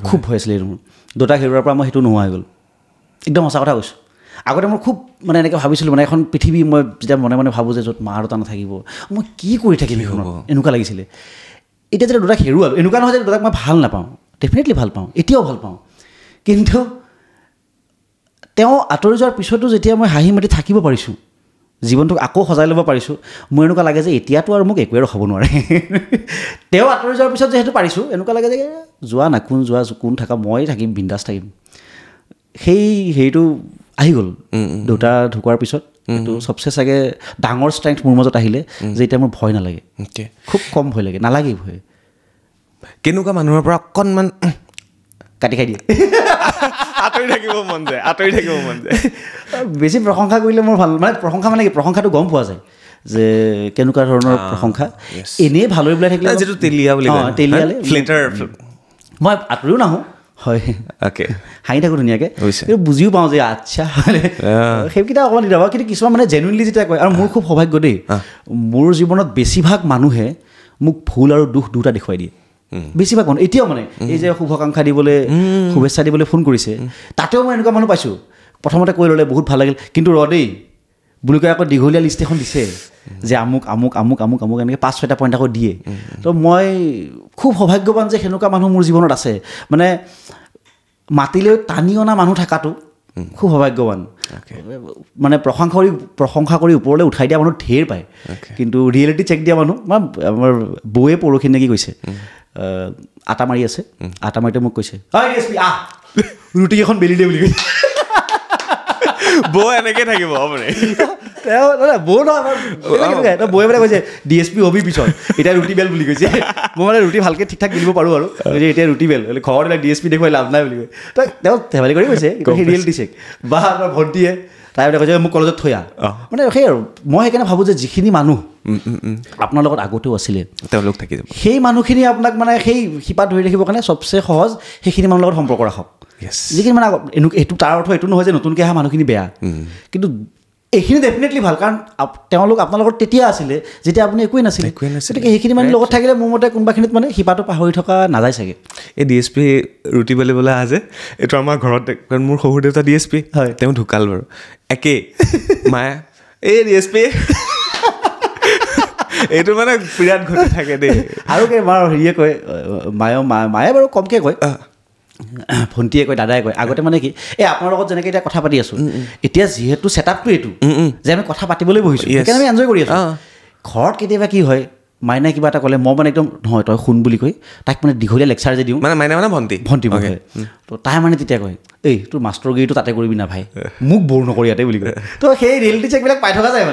খুব ভয় আছিলে মোৰ দেউতাক হেৰুৱাৰ পৰা মই সেইটো নোহোৱা হৈ গ'ল একদম সঁচা কথা কৈছোঁ আগতে মই খুব মানে এনেকৈ ভাবিছিলোঁ মানে এখন পৃথিৱী মই যেতিয়া মনে মনে ভাবোঁ যে য'ত মা দেউতা নাথাকিব মই কি কৰি থাকিম সেইখনত এনেকুৱা লাগিছিলে এতিয়া যেতিয়া দেউতাক হেৰুৱালোঁ এনেকুৱা নহয় যে দেউতাক মই ভাল নাপাওঁ ডেফিনেটলি ভাল পাওঁ এতিয়াও ভাল পাওঁ কিন্তু তেওঁ আঁতৰি যোৱাৰ পিছতো যেতিয়া মই হাঁহি মাতি থাকিব পাৰিছোঁ জীৱনটোক আকৌ সজাই ল'ব পাৰিছোঁ মোৰ এনেকুৱা লাগে যে এতিয়াতো আৰু মোক একোৱে ৰখাব নোৱাৰে তেওঁ আঁতৰি যোৱাৰ পিছত যিহেতু পাৰিছোঁ এনেকুৱা লাগে যে যোৱা না কোন থাকা মই থাকিম বিন্দাছ থাকিম সেই হেৰিটো আহি গ'ল দেউতা ঢুকোৱাৰ পিছত এইটো চবচে চাগে ডাঙৰ ষ্ট্ৰেংথ মোৰ মাজত আহিলে যে এতিয়া মোৰ ভয় নালাগে খুব কম ভয় লাগে নালাগেই ভয় কেনেকুৱা মানুহৰ পৰা অকণমান কাটি খাই দিয়ে আঁতৰি থাকিব মন যায় বেছি প্ৰশংসা কৰিলে মোৰ ভাল মানে প্ৰশংসা মানে কি প্ৰশংসাটো গম পোৱা যায় যে কেনেকুৱা ধৰণৰ প্ৰশংসা এনেই ভালৰি বোলাই থাকিলে যিটো তেলীয়া বুলি কয় তেলীয়ালে ফ্লেটাৰ মই আঁতৰিও নাহোঁ হয় অ'কে হাঁহি থাকোঁ ধুনীয়াকৈ কিন্তু বুজিও পাওঁ যে আচ্ছা সেইকেইটা অকণমান দিবা কিন্তু কিছুমান মানে জেনুইনলি যেতিয়া কয় আৰু মোৰ খুব সৌভাগ্য দেই মোৰ জীৱনত বেছিভাগ মানুহে মোক ভুল আৰু দুখ দুটা দেখুৱাই দিয়ে বেছিভাগ মানুহ এতিয়াও মানে এই যে শুভাকাংক্ষা দিবলৈ শুভেচ্ছা দিবলৈ ফোন কৰিছে তাতেও মই এনেকুৱা মানুহ পাইছোঁ প্ৰথমতে কৈ ল'লে বহুত ভাল লাগিল কিন্তু দেই বুলি কৈ আকৌ দীঘলীয়া লিষ্ট এখন দিছে যে আমুক আমুক আমুক আমুক আমুক এনেকৈ 5-6টা পইণ্ট আকৌ দিয়ে তো মই খুব সৌভাগ্যৱান যে সেনেকুৱা মানুহ মোৰ জীৱনত আছে মানে মাতিলৈ টানি অনা মানুহ থকাটো খুব সৌভাগ্যৱান মানে প্ৰশংসা কৰি ওপৰলৈ উঠাই দিয়া মানুহ ঢেৰ পায় কিন্তু ৰিয়েলিটি চেক দিয়া মানুহ আমাৰ বৌয়ে পৰহি নেকি কৈছে আটা মাৰি আছে আটা মাৰিতে মোক কৈছে ৰুটিকেইখন বেলি দে বুলি কৈছে বৌ এনেকৈ থাকিব বৌ নহয় বৌয়ে মানে কৈছে DSP হবি পিছত এতিয়া ৰুটি বেল বুলি কৈছে মই মানে ৰুটি ভালকৈ ঠিক ঠাক বেলিব পাৰোঁ আৰু এতিয়া ৰুটি বেল ঘৰত এইবিলাক DSP দেখুৱাই লাভ নাই বুলি কয় তই তেওঁ ধেমালি কৰি কৈছে সেই ৰিয়েলিটি চেক বা আমাৰ ভণ্টিয়ে তাই মানে কৈছে মোক কলেজত থৈ মানে সেই আৰু মই সেইকাৰণে ভাবোঁ যে যিখিনি মানুহ আপোনাৰ লগত আগতেও আছিলে তেওঁলোক থাকি যাব সেই মানুহখিনি আপোনাক মানে সেই শিপাত ধৰি ৰাখিবৰ কাৰণে চবচে সহজ সেইখিনি মানুহৰ লগত সম্পৰ্ক ৰাখক যিখিনি মানে এইটো তাৰ অৰ্থ এইটো নহয় যে নতুনকৈ অহা মানুহখিনি বেয়া কিন্তু এইখিনি ডেফিনেটলি ভাল কাৰণ তেওঁলোক আপোনাৰ লগত তেতিয়া আছিলে যেতিয়া আপুনি একোৱেই নাছিলে গতিকে সেইখিনি মানুহ লগত থাকিলে মোৰ মতে কোনোবাখিনিত মানে শিপাটো পাহৰি থকা নাযায় চাগে এই DSP ৰুটি বেলিবলৈ আহে যে এইটো আমাৰ ঘৰত কাৰণ মোৰ শহুৰ দেউতা DSP হয় তেওঁ ঢুকাল বাৰু একেই মায়ে এই DSP এইটো মানে বিৰাট ঘটি থাকে দেই আৰু আমাৰ হেৰিয়ে কয় মায়ে বাৰু কমকৈ কয় ভণ্টিয়ে কয় দাদাই কয় আগতে মানে কি এই আপোনাৰ লগত যেনেকৈ এতিয়া কথা পাতি আছোঁ এতিয়া যিহেতু ছেটআপটো এইটো যে আমি কথা পাতিবলৈ বহিছোঁ সেইকাৰণে আমি এনজয় কৰি আছোঁ ঘৰত কেতিয়াবা কি হয় মাইনাই কিবা এটা ক'লে মই মানে একদম নহয় তই শুন বুলি কৈ তাইক মানে দীঘলীয়া লেকচাৰ যে দিওঁ মানে মাইনা মানে ভণ্টি মোক তো তাই মানে তেতিয়া কয় এই তোৰ মাষ্টৰগিৰিটো তাতে কৰিবি না ভাই মোক বৰ নকৰি ইয়াতে বুলি কয় তো সেই ৰিয়েলিটি চেকবিলাক পাই থকা যায়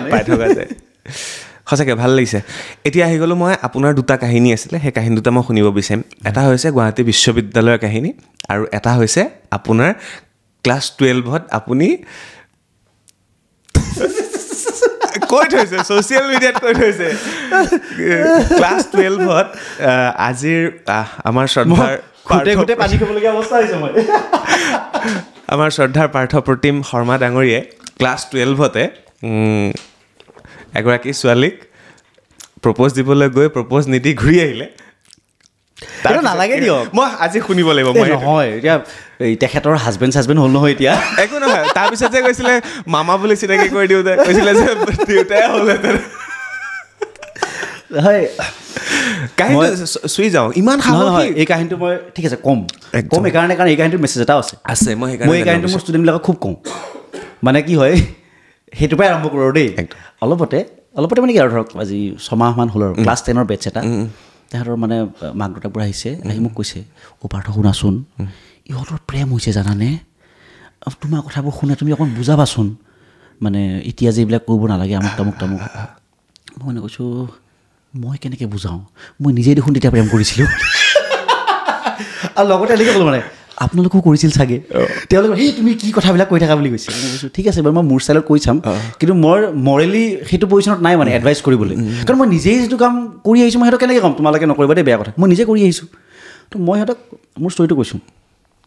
সঁচাকৈ ভাল লাগিছে এতিয়া আহি গ'লোঁ মই আপোনাৰ দুটা কাহিনী আছিলে সেই কাহিনী দুটা মই শুনিব বিচাৰিম এটা হৈছে গুৱাহাটী বিশ্ববিদ্যালয়ৰ কাহিনী আৰু এটা হৈছে আপোনাৰ ক্লাছ 12ত আপুনি কৈ থৈছে ছ'চিয়েল মিডিয়াত কৈ থৈছে ক্লাছ 12ত আজিৰ আমাৰ শ্ৰদ্ধাৰ পানী খাবলগীয়া অৱস্থা হৈছে মই আমাৰ শ্ৰদ্ধাৰ পাৰ্থপ্ৰতিম শৰ্মা ডাঙৰীয়ে ক্লাছ 12তে এগৰাকী ছোৱালীক প্ৰপ'জ দিবলৈ গৈ প্ৰপ'জ নিদি ঘূৰি আহিলে নালাগে দিয়ক মই আজি শুনিব লাগিব মই নহয় এতিয়া তেখেতৰ হাজবেণ্ড হ'ল নহয় এতিয়া একো নহয় তাৰপিছত যে কৈছিলে মামা বুলি চিনাকি কৰি দিওঁতে কৈছিলে যে দেউতাই হ'লহেঁতেন হয় কাহিনী চুই যাওঁ ইমান নহয় এই কাহিনীটো মই ঠিক আছে কম এইকাৰণে কাৰণ এই কাহিনীটোৰ মেছেজ এটাও আছে মই এই কাহিনীটো মোৰ ষ্টুডেণ্টবিলাকক খুব কওঁ মানে কি হয় সেইটোৰ পৰাই আৰম্ভ কৰোঁ দেই অলপতে মানে কি আৰু ধৰক আজি 6 মাহমান হ'ল আৰু ক্লাছ 10ৰ বেটছ এটা তেহেঁতৰ মানে মাক দেউতাকবোৰ আহিছে আহি মোক কৈছে পাৰ্থ শুনাচোন ইহঁতৰ প্ৰেম হৈছে জানানে তোমাৰ কথাবোৰ শুনে তুমি অকণ বুজাবাচোন মানে এতিয়া যে এইবিলাক কৰিব নালাগে আমুক তামুক মই মানে কৈছোঁ মই কেনেকৈ বুজাওঁ মই নিজেই দেখোন তেতিয়া প্ৰেম কৰিছিলোঁ আৰু লগতে এনেকৈ ক'লোঁ মানে আপোনালোকেও কৰিছিল চাগে তেওঁলোকে সেই তুমি কি কথাবিলাক কৈ থাকা বুলি কৈছে মই কৈছোঁ ঠিক আছে বাৰু মই মোৰ ষ্টাইলত কৈ চাম কিন্তু মই মৰেলি সেইটো পজিশ্যনত নাই মানে এডভাইচ কৰিবলৈ কাৰণ মই নিজেই যিটো কাম কৰি আহিছোঁ মই সিহঁতক কেনেকৈ ক'ম তোমালোকে নকৰিবা দেই বেয়া কথা মই নিজে কৰি আহিছোঁ তো মই সিহঁতক মোৰ ষ্টৰিটো কৈছোঁ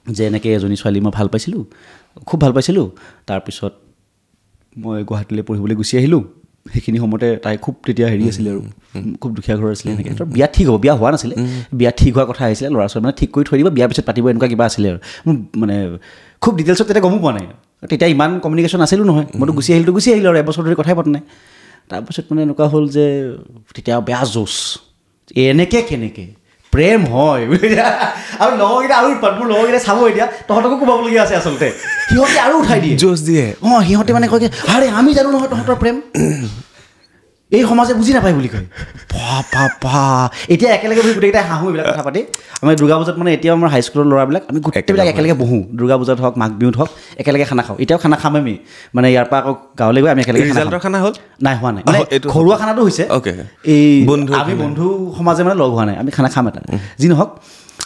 যে এনেকৈ এজনী ছোৱালী মই ভাল পাইছিলোঁ খুব ভাল পাইছিলোঁ তাৰপিছত মই গুৱাহাটীলৈ পঢ়িবলৈ গুচি আহিলোঁ সেইখিনি সময়তে তাই খুব তেতিয়া হেৰি আছিলে আৰু খুব দুখীয়া ঘৰ আছিলে এনেকৈ তো বিয়া ঠিক হ'ব বিয়া হোৱা নাছিলে বিয়া ঠিক হোৱা কথা আহিছিলে ল'ৰা ছোৱালী মানে ঠিক কৰি থৈ দিব বিয়াৰ পিছত পাতিব এনেকুৱা কিবা আছিলে আৰু মোৰ মানে খুব ডিটেইলছত তেতিয়া গমো পোৱা নাই তেতিয়া ইমান কমিউনিকেশ্যন নাছিলোঁ নহয় মইতো গুচি আহিলোঁ আৰু এবছৰ ধৰি কথাই পতা নাই তাৰপিছত মানে এনেকুৱা হ'ল যে তেতিয়া বেয়া জোচ এনেকৈ কেনেকৈ প্ৰেম হয় আৰু লগৰকেইটা আৰু মোৰ লগৰকেইটা চাব এতিয়া তহঁতকো ক'বলগীয়া আছে আচলতে সিহঁতে আৰু উঠাই দিয়ে জোচ দিয়ে সিহঁতে মানে কয় আৰে আমি জানো নহয় তহঁতৰ প্ৰেম এই সমাজে বুজি নাপায় বুলি কয় এতিয়া একেলগে বহি গোটেইকেইটাই হাঁহো এইবিলাক কথা পাতি আমি দুৰ্গা পূজাত মানে এতিয়াও আমাৰ হাইস্কুলৰ ল'ৰাবিলাক আমি গোটেইবিলাক একেলগে বহোঁ দুৰ্গা পূজাত হওক মাঘ বিহুত হওক একেলগে খানা খাওঁ এতিয়াও খানা খাম আমি মানে ইয়াৰ পৰা আকৌ গাঁৱলৈ গৈ আমি একেলগে খানা হ'ল নাই হোৱা নাই মানে ঘৰুৱা খানাটো হৈছে এই আমি বন্ধু সমাজে মানে লগ হোৱা নাই আমি খানা খাম এটা যি নহওক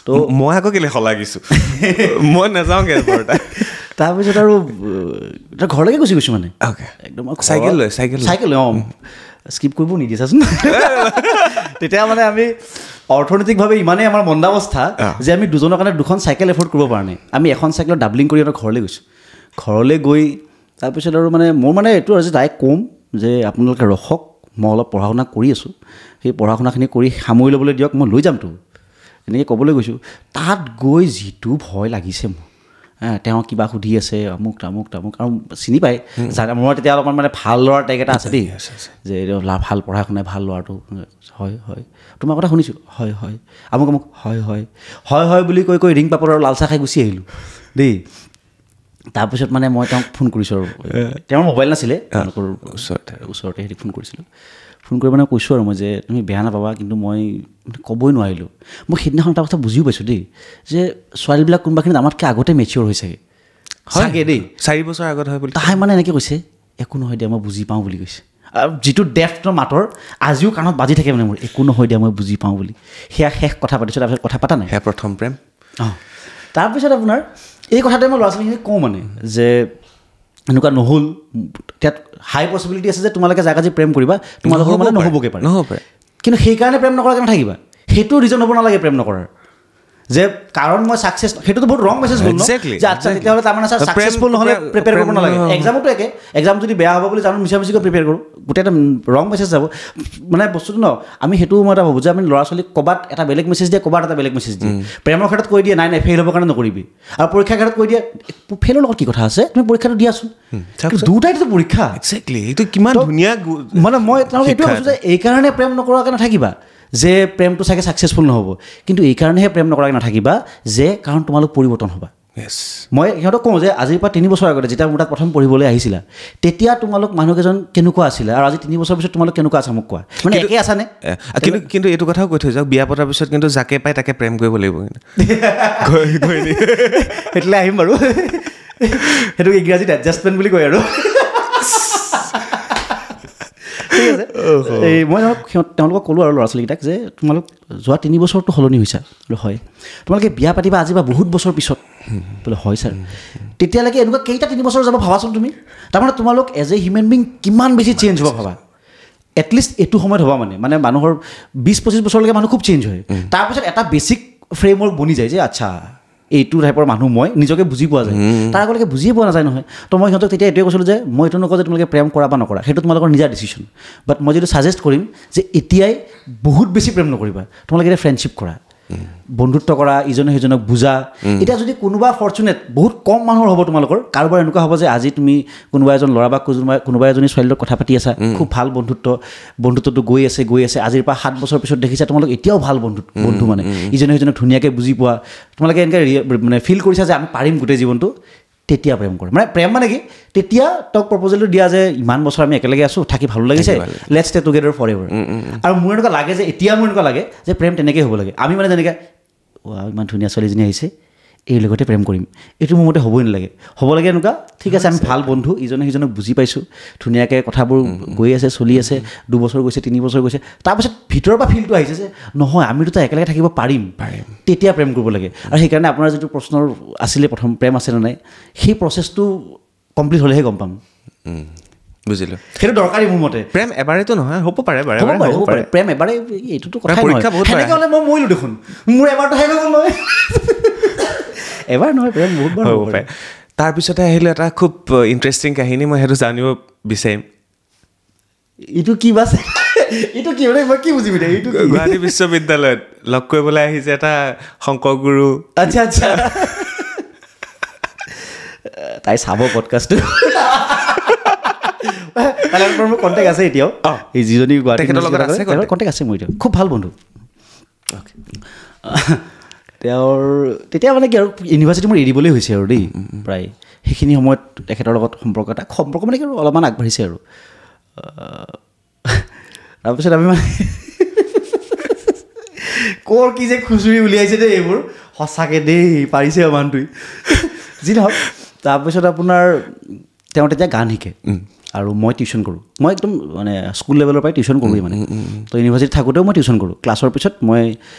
তো মই আকৌ কেলৈ শলাগিছোঁ মই নাযাওঁগৈ তাৰপিছত আৰু ঘৰলৈকে গুচি গৈছোঁ মানে একদম চাইকেল লৈ অঁ স্কিপ কৰিব নিদিয়ে চাচোন তেতিয়া মানে আমি অৰ্থনৈতিকভাৱে ইমানেই আমাৰ মন্দাৱস্থা যে আমি দুজনৰ কাৰণে দুখন চাইকেল এফৰ্ড কৰিব পৰা নাই আমি এখন চাইকেলত ডাবলিং কৰি সিহঁতৰ ঘৰলৈ গৈছোঁ ঘৰলৈ গৈ তাৰপিছত আৰু মানে মোৰ মানে এইটো আৰু যে তাইক ক'ম যে আপোনালোকে ৰখক মই অলপ পঢ়া শুনা কৰি আছোঁ সেই পঢ়া শুনাখিনি কৰি সামৰি ল'বলৈ দিয়ক মই লৈ যামতো এনেকৈ ক'বলৈ গৈছোঁ তাত গৈ যিটো ভয় লাগিছে মোৰ তেওঁ কিবা সুধি আছে আমুক তামুক আৰু চিনি পায় মই তেতিয়া অলপমান মানে ভাল ল'ৰাৰ টেগ এটা আছে দেই যে ভাল পঢ়া শুনাই ভাল ল'ৰাটো হয় হয় তোমাৰ কথা শুনিছোঁ হয় হয় আমুক আমুক হয় হয় হয় হয় বুলি কৈ কৈ ৰিং পাপৰ আৰু লাল চাহ খাই গুচি আহিলোঁ দেই তাৰপিছত মানে মই তেওঁক ফোন কৰিছোঁ আৰু তেওঁৰ মোবাইল নাছিলে তেওঁলোকৰ ওচৰতে হেৰি ফোন কৰিছিলোঁ ফোন কৰি মানে কৈছোঁ আৰু মই যে তুমি বেয়া নাপাবা কিন্তু মই ক'বই নোৱাৰিলোঁ মই সেইদিনাখন এটা কথা বুজিও পাইছোঁ দেই যে ছোৱালীবিলাক কোনোবাখিনিত আমাতকৈ আগতে মেচিয়ৰ হৈছেগৈ হয়গৈ দেই 4 বছৰ আগত হয় বুলি তাই মানে এনেকৈ কৈছে একো নহয় দিয়া মই বুজি পাওঁ বুলি কৈছে আৰু যিটো ডেফ্টৰ মাতৰ আজিও কাণত বাজি থাকে মানে মোৰ একো নহয় দিয়া মই বুজি পাওঁ বুলি সেয়া শেষ কথা পাতিছোঁ তাৰপিছত কথা পতা নাই সেয়া প্ৰথম প্ৰেম অঁ তাৰপিছত আপোনাৰ এই কথাটোৱে মই ল'ৰা ছোৱালীখিনিক কওঁ মানে যে এনেকুৱা নহ'ল তাত হাই পচিবিলিটি আছে যে তোমালোকে জাগা যি প্ৰেম কৰিবা তোমালোকৰ মানে নহ'বগৈ পাৰে কিন্তু সেইকাৰণে প্ৰেম নকৰাকৈ নাথাকিবা সেইটো ৰিজন হ'ব নালাগে প্ৰেম নকৰাৰ যে কাৰণ মই ছাকচেছ সেইটোতো বহুত ৰং মেছেজ হ'ল যে আচ্ছা তেতিয়াহ'লে তাৰমানে ছাৰ ছাকচেছফুল নহ'লে প্ৰিপেয়াৰ কৰিব নালাগে এক্সামতো একে এক্সাম যদি বেয়া হ'ব বুলি জানো মিছা মিছিকৈ প্ৰিপেয়াৰ কৰোঁ গোটেই এটা ৰং মেছেজ যাব মানে বস্তুটো ন আমি সেইটোও মই এটা ভাবোঁ যে আমি ল'ৰা ছোৱালীক ক'ৰবাত এটা বেলেগ মেছেজ দিয়ে ক'ৰবাত এটা বেলেগ মেছেজ দিয়ে প্ৰেমৰ ক্ষেত্ৰত কৈ দিয়ে নাই ফেইল হ'বৰ কাৰণে নকৰিবি আৰু পৰীক্ষাৰ ক্ষেত্ৰত কৈ দিয়ে ফেইলৰ লগত কি কথা আছে তুমি পৰীক্ষাটো দিয়াচোন দুটাইতো পৰীক্ষা এক্সেক্টলি এইটো কিমান ধুনীয়া মানে মই তেওঁলোকে এইটোৱে কৈছোঁ যে এইকাৰণে প্ৰেম নকৰাকৈ নাথাকিবা যে প্ৰেমটো চাগে ছাকচেছফুল নহ'ব কিন্তু এইকাৰণেহে প্ৰেম নকৰাকৈ নাথাকিবা যে কাৰণ তোমালোক পৰিৱৰ্তন হ'বা মই সিহঁতক কওঁ যে আজিৰ পৰা 3 বছৰ আগতে যেতিয়া মোৰ তাত প্ৰথম পঢ়িবলৈ আহিছিলা তেতিয়া তোমালোক মানুহকেইজন কেনেকুৱা আছিলে আৰু আজি 3 বছৰ পিছত তোমালোক কেনেকুৱা আছা মোক কোৱা মানে একে আছানে কিন্তু এইটো কথাও কৈ থৈ যাওক বিয়া পতাৰ পিছত কিন্তু যাকে পায় তাকে প্ৰেম কৰিব লাগিব কিন্তু সেইটোলৈ আহিম বাৰু সেইটো ইংৰাজীত এডজাষ্টমেণ্ট বুলি কয় আৰু ঠিক আছে এই মই তেওঁলোকক ক'লোঁ আৰু ল'ৰা ছোৱালীকেইটাক যে তোমালোক যোৱা 3 বছৰটো সলনি হৈছা বোলে হয় তোমালোকে বিয়া পাতিবা আজি বা বহুত বছৰ পিছত বোলে হয় ছাৰ তেতিয়ালৈকে এনেকুৱা কেইটা 3 বছৰ যাব ভাবাচোন তুমি তাৰমানে তোমালোক এজ এ হিউমেন বিং কিমান বেছি চেঞ্জ হ'ব ভাবা এটলিষ্ট এইটো সময়ত হ'বা মানে মানুহৰ 20-25 বছৰলৈকে মানুহ খুব চেঞ্জ হয় তাৰপিছত এটা বেছিক ফ্ৰেমৱৰ্ক বনি যায় যে আচ্ছা এইটো টাইপৰ মানুহ মই নিজকে বুজি পোৱা যায় তাৰ আগলৈকে বুজিয়ে পোৱা নাযায় নহয় তো মই সিহঁতক তেতিয়া এইটোৱে কৈছিলোঁ যে মই এইটো নকওঁ যে তোমালোকে প্ৰেম কৰা বা নকৰা সেইটো তোমালোকৰ নিজৰ ডিচিশ্যন বাট মই যিটো ছাজেষ্ট কৰিম যে এতিয়াই বহুত বেছি প্ৰেম নকৰিবা তোমালোকে এতিয়া ফ্ৰেণ্ডশ্বিপ কৰা বন্ধুত্ব কৰা ইজনে সিজনক বুজা এতিয়া যদি কোনোবা ফৰ্চুনেট বহুত কম মানুহৰ হ'ব তোমালোকৰ কাৰোবাৰ এনেকুৱা হ'ব যে আজি তুমি কোনোবা এজন ল'ৰা বা কোনোবা এজনী ছোৱালীৰ লগত কথা পাতি আছা খুব ভাল বন্ধুত্বটো গৈ আছে আজিৰ পৰা 7 বছৰ পিছত দেখিছা তোমালোক এতিয়াও ভাল বন্ধু মানে ইজনে সিজনক ধুনীয়াকৈ বুজি পোৱা তোমালোকে এনেকৈ মানে ফিল কৰিছা যে আমি পাৰিম গোটেই জীৱনটো তেতিয়া প্ৰেম কৰে মানে প্ৰেম মানে কি তেতিয়া তেওঁক প্ৰপ'জেলটো দিয়া যে ইমান বছৰ আমি একেলগে আছোঁ থাকি ভালো লাগিছে let's stay together forever আৰু মোৰ এনেকুৱা লাগে যে এতিয়া মোৰ এনেকুৱা লাগে যে প্ৰেম তেনেকৈ হ'ব লাগে আমি মানে যেনেকৈ ইমান ধুনীয়া ছোৱালীজনী আহিছে এই লগতে প্ৰেম কৰিম এইটো মোৰ মতে হ'বই নালাগে হ'ব লাগে এনেকুৱা ঠিক আছে আমি ভাল বন্ধু ইজনে সিজনক বুজি পাইছোঁ ধুনীয়াকৈ কথাবোৰ গৈ আছে চলি আছে 2 বছৰ গৈছে 3 বছৰ গৈছে তাৰপিছত ভিতৰৰ পৰা ফিলটো আহিছে যে নহয় আমি দুটা একেলগে থাকিব পাৰিম তেতিয়া প্ৰেম কৰিব লাগে আৰু সেইকাৰণে আপোনাৰ যিটো প্ৰশ্নৰ আছিলে প্ৰথম প্ৰেম আছেনে নাই সেই প্ৰচেছটো কমপ্লিট হ'লেহে গম পাম বুজিলোঁ সেইটো দৰকাৰী মোৰ মতে প্ৰেম এবাৰেতো নহয় হ'ব পাৰে প্ৰেম এবাৰে এইটোতো কথা সেনেকৈ হ'লে মই মৰিলোঁ দেখোন মোৰ এবাৰটো শেষ হৈ গ'ল নহয় এবাৰ নহয় প্ৰেম বহুতবাৰ হ'ব পাৰে তাৰপিছতে আহিলে এটা খুব ইণ্টাৰেষ্টিং কাহিনী মই সেইটো জানিব বিচাৰিম এইটো কি বাছে এইটো কি মানে মই কি বুজিম এতিয়া এইটো গুৱাহাটী বিশ্ববিদ্যালয়ত লগ কৰিবলৈ আহিছে এটা শংকৰ গুৰু আচ্ছা তাই চাব পডকাষ্টটো মোৰ কণ্টেক্ট আছে এতিয়াও এই যিজনী গুৱাহাটী কণ্টেক্ট আছে মোৰ এতিয়া খুব ভাল বন্ধু তেওঁৰ তেতিয়া মানে কি আৰু ইউনিভাৰ্চিটি মোৰ এৰিবলৈ হৈছে আৰু দেই প্ৰায় সেইখিনি সময়ত তেখেতৰ লগত সম্পৰ্ক মানে কি আৰু অলপমান আগবাঢ়িছে আৰু তাৰপিছত আমি মানে ক'ৰ কি যে খুচুৰি উলিয়াইছে দেই এইবোৰ সঁচাকৈ দেই পাৰিছে মানুহটোৱে যি নহওক তাৰপিছত আপোনাৰ তেওঁ তেতিয়া গান শিকে আৰু মই টিউশ্যন কৰোঁ মই একদম মানে স্কুল লেভেলৰ পৰাই টিউশ্যন কৰোঁৱেই মানে তো ইউনিভাৰ্চিটিত থাকোঁতেও মই টিউশ্যন কৰোঁ ক্লাছৰ পিছত মই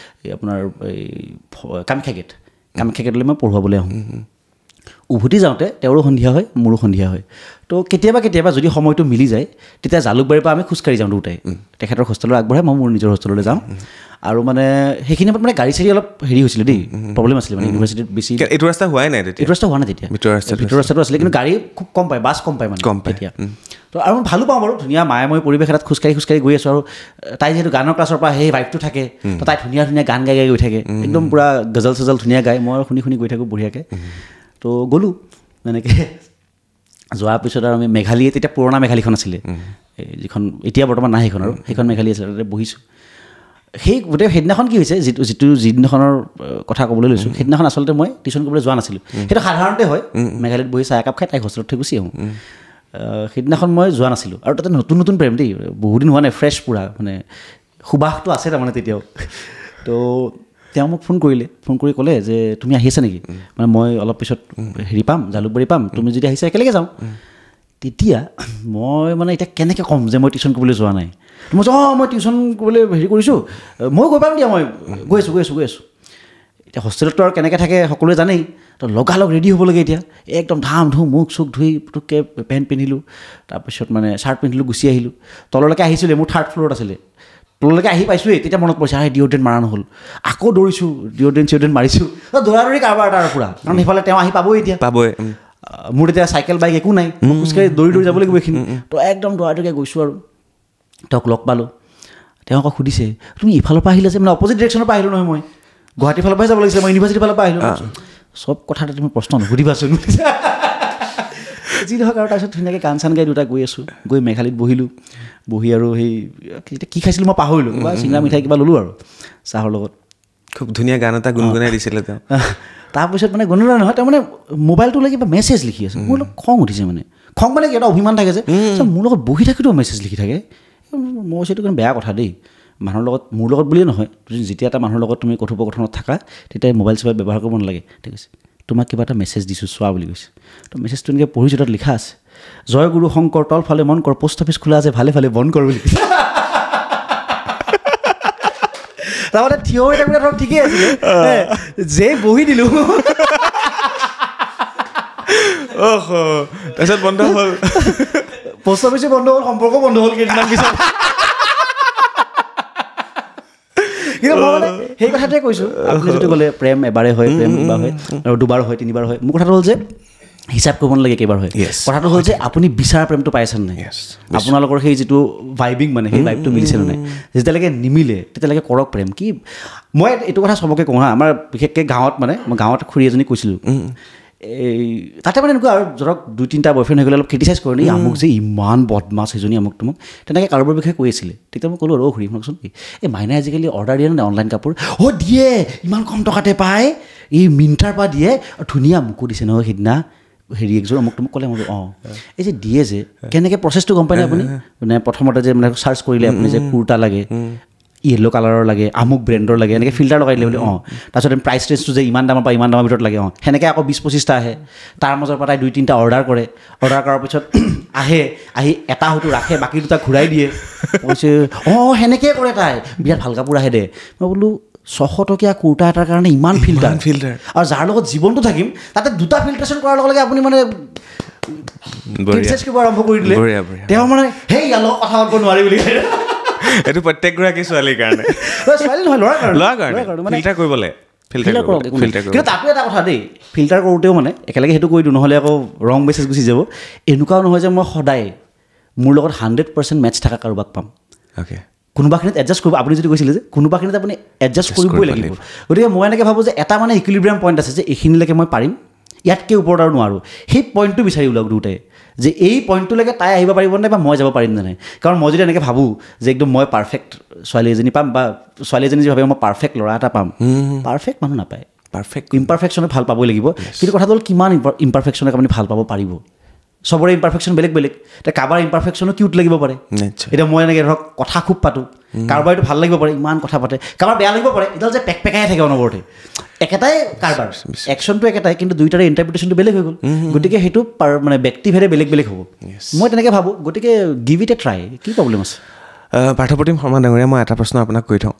আপোনাৰ এই কামাখ্যা গেটলৈ মই পঢ়ুৱাবলৈ আহোঁ উভতি যাওঁতে তেওঁৰো সন্ধিয়া হয় মোৰো সন্ধিয়া হয় তো কেতিয়াবা কেতিয়াবা যদি সময়টো মিলি যায় তেতিয়া জালুকবাৰীৰ পৰা আমি খোজকাঢ়ি যাওঁ দুটাই তেখেতৰ হোষ্টেললৈ আগবঢ়াই মই মোৰ নিজৰ হোষ্টেললৈ যাওঁ আৰু মানে সেইখিনি মানে গাড়ী চাড়ী অলপ হেৰি হৈছিলে দেই প্ৰব্লেম আছিলে মানে ইউনিভাৰ্চিটিত বেছি এইটো ৰাস্তা হোৱাই নাই তেতিয়া এইটো ৰাস্তা হোৱা নাই তেতিয়া ভিতৰ ৰাস্তাটো আছিলে কিন্তু গাড়ী খুব কম পায় বাছ কম পায় মানে তেতিয়া তো আৰু মই ভালো পাওঁ বাৰু ধুনীয়া মায়াময় পৰিৱেশ এটাত খোজকাঢ়ি গৈ আছোঁ আৰু তাই যিহেতু গানৰ ক্লাছৰ পৰা সেই ভাইবটো থাকে তো তাই ধুনীয়া গান গাই গৈ থাকে একদম পূৰা গজল চজল ধুনীয়া গায় মই শুনি গৈ থাকোঁ বঢ়িয়াকৈ তো গ'লোঁ এনেকৈ যোৱাৰ পিছত আৰু আমি মেঘালী তেতিয়া পুৰণা মেঘালীখন আছিলে যিখন এতিয়া বৰ্তমান নাই সেইখন মেঘালী আছিলে তাতে বহিছোঁ সেই গোটেই সেইদিনাখন কি হৈছে যিদিনাখনৰ কথা ক'বলৈ লৈছোঁ সেইদিনাখন আচলতে মই টিউশ্যন কৰিবলৈ যোৱা নাছিলোঁ সেইটো সাধাৰণতে হয় মেঘালয়ত বহি চাহ একাপ খাই তাইক হোষ্টেলত থৈ গুচি আহোঁ সেইদিনাখন মই যোৱা নাছিলোঁ আৰু তাতে নতুন প্ৰেম দেই বহুদিন হোৱা নাই ফ্ৰেছ পূৰা মানে সুবাসটো আছে তাৰমানে তেতিয়াও তো তেওঁ মোক ফোন কৰি ক'লে যে তুমি আহি আছা নেকি মানে মই অলপ পিছত হেৰি পাম জালুকবাৰী পাম তুমি যদি আহিছা একেলগে যাওঁ তেতিয়া মই মানে এতিয়া কেনেকৈ ক'ম যে মই টিউশ্যন কৰিবলৈ যোৱা নাই মই মই টিউশ্যন কৰিবলৈ হেৰি কৰিছোঁ মই গৈ পাম দিয়া মই গৈ আছোঁ এতিয়া হোষ্টেলততো আৰু কেনেকৈ থাকে সকলোৱে জানেই তো লগালগ ৰেডি হ'ব লাগে এতিয়া একদম ধাম ধুম মুখ চুখ ধুই পুটুককৈ পেণ্ট পিন্ধিলোঁ তাৰপিছত মানে চাৰ্ট পিন্ধিলোঁ গুচি আহিলোঁ তললৈকে আহিছিলোঁ মোৰ 3rd ফ্ল'ৰত আছিলে তললৈকে আহি পাইছোঁৱেই তেতিয়া মনত পৰিছে ডিঅ'ড্ৰেণ্ট মাৰা নহ'ল আকৌ দৌৰিছোঁ ডিঅ'ড্ৰেণ্ট মাৰিছোঁ দৌৰা কাৰোবাৰ এটা আৰু পুৰা কাৰণ সেইফালে তেওঁ আহি পাবই এতিয়া মোৰ এতিয়া চাইকেল বাইক একো নাই খোজকাঢ়ি দৌৰি যাব লাগিব এইখিনি তো একদম দৌৰাটোকে গৈছোঁ আৰু তেওঁক লগ পালোঁ তেওঁ আকৌ সুধিছে তুমি ইফালৰ পৰা আহিলে যে মানে অপজিট ডিৰেকশ্যনৰ পৰা আহিলোঁ নহয় মই গুৱাহাটীৰ ফালৰ পৰাই যাব লাগিছিলে মই ইউনিভাৰ্চিটিৰ ফালৰ পৰা আহিলোঁ চব কথাতে তুমি প্ৰশ্ন নুসুধিবাচোন যি ধৰক আৰু তাৰপিছত ধুনীয়াকৈ গান চান গাই দুটা গৈ আছোঁ গৈ মেঘালীত বহি আৰু সেই কি খাইছিলোঁ মই পাহৰিলোঁ কিবা চিঙৰা মিঠাই কিবা ল'লোঁ আৰু চাহৰ লগত খুব ধুনীয়া গান এটা গুণগুণাই দিছিলে তেওঁ তাৰপিছত মানে গুণগুণাই নহয় তাৰ মানে মোবাইলটোলৈ কিবা মেছেজ লিখি আছে মোৰ অলপ খং উঠিছে মানে কি এটা অভিমান থাকে যে মোৰ লগত বহি থাকিতো মেছেজ লিখি থাকে মই সেইটো কাৰণে বেয়া কথা দেই মানুহৰ লগত মোৰ লগত বুলিয়ে নহয় যেতিয়া এটা মানুহৰ লগত তুমি কথোপকথনত থাকা তেতিয়া মোবাইল চোবাইল ব্যৱহাৰ কৰিব নালাগে ঠিক আছে তোমাক কিবা এটা মেছেজ দিছোঁ চোৱা বুলি কৈছে তো মেছেজটো এনেকৈ পঢ়িছোঁ তাত লিখা আছে জয় গুৰু শংকৰ তল ফালে মন কৰ পোষ্ট অফিচ খোলা আছে ভালে বন্ধ কৰ বুলি তাৰমানে থিয় হৈ থাকোঁতে ধৰক ঠিকেই আছিলে যে বহি দিলোঁ তাৰপিছত বন্ধ হ'ল পোষ্ট অফিচো বন্ধ হ'ল সম্পৰ্ক বন্ধ হ'ল কেইদিনমান পিছত কিন্তু মই মানে সেই কথাটোৱে কৈছোঁ আপুনি যিটো ক'লে প্ৰেম এবাৰে হয় প্ৰেম কিবা হয় আৰু 2বাৰ হয় 3বাৰ হয় মোৰ কথাটো হ'ল যে হিচাপ কৰিব নালাগে কেইবাৰ হয় কথাটো হ'ল যে আপুনি বিচৰা প্ৰেমটো পাইছেনে নাই আপোনালোকৰ সেই যিটো ভাইবিং মানে সেই ভাইবটো মিলিছেনে নাই যেতিয়ালৈকে নিমিলে তেতিয়ালৈকে কৰক প্ৰেম কি মই এইটো কথা চবকে কওঁ হা আমাৰ বিশেষকৈ গাঁৱত মানে মই গাঁৱত খুৰী এজনী কৈছিলোঁ এই তাতে মানে এনেকুৱা আৰু ধৰক 2-3টা বয়ফ্ৰেণ্ড হৈ গ'লে অলপ ক্ৰিটিচাইজ কৰে নেকি আমুক যে ইমান বদমাছ সেইজনী আমুক তোমাক তেনেকৈ কাৰোবাৰ বিষয়ে কৈ আছিলে তেতিয়া মই ক'লোঁ খুৰী শুনকচোন এই মাইনাই আজিকালি অৰ্ডাৰ দিয়ে নে অনলাইন কাপোৰ দিয়ে ইমান কম টকাতে পায় এই মিণ্ট্ৰাৰ পৰা দিয়ে ধুনীয়া মোকো দিছে নহয় সেইদিনা হেৰি একযোৰ মোক ক'লে মই এই যে দিয়ে যে কেনেকৈ প্ৰচেছটো গম পায় নে আপুনি মানে প্ৰথমতে যে মানে চাৰ্চ কৰিলে আপুনি যে কুৰ্তা লাগে য়েল্ল' কালাৰৰ লাগে আমুক ব্ৰেণ্ডৰ লাগে এনেকৈ ফিল্টাৰ লগাই দিলে বুলি তাৰপিছত প্ৰাইচ ৰেঞ্জটো যে ইমান দামৰ পৰা ইমান দামৰ ভিতৰত লাগে সেনেকৈ আকৌ 20-25টা আহে তাৰ মাজৰ পৰা তাই 2-3টা অৰ্ডাৰ কৰাৰ পিছত আহি এটা হয়তো ৰাখে বাকী 2টা ঘূৰাই দিয়ে কৈছে সেনেকৈ কৰে তাই বিৰাট ভাল কাপোৰ আহে দে মই বোলো 600 টকীয়া কুৰ্তা এটাৰ কাৰণে ইমান ফিল্টাৰ আৰু যাৰ লগত জীৱনটো থাকিম তাতে 2টা ফিল্টাৰেশ্যন কৰাৰ লগে লগে আপুনি মানে আৰম্ভ কৰি দিলে তেওঁ মানে সেই ইয়াৰ লগত কথা পাতিব নোৱাৰি বুলি এইটো প্ৰত্যেকগৰাকী ছোৱালীৰ কাৰণে ছোৱালী নহয় ল'ৰাৰ কাৰণে ফিল্টাৰ কৰিব লাগে কিন্তু তাতো এটা কথা দেই ফিল্টাৰ কৰোঁতেও মানে একেলগে সেইটো কৰি দিওঁ নহ'লে আকৌ ৰং মেছেজ গুচি যাব এনেকুৱাও নহয় যে মই সদায় মোৰ লগত 100% মেটচ থকা কাৰোবাক পাম কোনোবাখিনিত এডজাষ্ট কৰিব আপুনি যদি কৈছিলে যে কোনোবাখিনিত আপুনি এডজাষ্ট কৰিবই লাগিব গতিকে মই এনেকৈ ভাবোঁ যে এটা মানে ইকুইলিব্ৰিয়াম পইণ্ট আছে যে এইখিনিলৈকে মই পাৰিম ইয়াতকৈ ওপৰত আৰু নোৱাৰোঁ সেই পইণ্টটো বিচাৰি ওলাওক দুটাই যে এই পইণ্টটোলৈকে তাই আহিব পাৰিব নে বা মই যাব পাৰিম নে নাই কাৰণ মই যদি এনেকৈ ভাবোঁ যে একদম মই পাৰফেক্ট ছোৱালী এজনী পাম বা ছোৱালী এজনী যদি ভাবে মই পাৰফেক্ট ল'ৰা এটা পাম পাৰফেক্ট মানুহ নাপায় ইম্পাৰফেকশ্যনে ভাল পাবই লাগিব কিন্তু কথাটো হ'ল কিমান ইম্পাৰফেকশ্যনক আপুনি ভাল পাব পাৰিব চবৰে ইম্পাৰফেকশ্যন বেলেগ এতিয়া কাৰোবাৰ ইম্পাৰফেকশ্যনো কিউট লাগিব পাৰে এতিয়া মই এনেকৈ ধৰক কথা খুব পাতোঁ কাৰোবাৰ এইটো ভাল লাগিব পাৰে ইমান কথা পাতে কাৰোবাৰ বেয়া লাগিব পাৰে এডাল যে পেকাই থাকে অনবৰতে একেটাই কাৰোবাৰ একশ্যনটো একেটাই কিন্তু দুয়োটাৰে ইণ্টাৰপ্ৰিটেশ্যনটো বেলেগ হৈ গ'ল গতিকে সেইটো মানে ব্যক্তিভেদে বেলেগ হ'ব মই তেনেকৈ ভাবোঁ গতিকে গিভ ইট এ ট্ৰাই কি প্ৰব্লেম আছে পাৰ্থপ্ৰতিম শৰ্মা ডাঙৰীয়া মই এটা প্ৰশ্ন আপোনাক কৈ থওঁ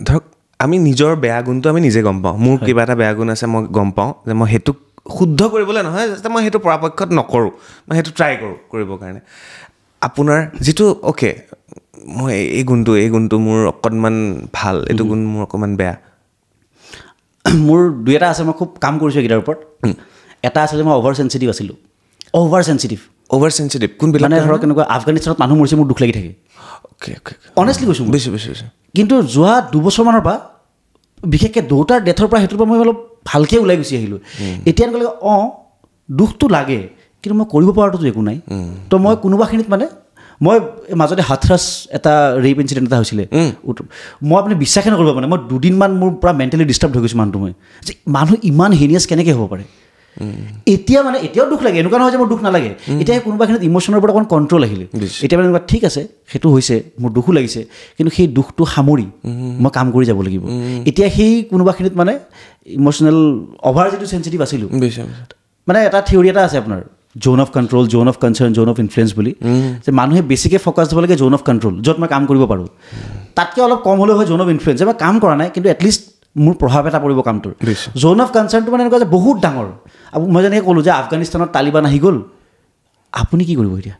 ধৰক আমি নিজৰ বেয়া গুণটো আমি নিজে গম পাওঁ মোৰ কিবা এটা বেয়া গুণ আছে মই গম পাওঁ যে মই সেইটোক শুদ্ধ কৰিবলৈ নহয় যাতে মই সেইটো পৰাপক্ষত নকৰোঁ মই সেইটো ট্ৰাই কৰোঁ কৰিবৰ কাৰণে আপোনাৰ যিটো অ'কে মই এই গুণটো মোৰ অকণমান ভাল এইটো গুণ মোৰ অকণমান বেয়া মোৰ দুই এটা আছে মই খুব কাম কৰিছোঁ এইকেইটাৰ ওপৰত এটা আছিলে মই অভাৰ চেঞ্চিটিভ কোনবিলাক মানে ধৰক এনেকুৱা আফগানিস্তানত মানুহ মৰিছে মোৰ দুখ লাগি থাকে অনেষ্টলি কৈছোঁ কিন্তু যোৱা 2 বছৰমানৰ পৰা বিশেষকৈ দেউতাৰ ডেথৰ পৰা সেইটোৰ পৰা মই অলপ ভালকৈ ওলাই গুচি আহিলোঁ এতিয়া এনেকুৱা লাগে দুখটো লাগে কিন্তু মই কৰিব পৰাটোতো একো নাই তো মই কোনোবাখিনিত মানে মই মাজতে হাথৰাছ এটা ৰেপ ইনচিডেণ্ট এটা হৈছিলে মই আপুনি বিশ্বাসে নকৰিব মানে মই 2 দিনমান মোৰ পূৰা মেণ্টেলি ডিষ্টাৰ্ব হৈ গৈছোঁ মানুহটো মই যে মানুহ ইমান হেনিয়াছ কেনেকৈ হ'ব পাৰে এতিয়া মানে এতিয়াও দুখ লাগে এনেকুৱা নহয় যে মোৰ দুখ নালাগে এতিয়া কোনোবাখিনিত ইম'শ্যনৰ ওপৰত অকণ কণ্ট্ৰল আহিলে এতিয়া মানে এনেকুৱা ঠিক আছে সেইটো হৈছে মোৰ দুখো লাগিছে কিন্তু সেই দুখটো সামৰি মই কাম কৰি যাব লাগিব এতিয়া সেই কোনোবাখিনিত মানে ইম'শ্যনেল অভাৰ যিটো চেঞ্চিটিভ আছিলোঁ মানে এটা থিয়ৰী এটা আছে আপোনাৰ zone of control zone of concerned zone of influence বুলি যে মানুহে বেছিকৈ ফ'কাছ দিব লাগে জ'ন অফ কণ্ট্ৰল য'ত মই কাম কৰিব পাৰোঁ তাতকৈ অলপ কম হ'লেও হয় জ'ন অফ ইনফ্লুৱেঞ্চ যে মই কাম কৰা নাই কিন্তু এটলিষ্ট মোৰ প্ৰভাৱ এটা পৰিব কামটোৰ জ'ন অফ কনচাৰ্ণটো মানে এনেকুৱা যে বহুত ডাঙৰ মই যেনেকৈ ক'লোঁ যে আফগানিস্তানত তালিবান আহি গ'ল আপুনি কি কৰিব এতিয়া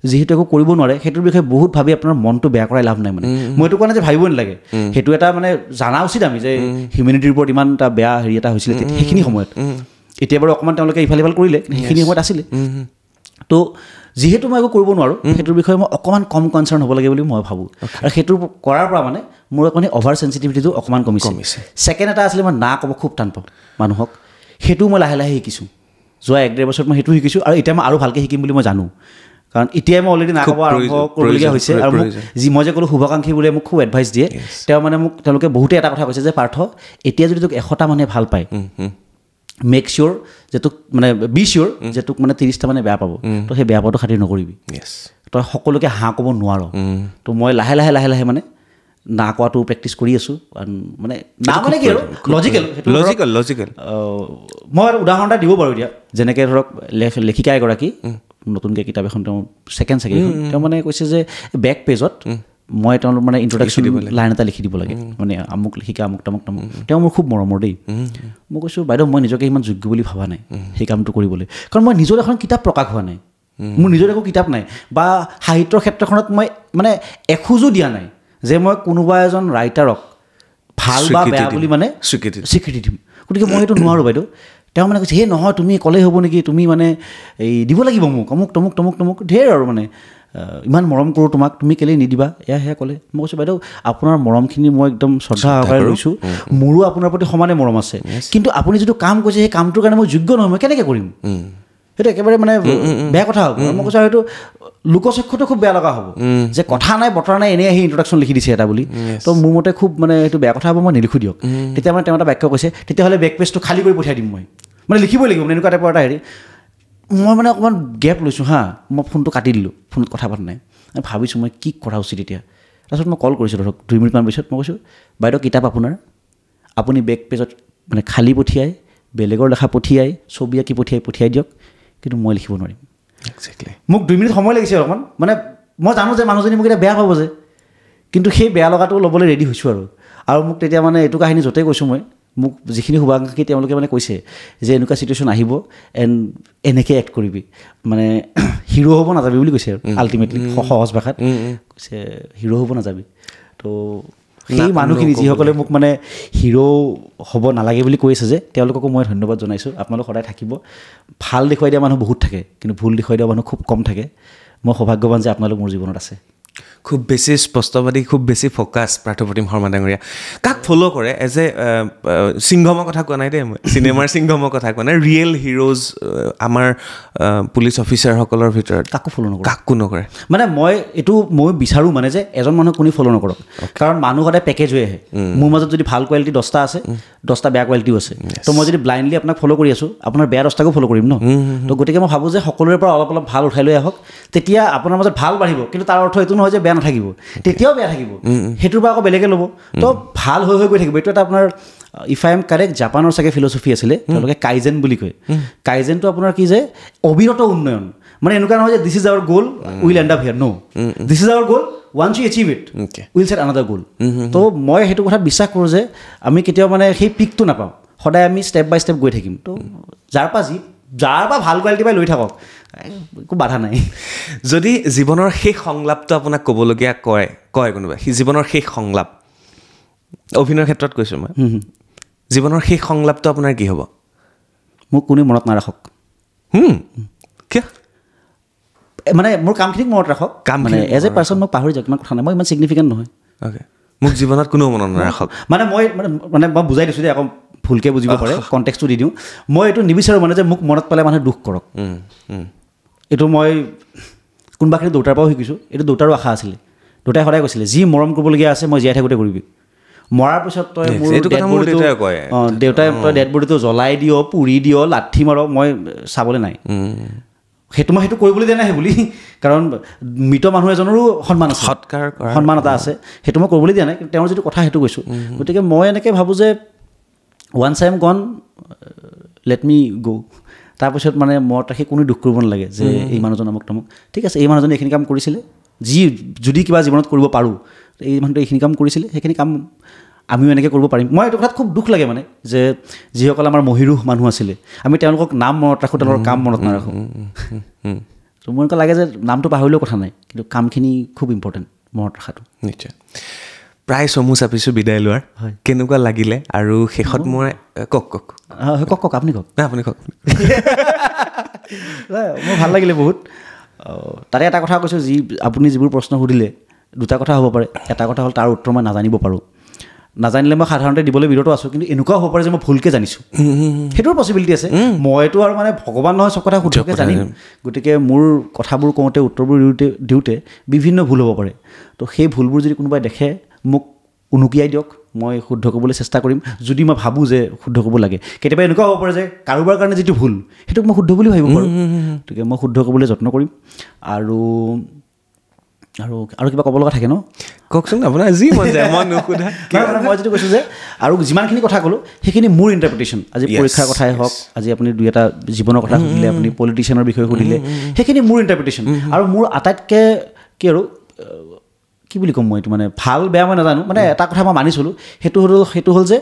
যিহেতু একো কৰিব নোৱাৰে সেইটোৰ বিষয়ে বহুত ভাবি আপোনাৰ মনটো বেয়া কৰাই লাভ নাই মানে মই এইটো কোৱা নাই যে ভাবিব নালাগে সেইটো এটা মানে জানা উচিত আমি যে হিউমেনিটিৰ ওপৰত ইমান এটা বেয়া হেৰি এটা হৈছিলে সেইখিনি সময়ত এতিয়া বাৰু অকণমান তেওঁলোকে ইফাল সিফাল কৰিলে সেইখিনি সময়ত আছিলে তো যিহেতু মই একো কৰিব নোৱাৰোঁ সেইটোৰ বিষয়ে মই অকণমান কম কনচাৰ্ণ হ'ব লাগে বুলি মই ভাবোঁ আৰু সেইটো কৰাৰ পৰা মানে মোৰ অকণমান অভাৰ চেঞ্চিটিভিটিটো অকণমান কমিছে ছেকেণ্ড এটা আছিলে মই না ক'ব খুব টান পাওঁ মানুহক সেইটো মই লাহে লাহে শিকিছোঁ যোৱা 1-1.5 বছৰত মই সেইটো শিকিছোঁ আৰু এতিয়া মই আৰু ভালকৈ শিকিম বুলি মই জানো কাৰণ এতিয়াই মই অলৰেডি না ক'ব আৰম্ভ কৰিবলগীয়া হৈছে আৰু মোক মই যে ক'লোঁ শুভাকাংক্ষী বুলিয়ে মোক খুব এডভাইচ দিয়ে তেওঁলোকে বহুতে এটা কথা কৈছে যে পাৰ্থ এতিয়া যদি তোক 100টা মানুহে ভাল পায় মেক চিয়'ৰ যে তোক মানে বি চিয়'ৰ যে তোক মানে 30টা মানে বেয়া পাব তো সেই বেয়া পোৱাটো খাতিৰ নকৰিবি তই সকলোকে হাঁ ক'ব নোৱাৰ তো মই লাহে লাহে মানে না কোৱাটো প্ৰেক্টিচ কৰি আছোঁ মানে না মানে কি আৰু লজিকেল মই আৰু উদাহৰণ এটা দিব পাৰোঁ এতিয়া যেনেকৈ ধৰক লেখিকা এগৰাকী নতুনকৈ কিতাপ এখন তেওঁ ছেকেণ্ড তেওঁ মানে কৈছে যে বেক পেজত মই তেওঁলোক মানে ইণ্ট্ৰডাকশ্যন লাইন এটা লিখি দিব লাগে মানে আমুক লিখিকা আমুক তামুক তেওঁ মোৰ খুব মৰমৰ দেই মই কৈছোঁ বাইদেউ মই নিজকে ইমান যোগ্য বুলি ভবা নাই সেই কামটো কৰিবলৈ কাৰণ মই নিজৰ এখন কিতাপ প্ৰকাশ হোৱা নাই মোৰ নিজৰ একো কিতাপ নাই বা সাহিত্যৰ ক্ষেত্ৰখনত মই মানে এখোজো দিয়া নাই যে মই কোনোবা এজন ৰাইটাৰক ভাল বা বেয়া বুলি মানে স্বীকৃতি দিম গতিকে মই সেইটো নোৱাৰোঁ বাইদেউ তেওঁ মানে কৈছে হে নহয় তুমি ক'লেই হ'ব নেকি তুমি মানে এই দিব লাগিব মোক অমুক ঢেৰ আৰু মানে ইমান মৰম কৰোঁ তোমাক তুমি কেলেই নিদিবা সেয়া ক'লে মই কৈছোঁ বাইদেউ আপোনাৰ মৰমখিনি মই একদম শ্ৰদ্ধা সহকাৰে লৈছোঁ মোৰো আপোনাৰ প্ৰতি সমানে মৰম আছে কিন্তু আপুনি যিটো কাম কৰিছে সেই কামটোৰ কাৰণে মই যোগ্য নহয় মই কেনেকৈ কৰিম সেইটো একেবাৰে মানে বেয়া কথা হ'ব মই কৈছোঁ সেইটো লোকচক্ষুটো খুব বেয়া লগা হ'ব যে কথা নাই বতৰা নাই এনেই আহি ইণ্ট্ৰডাকশ্যন লিখি দিছে এটা বুলি তো মোৰ মতে খুব মানে এইটো বেয়া কথা হ'ব মই নিলিখোঁ দিয়ক তেতিয়া মানে তেওঁ এটা বাক্য কৈছে তেতিয়াহ'লে বেক পেজটো খালী কৰি পঠিয়াই দিম মই মানে লিখিবই লাগিব মানে এনেকুৱা টাইপৰ এটা হেৰি মই মানে অকণমান গেপ লৈছোঁ মই ফোনটো কাটি দিলোঁ ফোনত কথা পাতা নাই ভাবিছোঁ মই কি কৰা উচিত এতিয়া তাৰপিছত মই কল কৰিছোঁ ধৰক 2 মিনিটমান পিছত মই কৈছোঁ বাইদেউ কিতাপ আপোনাৰ আপুনি বেক পেজত মানে খালী পঠিয়াই বেলেগৰ লেখা পঠিয়াই ছবি আঁকি পঠিয়াই দিয়ক কিন্তু মই লিখিব নোৱাৰিম মোক 2 মিনিট সময় লাগিছে অকণমান মানে মই জানো যে মানুহজনী মোক এতিয়া বেয়া পাব যে কিন্তু সেই বেয়া লগাটো ল'বলৈ ৰেডি হৈছোঁ আৰু মোক তেতিয়া মানে এইটো কাহিনী য'তেই কৈছোঁ মই মোক যিখিনি শুভাকাংক্ষী তেওঁলোকে মানে কৈছে যে এনেকুৱা চিটুৱেশ্যন আহিব এণ্ড এনেকৈ এক্ট কৰিবি মানে হিৰো হ'ব নাযাবি বুলি কৈছে আৰু আল্টিমেটলি সহজ ভাষাত কৈছে হিৰো হ'ব নাযাবি তো সেই মানুহখিনি যিসকলে মোক মানে হিৰো হ'ব নালাগে বুলি কৈ আছে যে তেওঁলোককো মই ধন্যবাদ জনাইছোঁ আপোনালোক সদায় থাকিব ভাল দেখুৱাই দিয়া মানুহ বহুত থাকে কিন্তু ভুল দেখুৱাই দিয়া মানুহ খুব কম থাকে মই সৌভাগ্যৱান যে আপোনালোক মোৰ জীৱনত আছে খুব বেছি স্পষ্টবাদী খুব বেছি ফ'কাছ পাৰ্থপ্ৰতিম শৰ্মা ডাঙৰীয়া কাক ফ'ল' কৰে এজ এ সিংঘমৰ কথা কোৱা নাই দেই মই চিনেমাৰ সিংঘমৰ কথা কোৱা নাই ৰিয়েল হিৰোজ আমাৰ পুলিচ অফিচাৰসকলৰ ভিতৰত কাকো নকৰে মানে মই বিচাৰোঁ মানে যে এজন মানুহ কোনে ফ'ল' নকৰক কাৰণ মানুহ সদায় পেকেজ হৈ আহে মোৰ মাজত যদি ভাল কোৱালিটি 10টা আছে 10টা বেয়া কোৱালিটিও আছে তো মই যদি ব্লাইণ্ডলি আপোনাক ফ'ল' কৰি আছোঁ আপোনাৰ বেয়া 10টাকো ফ'ল' কৰিম ন তো গতিকে মই ভাবোঁ যে সকলোৰে পৰা অলপ অলপ ভাল উঠাই লৈ আহক তেতিয়া আপোনাৰ মাজত ভাল বাঢ়িব কিন্তু তাৰ অৰ্থ এইটো নহয় যে বেয়া নাথাকিব তেতিয়াও বেয়া থাকিব সেইটোৰ পৰা আকৌ বেলেগে ল'ব তো ভাল হৈ গৈ থাকিব এইটো এটা আপোনাৰ ইফ আই এম কাৰেক্ট জাপানৰ চাগে ফিলচফি আছিলে তেওঁলোকে কাইজেন বুলি কয় কাইজেনটো আপোনাৰ কি যে অবিৰত উন্নয়ন মানে এনেকুৱা নহয় যে this is our goal will end up here no this is our goal once you achieve it will set another goal তো মই সেইটো কথাত বিশ্বাস কৰোঁ যে আমি কেতিয়াও মানে সেই পিকটো নাপাওঁ সদায় আমি ষ্টেপ বাই ষ্টেপ গৈ থাকিম তো যাৰ পৰা ভাল কোৱালিটি পাই লৈ থাকক একো বাধা নাই যদি জীৱনৰ শেষ সংলাপটো আপোনাক ক'বলগীয়া কয় কোনোবাই সি জীৱনৰ শেষ সংলাপ অভিনয়ৰ ক্ষেত্ৰত কৈছোঁ মই জীৱনৰ শেষ সংলাপটো আপোনাৰ কি হ'ব মোক কোনেও মনত নাৰাখক কিয় মানে মোৰ কামখিনিক মনত ৰাখক মানে এজ এ পাৰ্চন মোক পাহৰি যাওক ইমান কথা নাই মই ইমান ছিগনিফিকেণ্ট নহয় অ'কে মোক জীৱনত কোনেও মনত নাৰাখক মানে মই বুজাই দিছোঁ দেই আকৌ ভুলকৈ বুজিব পাৰে কণ্টেক্সটো দি দিওঁ মই এইটো নিবিচাৰোঁ মানে যে মোক মনত পেলাই মানুহে দুখ কৰক এইটো মই কোনোবাখিনি দেউতাৰ পৰাও শিকিছোঁ এইটো দেউতাৰো আশা আছিলে দেউতাই সদায় কৈছিলে যি মৰম কৰিবলগীয়া আছে মই জীয়াই থাকোঁতে কৰিবি মৰাৰ পিছত তই মোৰ দেউতাই তই ডেড বডিটো জ্বলাই দিয় পুৰি দিয় লাঠি মাৰ মই চাবলৈ নাই মই সেইটো কৰিবলৈ দিয়া নাই বুলি কাৰণ মৃত মানুহ এজনৰো সন্মান এটা আছে সেইটো মই কৰিবলৈ দিয়া নাই কিন্তু তেওঁৰ যিটো কথা সেইটো কৈছোঁ গতিকে মই এনেকৈ ভাবোঁ যে ওৱান্স আই এম গন লেট মি গ' তাৰপিছত মানে মনত ৰাখি কোনো দুখ কৰিব নালাগে যে এই মানুহজন আমুক তামুক ঠিক আছে এই মানুহজনে এইখিনি কাম কৰিছিলে যদি কিবা জীৱনত কৰিব পাৰোঁ এই মানুহটোৱে এইখিনি কাম কৰিছিলে সেইখিনি কাম আমিও এনেকৈ কৰিব পাৰিম মই এইটো কথাত খুব দুখ লাগে মানে যে যিসকল আমাৰ মহিৰুহ মানুহ আছিলে আমি তেওঁলোকক নাম মনত ৰাখোঁ তেওঁলোকৰ কাম মনত নাৰাখোঁ তো মোৰ এনেকুৱা লাগে যে নামটো পাহৰিলেও কথা নাই কিন্তু কামখিনি খুব ইম্পৰ্টেণ্ট মনত ৰখাটো নিশ্চয় প্ৰায় চমু চাপিছোঁ বিদায় লোৱাৰ কেনেকুৱা লাগিলে আৰু শেষত মই কওক আপুনি কওক নাই আপুনি কওক মোৰ ভাল লাগিলে বহুত তাৰে এটা কথা কৈছোঁ আপুনি যিবোৰ প্ৰশ্ন সুধিলে দুটা কথা হ'ব পাৰে এটা কথা হ'ল তাৰ উত্তৰ মই নাজানিব পাৰোঁ নাজানিলে মই সাধাৰণতে দিবলৈ বিৰত আছোঁ কিন্তু এনেকুৱাও হ'ব পাৰে যে মই ভুলকৈ জানিছোঁ সেইটোৰ পচিবিলিটি আছে মইতো আৰু মানে ভগৱান নহয় চব কথা শুদ্ধকৈ জানিম গতিকে মোৰ কথাবোৰ কওঁতে উত্তৰবোৰ দিওঁতে বিভিন্ন ভুল হ'ব পাৰে তো সেই ভুলবোৰ যদি কোনোবাই দেখে মোক উনুকিয়াই দিয়ক মই শুদ্ধ কৰিবলৈ চেষ্টা কৰিম যদি মই ভাবোঁ যে শুদ্ধ কৰিব লাগে কেতিয়াবা এনেকুৱা হ'ব পাৰে যে কাৰোবাৰ কাৰণে যিটো ভুল সেইটোক মই শুদ্ধ বুলি ভাবিব পাৰোঁ গতিকে মই শুদ্ধ কৰিবলৈ যত্ন কৰিম আৰু কিবা ক'ব লগা থাকে ন কওকচোন আপোনাৰ যি মন যায় মই নুসুধা মই যিটো কৈছোঁ যে আৰু যিমানখিনি কথা ক'লোঁ সেইখিনি মোৰ ইণ্টাৰপ্ৰিটেশ্যন আজি পৰীক্ষাৰ কথাই হওক আজি আপুনি দুই এটা জীৱনৰ কথা সুধিলে আপুনি পলিটিচিয়ানৰ বিষয়ে সুধিলে সেইখিনি মোৰ ইণ্টাৰপ্ৰিটেশ্যন আৰু মোৰ আটাইতকৈ কি আৰু কি বুলি ক'ম মই এইটো মানে ভাল বেয়া মই নাজানো মানে এটা কথা মই মানি চলোঁ সেইটো হ'ল যে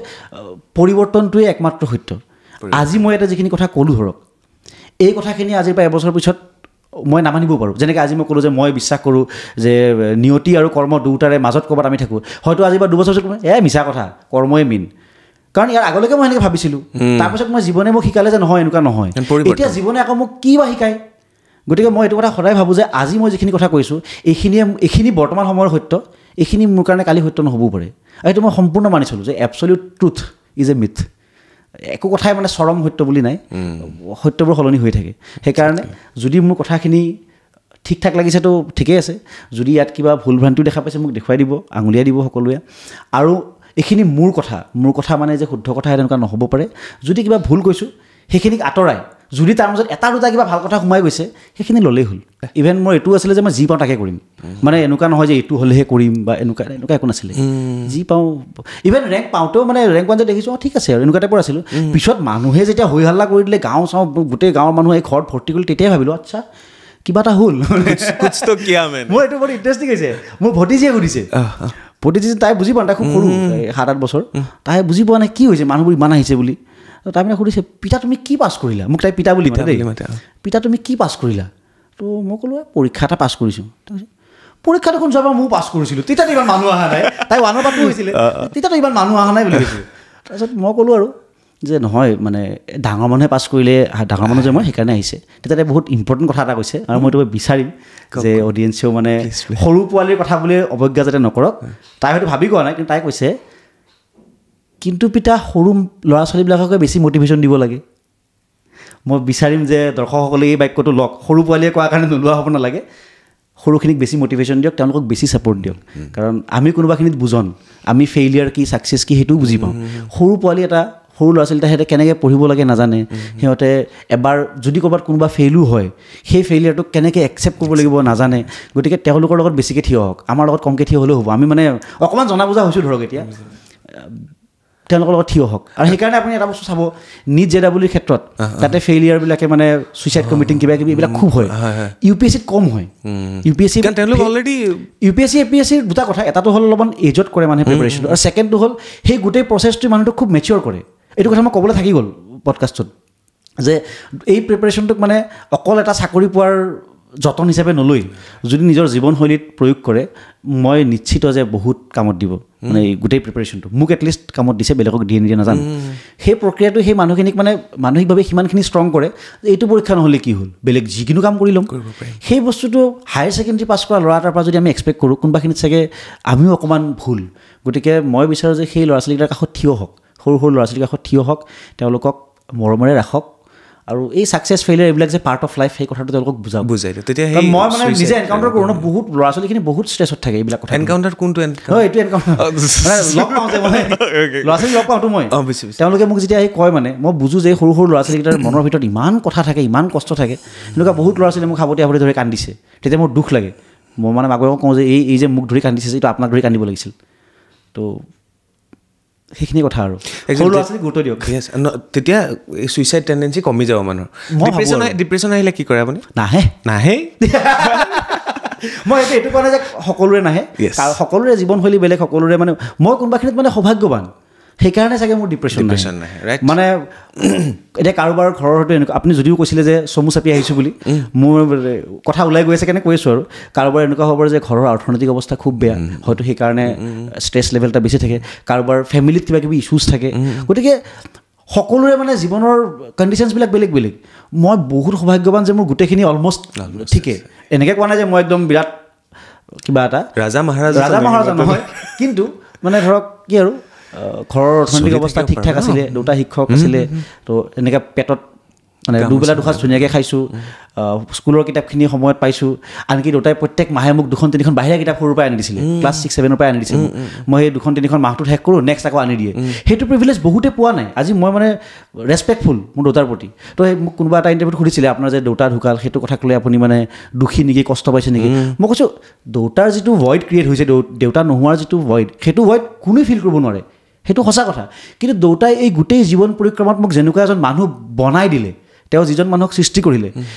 পৰিৱৰ্তনটোৱে একমাত্ৰ সত্য আজি মই এটা যিখিনি কথা ক'লোঁ ধৰক এই কথাখিনি আজিৰ পৰা এবছৰ পিছত মই নামানিব পাৰোঁ যেনেকৈ আজি মই ক'লোঁ যে মই বিশ্বাস কৰোঁ যে নিয়তি আৰু কৰ্ম দুয়োটাৰে মাজত ক'ৰবাত আমি থাকোঁ হয়তো আজি বা দুবছৰ পিছত মিছা কথা কৰ্মই মেইন কাৰণ ইয়াৰ আগলৈকে মই সেনেকৈ ভাবিছিলোঁ তাৰপিছত মই জীৱনে মোক শিকালে যে নহয় এনেকুৱা নহয় এতিয়া জীৱনে আকৌ মোক কি বা শিকায় গতিকে মই এইটো কথা সদায় ভাবোঁ যে আজি মই যিখিনি কথা কৈছোঁ এইখিনি বৰ্তমান সময়ৰ সত্য এইখিনি মোৰ কাৰণে কালি সত্য নহ'বও পাৰে আৰু এইটো মই সম্পূৰ্ণ মানি চলোঁ যে এবছলিউট ট্ৰুথ ইজ এ মিথ একো কথাই মানে চৰম সত্য বুলি নাই সত্যবোৰ সলনি হৈ থাকে সেইকাৰণে যদি মোৰ কথাখিনি ঠিক ঠাক লাগিছেতো ঠিকেই আছে যদি ইয়াত কিবা ভুল ভ্ৰান্তিও দেখা পাইছে মোক দেখুৱাই দিব আঙুলিয়াই দিব সকলোৱে আৰু এইখিনি মোৰ কথা মানে যে শুদ্ধ কথা তেনেকুৱা নহ'ব পাৰে যদি কিবা ভুল কৈছোঁ সেইখিনিক আঁতৰাই যদি তাৰ মাজত এটা দুটা কিবা ভাল কথা সোমাই গৈছে সেইখিনি ল'লেই হ'ল ইভেন মোৰ এইটো আছিলে যে মই যি পাওঁ তাকে কৰিম মানে এনেকুৱা নহয় যে এইটো হ'লেহে কৰিম বা এনেকুৱা একো নাছিলে যি পাওঁ ইভেন ৰেংক পাওঁতেও মানে ৰেংক ওৱান যে দেখিছোঁ ঠিক আছে আৰু এনেকুৱা টাইপৰ আছিলোঁ পিছত মানুহে যেতিয়া হৈ হাল্লা কৰি দিলে গাঁও চাওঁ গোটেই গাঁৱৰ মানুহে এই ঘৰত ভৰ্তি কৰিলে তেতিয়াই ভাবিলোঁ আচ্ছা কিবা এটা হ'ল মোৰ এইটো বৰ ইণ্টাৰেষ্টিং হৈছে মোৰ ভতিজীয়ে সুধিছে ভতিজী তাই বুজি পোৱা নাই তাই খুব সৰু 7-8 বছৰ তাই বুজি পোৱা নাই কি হৈছে মানুহবোৰ ইমান আহিছে বুলি তাই মানে সুধিছে পিতা তুমি কি পাছ কৰিলা মোক তাই পিতা বুলি দেই পিতা তুমি কি পাছ কৰিলা তো মই ক'লোঁ পৰীক্ষা এটা পাছ কৰিছোঁ পৰীক্ষা দেখোন যোৱাবাৰ ময়ো পাছ কৰিছিলোঁ তেতিয়াতো ইমান মানুহ অহা নাই তাই 1ৰ পাতো হৈছিলে তেতিয়াতো ইমান মানুহ অহা নাই বুলি কৈছোঁ তাৰপিছত মই ক'লোঁ আৰু যে নহয় মানে ডাঙৰ মানুহে পাছ কৰিলে ডাঙৰ মানুহ যে মই সেইকাৰণে আহিছে তেতিয়া তাই বহুত ইম্পৰ্টেণ্ট কথা এটা কৈছে আৰু মই এইটো বিচাৰিম যে অডিয়েঞ্চেও মানে সৰু পোৱালীৰ কথা বুলি অৱজ্ঞা যাতে নকৰক তাই হয়তো ভাবি কোৱা নাই কিন্তু তাই কৈছে কিন্তু পিতা সৰু ল'ৰা ছোৱালীবিলাককে বেছি মটিভেশ্যন দিব লাগে মই বিচাৰিম যে দৰ্শকসকলে এই বাক্যটো লওক সৰু পোৱালীয়ে কোৱাৰ কাৰণে নোলোৱা হ'ব নালাগে সৰুখিনিক বেছি মটিভেশ্যন দিয়ক তেওঁলোকক বেছি ছাপৰ্ট দিয়ক কাৰণ আমি কোনোবাখিনিত বুজন আমি ফেইলিয়াৰ কি ছাকচেছ কি সেইটোও বুজি পাওঁ সৰু পোৱালী এটা সৰু ল'ৰা ছোৱালী সিহঁতে কেনেকৈ পঢ়িব লাগে নাজানে সিহঁতে এবাৰ যদি ক'ৰবাত কোনোবা ফেইলো হয় সেই ফেইলিয়াৰটোক কেনেকৈ একচেপ্ট কৰিব লাগিব নাজানে গতিকে তেওঁলোকৰ লগত বেছিকৈ থিয় হওক আমাৰ লগত কমকৈ থিয় হ'লেও হ'ব আমি মানে অকণমান জনা বুজা হৈছোঁ ধৰক এতিয়া তেওঁলোকৰ লগত থিয় হওক আৰু সেইকাৰণে আপুনি এটা বস্তু চাব নিট JEEৰ ক্ষেত্ৰত তাতে ফেইলিয়াৰবিলাকে মানে ছুইচাইড কমিটিং কিবা কিবি এইবিলাক খুব হয় UPSCত কম হয় UPSC APSCৰ দুটা কথা এটাটো হ'ল অলপমান এজত কৰে মানুহে প্ৰিপাৰেশ্যনটো আৰু ছেকেণ্ডটো হ'ল সেই গোটেই প্ৰচেছটো মানুহটো খুব মেচিয়ৰ কৰে এইটো কথা মই ক'বলৈ থাকি গ'ল পডকাষ্টত যে এই প্ৰিপাৰেশ্যনটোক মানে অকল এটা চাকৰি পোৱাৰ যতন হিচাপে নলৈ যদি নিজৰ জীৱনশৈলীত প্ৰয়োগ কৰে মই নিশ্চিত যে বহুত কামত দিব মানে গোটেই প্ৰিপাৰেশ্যনটো মোক এটলিষ্ট কামত দিছে বেলেগক দিয়ে নিদিয়ে নাজানো সেই প্ৰক্ৰিয়াটো সেই মানুহখিনিক মানে মানসিকভাৱে সিমানখিনি ষ্ট্ৰং কৰে যে এইটো পৰীক্ষা নহ'লে কি হ'ল বেলেগ যিকোনো কাম কৰি ল'ম সেই বস্তুটো হায়াৰ ছেকেণ্ডেৰী পাছ কৰা ল'ৰা এটাৰ পৰা যদি আমি এক্সপেক্ট কৰোঁ কোনোবাখিনিত চাগে আমিও অকণমান ভুল গতিকে মই বিচাৰোঁ যে সেই ল'ৰা ছোৱালীকেইটাৰ কাষত থিয় হওক সৰু সৰু ল'ৰা ছোৱালীৰ কাষত থিয় হওক তেওঁলোকক মৰমেৰে ৰাখক আৰু এই ছাকচেছ ফেইলিয়াৰ এইবিলাক যে পাৰ্ট অফ লাইফ সেই কথাটো তেওঁলোকক বুজাই দিওঁ তেতিয়া মই মানে নিজে এনকাউণ্টাৰ কৰোঁ ন বহুত ল'ৰা ছোৱালীখিনি বহুত ষ্ট্ৰেছত থাকে এইবিলাক কথা এনকাউণ্টাৰ কোনটো হয় এইটো এনকাউণ্টাৰ মানে লগ পাওঁ যে মই ল'ৰা ছোৱালী লগ পাওঁতো মই তেওঁলোকে মোক যেতিয়া আহি কয় মানে মই বুজোঁ যে সৰু সৰু ল'ৰা ছোৱালীকেইটাৰ মনৰ ভিতৰত ইমান কথা থাকে ইমান কষ্ট থাকে এনেকুৱা বহুত ল'ৰা ছোৱালীয়ে মোক সাৱটি সাৱটি ধৰি কান্দিছে তেতিয়া মোৰ দুখ লাগে মই মানে মাকক কওঁ যে এই যে মোক ধৰি কান্দিছে এইটো আপোনাক ধৰি কান্দিব লাগিছিল তো সেইখিনি কথা আৰু সৰু ল'ৰা ছোৱালীক গুৰুত্ব দিয়ক তেতিয়া এই ছুইচাইড টেণ্ডেঞ্চি কমি যাব মানুহৰ ডিপ্ৰেশ্যন আহিলে কি কৰে আপুনি নাহে মই এইটো কোৱা নাই যে সকলোৰে নাহে সকলোৰে জীৱনশৈলী বেলেগ সকলোৰে মানে মই কোনোবাখিনিত মানে সৌভাগ্যৱান সেইকাৰণে চাগে মোৰ ডিপ্ৰেশ্যন নাহে মানে এতিয়া কাৰোবাৰ ঘৰৰ হয়তো এনেকুৱা আপুনি যদিও কৈছিলে যে চমু চাপি আহিছোঁ বুলি মোৰ কথা ওলাই গৈ আছে কাৰণে কৈ আছোঁ আৰু কাৰোবাৰ এনেকুৱা হ'ব যে ঘৰৰ অৰ্থনৈতিক অৱস্থা খুব বেয়া হয়তো সেইকাৰণে ষ্ট্ৰেছ লেভেল এটা বেছি থাকে কাৰোবাৰ ফেমিলিত কিবা কিবি ইছ্যুজ থাকে গতিকে সকলোৰে মানে জীৱনৰ কণ্ডিশ্যনছবিলাক বেলেগ বেলেগ মই বহুত সৌভাগ্যৱান যে মোৰ গোটেইখিনি অলমষ্ট ঠিকে এনেকৈ কোৱা নাই যে মই একদম বিৰাট কিবা এটা ৰাজা মহাৰাজা নহয় কিন্তু মানে ধৰক কি আৰু ঘৰৰ অৰ্থনৈতিক অৱস্থা ঠিক ঠাক আছিলে দেউতা শিক্ষক আছিলে তো এনেকৈ পেটত মানে দুবেলা দুসাঁজ ধুনীয়াকৈ খাইছোঁ স্কুলৰ কিতাপখিনি সময়ত পাইছোঁ আনকি দেউতাই প্ৰত্যেক মাহে মোক 2-3খন বাহিৰা কিতাপ সৰুৰ পৰাই আনি দিছিলে ক্লাছ 6-7ৰ পৰাই আনি দিছিলে মই সেই 2-3খন মাহটোত শেষ কৰোঁ নেক্সট আকৌ আনি দিয়ে সেইটো প্ৰিভিলেজ বহুতে পোৱা নাই আজি মই মানে ৰেচপেক্টফুল মোৰ দেউতাৰ প্ৰতি তো সেই মোক কোনোবা এটা ইণ্টাৰভিউত সুধিছিলে আপোনাৰ যে দেউতা ঢুকাল সেইটো কথা ক'লে আপুনি মানে দুখী নেকি কষ্ট পাইছে নেকি মই কৈছোঁ দেউতাৰ যিটো ভইড ক্ৰিয়েট হৈছে দেউতা নোহোৱাৰ যিটো ভইড সেইটো ভইড কোনোৱে ফিল কৰিব নোৱাৰে সেইটো সঁচা কথা কিন্তু দেউতাই এই গোটেই জীৱন পৰিক্ৰমাত মোক যেনেকুৱা এজন মানুহ বনাই দিলে তেওঁ যিজন মানুহক সৃষ্টি কৰিলে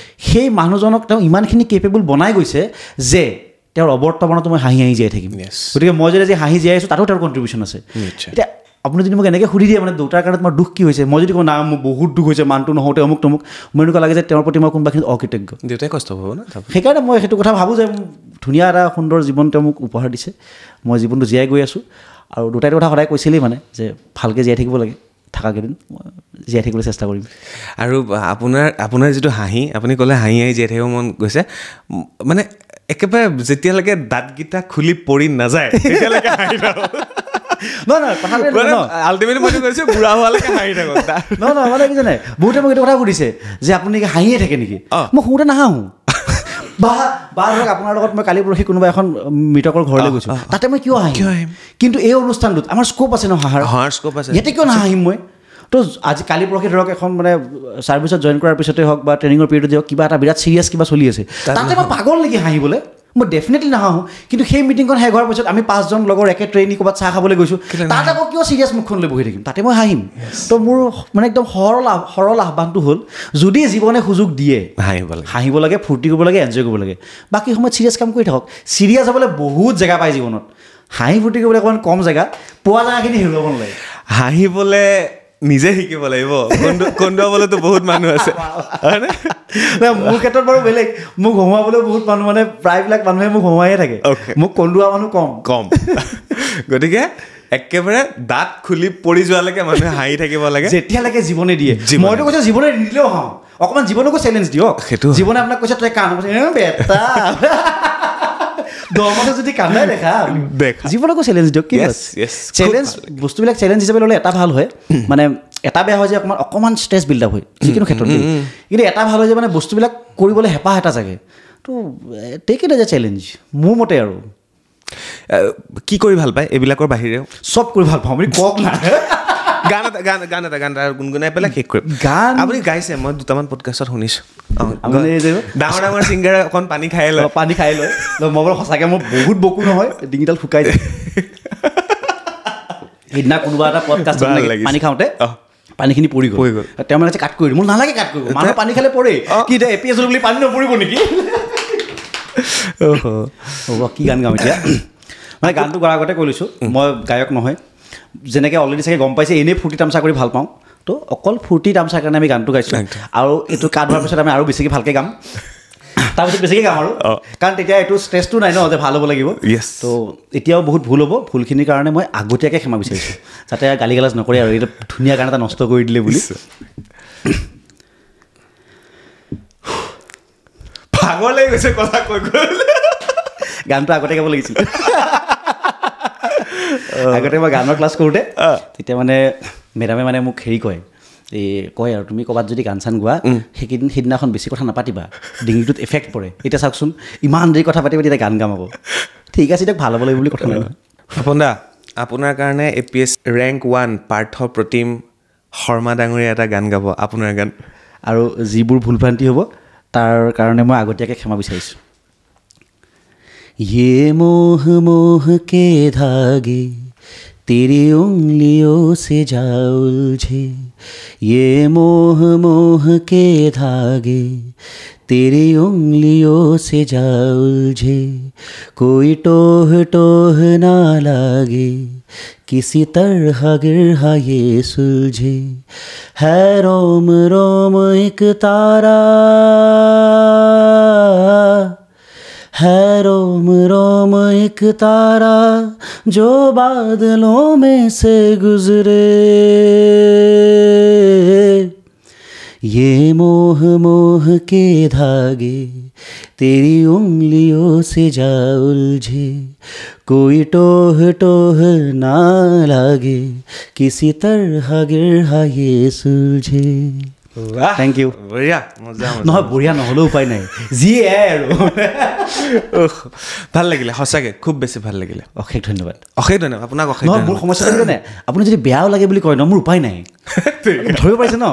সেই মানুহজনক তেওঁ ইমানখিনি কেপেবল বনাই গৈছে যে তেওঁৰ অৱৰ্তমানতো মই হাঁহি জীয়াই থাকিম গতিকে মই যদি আজি হাঁহি জীয়াই আছোঁ তাতো তেওঁৰ কণ্ট্ৰিবিউশ্যন আছে এতিয়া আপুনি যদি মোক এনেকৈ সুধি দিয়ে মানে দেউতাৰ কাৰণে তোমাৰ দুখ কি হৈছে মই যদি কওঁ না মোৰ বহুত দুখ হৈছে মানুহটো নহওঁতে অমুক তমুক মোৰ এনেকুৱা লাগে যে তেওঁৰ প্ৰতি মই কোনোবাখিনি অকৃতজ্ঞ দেউতাই কষ্ট পাব না সেইকাৰণে মই সেইটো কথা ভাবোঁ যে ধুনীয়া এটা সুন্দৰ জীৱন তেওঁ মোক উপহাৰ দিছে মই জীৱনটো জীয়াই গৈ আছোঁ আৰু দুটাইটো কথা সদায় কৈছিলেই মানে যে ভালকৈ জীয়াই থাকিব লাগে থকাকেইদিন জীয়াই থাকিবলৈ চেষ্টা কৰিম আৰু আপোনাৰ যিটো হাঁহি আপুনি ক'লে হাঁহি জীয়াই থাকিব মন গৈছে মানে একেবাৰে যেতিয়ালৈকে দাঁতকেইটা খুলি পৰি নাযায় তেতিয়ালৈকে হাঁহি থাকক আল্টিমেটলি মই কৈছোঁ বুঢ়া হোৱালৈকে হাঁহি থাকক নহয় মানে কি জানে বহুতে মোক এইটো কথা সুধিছে যে আপুনি হাঁহিয়ে থাকে নেকি মই শুওঁতে নাহাঁহোঁ বা ধৰক আপোনাৰ লগত মই কালি পৰহি কোনোবা এখন মৃতকৰ ঘৰলৈ গৈছোঁ তাতে মই কিয় হাঁহিম কিন্তু এই অনুষ্ঠানটোত আমাৰ স্ক'প আছে ন হাঁহাৰ স্ক'প আছে ইয়াতে কিয় নাহাঁহিম মই তো আজি কালি পৰহি ধৰক এখন মানে ছাৰ্ভিচত জইন কৰাৰ পিছতে হওক বা ট্ৰেইনিঙৰ পিৰিয়ডত হওক কিবা এটা বিৰাট চিৰিয়াছ কিবা চলি আছে তাতে মই পাগল নেকি হাঁহিবলৈ মই ডেফিনেটলি নাহাঁহোঁ কিন্তু সেই মিটিংখন শেষ হোৱাৰ পিছত আমি 5জন লগৰ একে ট্ৰেইনি ক'ৰবাত চাহ খাবলৈ গৈছোঁ তাত আকৌ কিয় চিৰিয়াছ মুখখনলৈ বহি থাকিম তাতে মই হাঁহিম তো মোৰ মানে একদম সৰল আহ্বানটো হ'ল যদি জীৱনে সুযোগ দিয়ে হাঁহিব লাগে ফূৰ্তি কৰিব লাগে এনজয় কৰিব লাগে বাকী সময়ত চিৰিয়াছ কাম কৰি থাকক চিৰিয়াছ হ'বলৈ বহুত জেগা পায় জীৱনত হাঁহি ফূৰ্তি কৰিবলৈ অকণমান কম জেগা পোৱা জেগাখিনি হেৰুৱাব নালাগে হাঁহিবলৈ নিজে শিকিব লাগিব কন্দুৱাবলৈতো বহুত মানুহ আছে হয়নে মোৰ ক্ষেত্ৰত বাৰু বেলেগ মোক হহুৱাবলৈ বহুত মানুহ মানে প্ৰায়বিলাক মানুহে মোক হহুৱাইয়ে থাকে মোক কন্দুৱা মানুহ কম গতিকে একেবাৰে দাঁত খুলি পৰি যোৱালৈকে মানুহে হাঁহি থাকিব লাগে যেতিয়ালৈকে জীৱনে দিয়ে মইতো কৈছোঁ জীৱনে নিদিলেও হাঁহো অকণমান জীৱনকো চেলেঞ্জ দিয়ক জীৱনে আপোনাক কৈছে তই কাণ বেটা দমতে যদি কান্দাই দেখা জীৱনকো চেলেঞ্জ দিয়ক কি চেলেঞ্জ বস্তুবিলাক চেলেঞ্জ হিচাপে ল'লে এটা ভাল হয় মানে এটা বেয়া হয় যে অকণমান ষ্ট্ৰেছ বিল্ড আপ হয় যিকোনো ক্ষেত্ৰত কিন্তু এটা ভাল হয় যে মানে বস্তুবিলাক কৰিবলৈ হেঁপাহ এটা জাগে তো take it as a challenge মোৰ মতে আৰু কি কৰি ভাল পায় এইবিলাকৰ বাহিৰেও চব কৰি ভাল পাওঁ আপুনি কওক না গান এটা গুণগুণাই পেলাই শেষ কৰিম গান আপুনি গাইছে মই 2টামান পডকাষ্টত শুনিছোঁ ডাঙৰ ছিংগাৰে অকণ পানী খাই লয় মই বাৰু সঁচাকৈ মোৰ বহুত বকু নহয় ডিঙিডাল শুকাই যায় সেইদিনা কোনোবা এটা পডকাষ্ট পানী খাওঁতে পানীখিনি পৰি গ'ল তেওঁ মানে কাট কৰি মোৰ নালাগে কাট কৰিব মানুহ পানী খালে পৰে কি এতিয়া এপিএছ বুলি পানী নপৰিব নেকি হ'ব কি গান গাওঁ এতিয়া মানে গানটো গোৱাৰ আগতে কৈ লৈছোঁ মই গায়ক নহয় যেনেকৈ অলৰেডি চাগে গম পাইছে এনেই ফূৰ্তি তামচা কৰি ভাল পাওঁ তো অকল ফূৰ্তি তামচাৰ কাৰণে আমি গানটো গাইছোঁ আৰু এইটো কাট হোৱাৰ পিছত আমি আৰু বেছিকৈ ভালকৈ গাম তাৰপিছত বেছিকৈ গাম আৰু কাৰণ তেতিয়া এইটো ষ্ট্ৰেছটো নাই ন যে ভাল হ'ব লাগিব তো এতিয়াও বহুত ভুল হ'ব ভুলখিনিৰ কাৰণে মই আগতীয়াকৈ ক্ষমা বিচাৰিছোঁ যাতে গালি গালাজ নকৰে আৰু এইটো ধুনীয়া গান এটা নষ্ট কৰি দিলে বুলি ভাগৰ লাগি গৈছে কথা কৈ গানটো আগতে গাব লাগিছিল আগতে মই গানৰ ক্লাছ কৰোঁতে তেতিয়া মানে মেডামে মানে মোক হেৰি কয় আৰু তুমি ক'ৰবাত যদি গান চান গোৱা সেইদিনাখন বেছি কথা নাপাতিবা ডিঙিটোত এফেক্ট পৰে এতিয়া চাওকচোন ইমান দেৰি কথা পাতি এতিয়া গান গাম আকৌ ঠিক আছে এতিয়া ভাল হ'ব লাগিব বুলি কথা নাই সপোন দা আপোনাৰ কাৰণে APS ৰেংক 1 পাৰ্থ প্ৰতিম শৰ্মা ডাঙৰীয়া এটা গান গাব আপোনাৰ গান আৰু যিবোৰ ভুলভ্ৰান্তি হ'ব তাৰ কাৰণে মই আগতীয়াকৈ ক্ষমা বিচাৰিছোঁ ये मोह मोह के धागे तेरी उंगलियों से जा उलझे ये मोह मोह के धागे तेरी उंगलियों से जा उलझे कोई टोह टोह ना लागे किसी तरह गिरहा ये सुलझे है रोम रोम एक तारा है रोम रोम एक तारा जो बादलों में से गुजरे ये मोह मोह के धागे तेरी उंगलियों से जा उलझे कोई टोह टोह ना लागे किसी तरह गिरहा ये सुलझे थैंक यू বঢ়িয়া মজা নহয় বঢ়িয়া নহ'লেও উপায় নাই যিয়ে আৰু ভাল লাগিলে সঁচাকৈ খুব বেছি ভাল লাগিলে অশেষ ধন্যবাদ আপোনাক অশেষ নহয় মোৰ সমস্যাটো কি জানে আপুনি যদি বেয়াও লাগে বুলি কয় ন মোৰ উপায় নাই ধৰিব পাৰিছে ন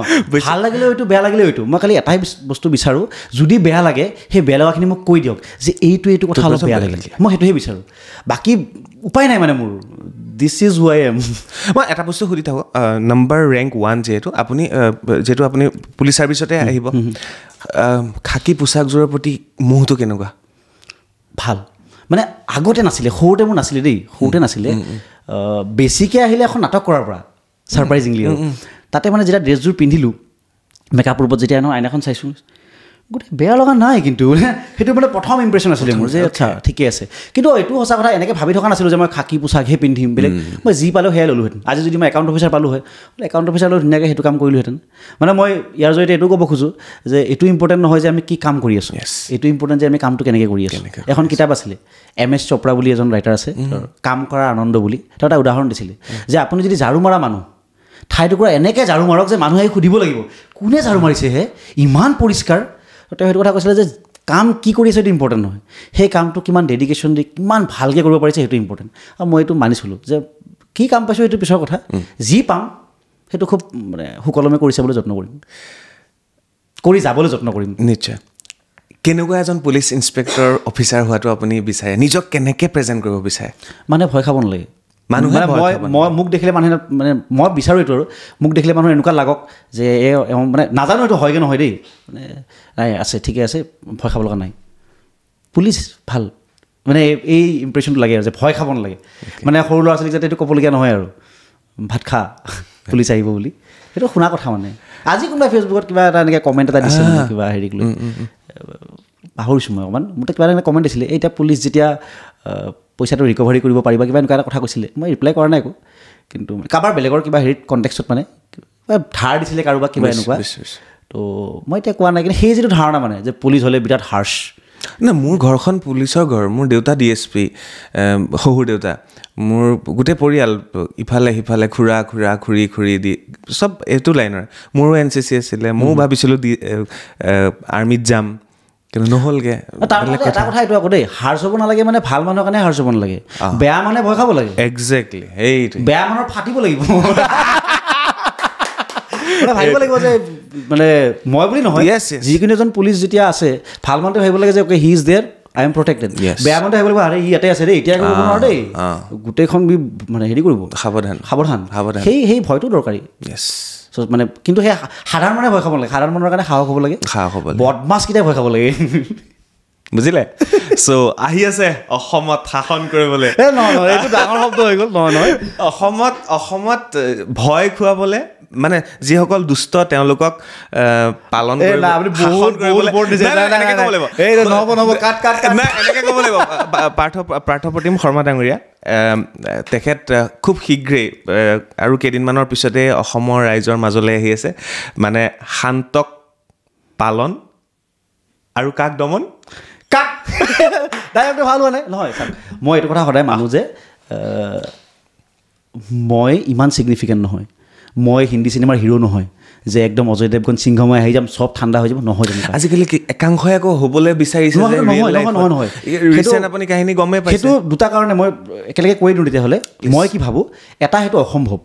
ভাল লাগিলেও এইটো বেয়া লাগিলেও এইটো মই খালি এটাই বস্তু বিচাৰোঁ যদি বেয়া লাগে সেই বেয়া লগাখিনি মোক কৈ দিয়ক যে এইটো কথা অলপ বেয়া লাগিল মই সেইটোহে বিচাৰোঁ বাকী উপায় নাই মানে মোৰ this is who I am মই এটা বস্তু সুধি থাকোঁ নম্বৰ ৰেংক 1 যিহেতু আপুনি পুলিচ ছাৰ্ভিচতে আহিব খাকী পোচাকযোৰৰ প্ৰতি মোহটো কেনেকুৱা ভাল মানে আগতে নাছিলে সৰুতে মোৰ নাছিলে দেই সৰুতে নাছিলে বেছিকৈ আহিলে এখন নাটক কৰাৰ পৰা ছাৰপ্ৰাইজিংলি তাতে মানে যেতিয়া ড্ৰেছযোৰ পিন্ধিলোঁ মেকআপৰ ওপৰত যেতিয়া আইনাখন চাইছোঁ গোটেই বেয়া লগা নাই কিন্তু সেইটো মানে প্ৰথম ইম্প্ৰেশ্যন আছিলে মোৰ যে আচ্ছা ঠিকে আছে কিন্তু এইটো সঁচা কথা এনেকৈ ভাবি থকা নাছিলোঁ যে মই খাকী পোচাকহে পিন্ধিম বেলেগ মই যি পালোঁ সেয়াই ল'লোহেঁতেন আজি যদি মই একাউণ্ট অফিচাৰ পালোঁ হয় একাউণ্ট অফিচাৰ লৈ ধুনীয়াকৈ সেইটো কাম কৰিলোহেঁতেন মানে মই ইয়াৰ জৰিয়তে এইটো ক'ব খোজোঁ যে এইটো ইম্পৰ্টেণ্ট নহয় যে আমি কি কাম কৰি আছোঁ এইটো ইম্পৰ্টেণ্ট যে আমি কামটো কেনেকৈ কৰি আছোঁ এখন কিতাপ আছিলে MS চোপ্ৰা বুলি এজন ৰাইটাৰ আছে কাম কৰাৰ আনন্দ বুলি তেওঁ এটা উদাহৰণ দিছিলে যে আপুনি যদি ঝাৰু মৰা মানুহ ঠাইটুকুৰা এনেকৈ ঝাৰু মাৰক যে মানুহে সুধিব লাগিব কোনে ঝাৰু মাৰিছেহে ইমান পৰিষ্কাৰ তেওঁ সেইটো কথা কৈছিলে যে কাম কি কৰি আছে সেইটো ইম্পৰ্টেণ্ট নহয় সেই কামটো কিমান ডেডিকেশ্যন দি কিমান ভালকৈ কৰিব পাৰিছে সেইটো ইম্পৰ্টেণ্ট আৰু মই এইটো মানিছিলোঁ যে কি কাম পাইছোঁ সেইটো পিছৰ কথা যি পাম সেইটো খুব মানে সুকলমে কৰি চাবলৈ যত্ন কৰিম কৰি যাবলৈ যত্ন কৰিম নিশ্চয় কেনেকুৱা এজন পুলিচ ইনস্পেক্টৰ অফিচাৰ হোৱাটো আপুনি বিচাৰে নিজক কেনেকৈ প্ৰেজেণ্ট কৰিব বিচাৰে মানে ভয় খাব নালাগে মানুহে মই মোক দেখিলে মানুহে মানে মই বিচাৰোঁ এইটো আৰু মোক দেখিলে মানুহ এনেকুৱা লাগক যে মানে নাজানো এইটো হয়গৈ নহয় দেই মানে নাই আছে ঠিকে আছে ভয় খাব লগা নাই পুলিচ ভাল মানে এই ইম্প্ৰেশ্যনটো লাগে আৰু যে ভয় খাব নালাগে মানে সৰু ল'ৰা ছোৱালীক যাতে এইটো ক'বলগীয়া নহয় আৰু ভাত খা পুলিচ আহিব বুলি সেইটো শুনা কথা মানে আজি কোনোবাই ফেচবুকত কিবা এটা এনেকৈ কমেণ্ট এটা দিছে কিবা হেৰিক লৈ পাহৰিছোঁ মই অকণমান মোৰ কিবা এটা কমেণ্ট দিছিলে এতিয়া পুলিচ যেতিয়া পইচাটো ৰিকভাৰী কৰিব পাৰিবা কিবা এনেকুৱা এটা কথা কৈছিলে মই ৰিপ্লাই কৰা নাই একো কিন্তু কাৰোবাৰ বেলেগৰ কিবা হেৰিত কণ্টেক্সত মানে ধাৰ দিছিলে কাৰোবাক কিবা এনেকুৱা তো মই এতিয়া কোৱা নাই কিন্তু সেই যিটো ধাৰণা মানে যে পুলিচ হ'লে বিৰাট হাৰ্ছ না মোৰ ঘৰখন পুলিচৰ ঘৰ মোৰ দেউতা DSP শহুৰ দেউতা মোৰ গোটেই পৰিয়াল ইফালে সিফালে খুৰী দি চব এইটো লাইনৰ মোৰো NCC আছিলে ময়ো ভাবিছিলোঁ আৰ্মিত যাম কিন্তু নহ'লগৈ এটা কথা এইটো আকৌ দেই হাৰ্ছ হ'ব নালাগে মানে ভাল মানুহৰ কাৰণে হাৰ্ছ হ'ব নালাগে বেয়া মানুহে ভয় খাব লাগে একজেক্টলি সেইটো বেয়া মানুহৰ ফাটিব লাগিব ভাবিব লাগিব যে মানে মই বুলি নহয় যিকোনো এজন পুলিচ যেতিয়া আছে ভাল মানুহটো ভাবিব লাগে যে okay he is there I am protected বেয়া মানুহটো ভাবিব লাগিব আৰে ই ইয়াতে আছে দেই এতিয়া কৰিব নোৱাৰো দেই গোটেইখন মানে হেৰি কৰিব সাৱধান সেই ভয়টো দৰকাৰী মানে কিন্তু সেই সাধাৰণ মানুহে ভয় খাব লাগে সাধাৰণ মানুহৰ কাৰণে সাহস হ'ব লাগে বদমাছকেইটাই ভয় খাব লাগে বুজিলে চ' আহি আছে অসমত শাসন কৰিবলৈ নহয় এইটো ডাঙৰ শব্দ হৈ গ'ল নহয় অসমত ভয় খুৱাবলৈ মানে যিসকল দুষ্ট তেওঁলোকক পালন এনেকৈ ক'ব লাগিব পাৰ্থপ্ৰতিম শৰ্মা ডাঙৰীয়া তেখেত খুব শীঘ্ৰেই আৰু কেইদিনমানৰ পিছতে অসমৰ ৰাইজৰ মাজলৈ আহি আছে মানে শান্তক পালন আৰু কাক দমন কাক ডাইৰেক্টটো ভাল হোৱা নাই নহয় চাওক মই এইটো কথা সদায় মানো যে মই ইমান ছিগনিফিকেণ্ট নহয় মই হিন্দী চিনেমাৰ হিৰো নহয় যে একদম অজয় দেৱগন সিংহময় আহি যাম চব ঠাণ্ডা হৈ যাব নহয় তেনেকুৱা আজিকালি একাংশই আকৌ হ'বলৈ বিচাৰিছে নহয় আপুনি কাহিনী গমেই পাইছে সেইটো দুটা কাৰণে মই একেলগে কৈ দিওঁ তেতিয়াহ'লে মই কি ভাবোঁ এটা সেইটো অসম্ভৱ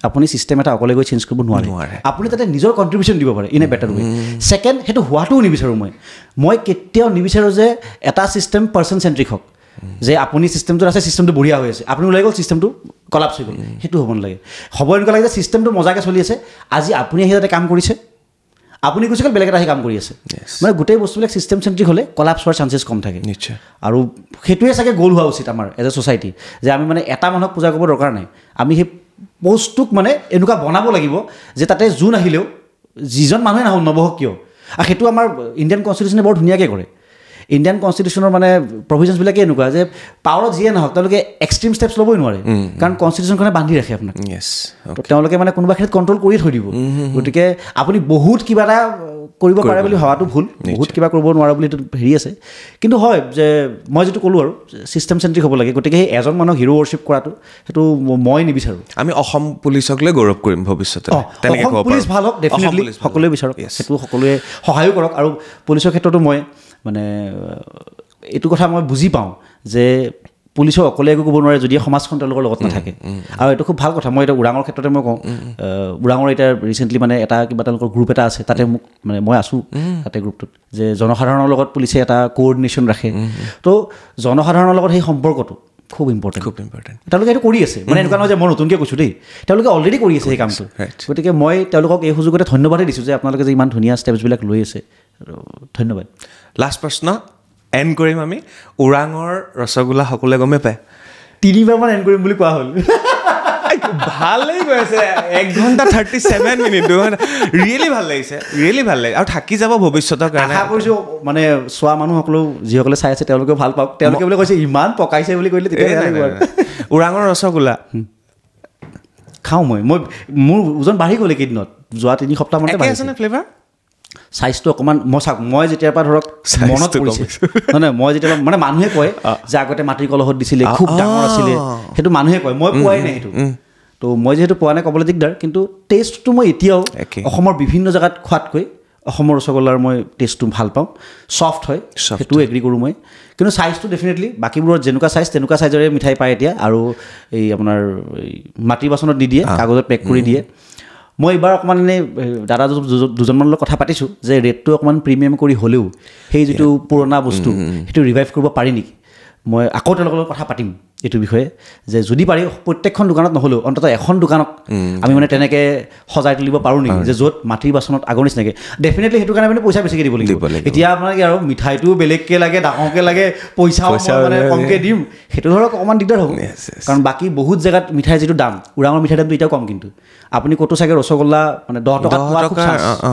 আপুনি ছিষ্টেম এটা অকলে গৈ চেঞ্জ কৰিব নোৱাৰে আপুনি তাতে নিজৰ কণ্ট্ৰিবিউশ্যন দিব পাৰে in a better way second সেইটো হোৱাটোও নিবিচাৰোঁ মই কেতিয়াও নিবিচাৰোঁ যে এটা ছিষ্টেম পাৰ্চন চেণ্ট্ৰিক হওক যে আপুনি ছিষ্টেমটোত আছে ছিষ্টেমটো বঢ়িয়া হৈ আছে আপুনি ওলাই গ'ল ছিষ্টেমটো কলাপছ হৈ গ'ল সেইটো হ'ব নালাগে হ'ব এনেকুৱা লাগে যে ছিষ্টেমটো মজাকৈ চলি আছে আজি আপুনি আহি তাতে কাম কৰিছে আপুনি গুচি গ'ল বেলেগ এটা আহি কাম কৰি আছে মানে গোটেই বস্তুবিলাক ছিষ্টেম চেণ্ট্ৰিক হ'লে কলাপছ হোৱাৰ চান্সেছ কম থাকে নিশ্চয় আৰু সেইটোৱে চাগে গ'ল হোৱা উচিত আমাৰ এজ এ ছ'চাইটি যে আমি মানে এটা মানুহক পূজা কৰিব দৰকাৰ নাই আমি সেই পষ্টটোক মানে এনেকুৱা বনাব লাগিব যে তাতে যোন আহিলেও যিজন মানুহে নবহক কিয় আৰু সেইটো আমাৰ ইণ্ডিয়ান কনষ্টিটিউশ্যনে বৰ ধুনীয়াকৈ কৰে ইণ্ডিয়ান কনষ্টিটিউশ্যনৰ মানে প্ৰভিজনছবিলাকে এনেকুৱা যে পাৱাৰত যিয়ে নহওক তেওঁলোকে এক্সট্ৰিম ষ্টেপছ ল'বই নোৱাৰে কাৰণ কনষ্টিটিউশ্যনখনে বান্ধি ৰাখে আপোনাক তেওঁলোকে মানে কোনোবা ক্ষেত্ৰত কণ্ট্ৰল কৰি থৈ দিব গতিকে আপুনি বহুত কিবা এটা কৰিব পাৰে বুলি ভবাটো ভুল বহুত কিবা কৰিব নোৱাৰে বুলি এইটো হেৰি আছে কিন্তু হয় যে মই যিটো ক'লোঁ আৰু ছিষ্টেম চেণ্ট্ৰিক হ'ব লাগে গতিকে সেই এজন মানুহক হিৰো ৱৰ্শ্বিপ কৰাটো সেইটো মই নিবিচাৰোঁ আমি অসম পুলিচক লৈ গৌৰৱ কৰিম ভৱিষ্যতে অসম পুলিচ ভাল হওক ডেফিনেটলি সকলোৱে বিচাৰক সেইটো সকলোৱে সহায়ো কৰক আৰু পুলিচৰ ক্ষেত্ৰতো মই মানে এইটো কথা মই বুজি পাওঁ যে পুলিচক অকলে একো ক'ব নোৱাৰে যদি সমাজখন তেওঁলোকৰ লগত নাথাকে আৰু এইটো খুব ভাল কথা মই এতিয়া ওৰাঙৰ ক্ষেত্ৰতে মই কওঁ ওৰাঙৰ এতিয়া ৰিচেণ্টলি মানে এটা কিবা তেওঁলোকৰ গ্ৰুপ এটা আছে তাতে মোক মানে মই আছোঁ তাতে গ্ৰুপটোত যে জনসাধাৰণৰ লগত পুলিচে এটা কোঅৰ্ডিনেশ্যন ৰাখে তো জনসাধাৰণৰ লগত সেই সম্পৰ্কটো খুব ইম্পৰ্টেণ্ট তেওঁলোকে এইটো কৰি আছে মানে এনেকুৱা নহয় যে মই নতুনকৈ কৈছোঁ দেই তেওঁলোকে অলৰেডি কৰি আছে সেই কামটো গতিকে মই তেওঁলোকক এই সুযোগতে ধন্যবাদেই দিছোঁ যে আপোনালোকে যে ইমান ধুনীয়া ষ্টেপছবিলাক লৈ আছে ধন্যবাদ লাষ্ট প্ৰশ্ন এণ্ড কৰিম আমি ওৰাঙৰ ৰসগোল্লা সকলোৱে গমেই পায় 3বাৰমান এণ্ড কৰিম বুলি কোৱা হ'ল ভালেই গৈ আছে 1 ঘণ্টা 37 মিনিট ৰিয়েলি ভাল লাগিছে আৰু থাকি যাব ভৱিষ্যতৰ কাৰণে আশা কৰিছোঁ মানে চোৱা মানুহসকলেও যিসকলে চাই আছে তেওঁলোকেও ভাল পাওক তেওঁলোকে বোলে কৈছে ইমান পকাইছে বুলি কৈলে তেতিয়া ওৰাঙৰ ৰসগোল্লা খাওঁ মই মোৰ ওজন বাঢ়ি গ'ল এইকেইদিনত যোৱা 3 সপ্তাহমানতে আছেনে ফ্লেভাৰ চাইজটো অকণমান মই চাওক মই যেতিয়াৰ পৰা ধৰক মনত পৰিছে নহয় মই যেতিয়া মানে মানুহে কয় যে আগতে মাটিৰ কলহত দিছিলে খুব ডাঙৰ আছিলে সেইটো মানুহে কয় মই পোৱাই নাই সেইটো তো মই যিহেতু পোৱা নাই ক'বলৈ দিগদাৰ কিন্তু টেষ্টটো মই এতিয়াও অসমৰ বিভিন্ন জেগাত খোৱাতকৈ অসমৰ ৰসগোল্লাৰ মই টেষ্টটো ভাল পাওঁ ছফ্ট হয় সেইটো এগ্ৰী কৰোঁ মই কিন্তু চাইজটো ডেফিনেটলি বাকীবোৰত যেনেকুৱা চাইজ তেনেকুৱা চাইজৰে মিঠাই পায় এতিয়া আৰু এই আপোনাৰ মাটিৰ বাচনত নিদিয়ে কাগজত পেক কৰি দিয়ে মই এইবাৰ অকণমান এনেই দাদা দুজনমানৰ লগত কথা পাতিছোঁ যে ৰেটটো অকণমান প্ৰিমিয়াম কৰি হ'লেও সেই যিটো পুৰণা বস্তু সেইটো ৰিভাইভ কৰিব পাৰি নেকি মই আকৌ তেওঁলোকৰ লগত কথা পাতিম এইটো বিষয়ে যে যদি পাৰি প্ৰত্যেকখন দোকানত নহ'লেও অন্ততঃ এখন দোকানত আমি মানে তেনেকৈ সজাই তুলিব পাৰোঁ নেকি যে য'ত মাটিৰ বাচনত আগৰ নিচিনাকৈ ডেফিনেটলি সেইটো কাৰণে মানে পইচা বেছিকৈ দিব লাগিব এতিয়া আপোনাৰ কি আৰু মিঠাইটোও বেলেগকৈ লাগে ডাঙৰকৈ লাগে পইচাও মানে কমকৈ দিম সেইটো ধৰক অকণমান দিগদাৰ হ'ব কাৰণ বাকী বহুত জেগাত মিঠাইৰ যিটো দাম ওৰাঙৰ মিঠাইৰ দামটো এতিয়াও কম কিন্তু আপুনি ক'তো চাগে ৰসগোল্লা মানে 10 টকাত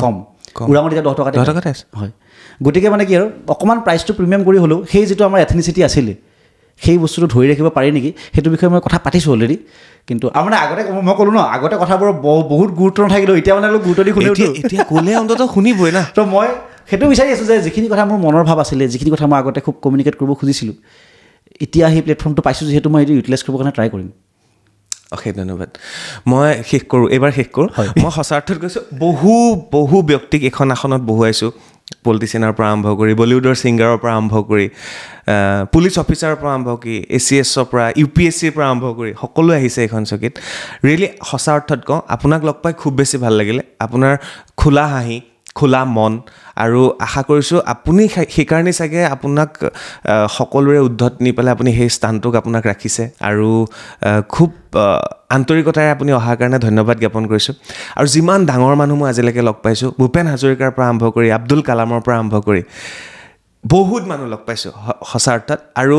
কম ওৰাঙত এতিয়া 10 টকাতে হয় গতিকে মানে কি আৰু অকণমান প্ৰাইচটো প্ৰিমিয়াম কৰি হ'লেও সেই যিটো আমাৰ এথেনিচিটি আছিলে সেই বস্তুটো ধৰি ৰাখিব পাৰি নেকি সেইটো বিষয়ে মই কথা পাতিছোঁ অলৰেডি কিন্তু আৰু মানে আগতে মই ক'লোঁ ন আগতে কথাবোৰ বহুত গুৰুত্ব নাথাকিলেও এতিয়া মানে অলপ গুৰুত্ব দি শুনিলোঁ এতিয়া ক'লে অন্ততঃ শুনিবই না তো মই সেইটো বিচাৰি আছোঁ যে যিখিনি কথা মোৰ মনৰ ভাৱ আছিলে যিখিনি কথা মই আগতে খুব কমিউনিকেট কৰিব খুজিছিলোঁ এতিয়া সেই প্লেটফৰ্মটো পাইছোঁ যিহেতু মই এইটো ইউটিলাইজ কৰিবৰ কাৰণে ট্ৰাই কৰিম অশেষ ধন্যবাদ মই এইবাৰ শেষ কৰোঁ মই সঁচা অৰ্থত কৈছোঁ বহু ব্যক্তিক এখন আসনত বহুৱাইছোঁ পলিটিচিয়ানৰ পৰা আৰম্ভ কৰি বলিউডৰ ছিংগাৰৰ পৰা আৰম্ভ কৰি পুলিচ অফিচাৰৰ পৰা আৰম্ভ কৰি ACSৰ পৰা UPSCৰ পৰা আৰম্ভ কৰি সকলোৱে আহিছে এইখন চকীত ৰিয়েলি সঁচা অৰ্থত কওঁ আপোনাক লগ পাই খুব বেছি ভাল লাগিলে আপোনাৰ খোলা হাঁহি খোলা মন আৰু আশা কৰিছোঁ আপুনি সেইকাৰণে চাগে আপোনাক সকলোৰে উদ্ধত নি পেলাই আপুনি সেই স্থানটোক আপোনাক ৰাখিছে আৰু খুব আন্তৰিকতাৰে আপুনি অহাৰ কাৰণে ধন্যবাদ জ্ঞাপন কৰিছোঁ আৰু যিমান ডাঙৰ মানুহ মই আজিলৈকে লগ পাইছোঁ ভূপেন হাজৰিকাৰ পৰা আৰম্ভ কৰি আব্দুল কালামৰ পৰা আৰম্ভ কৰি বহুত মানুহ লগ পাইছোঁ সঁচা অৰ্থত আৰু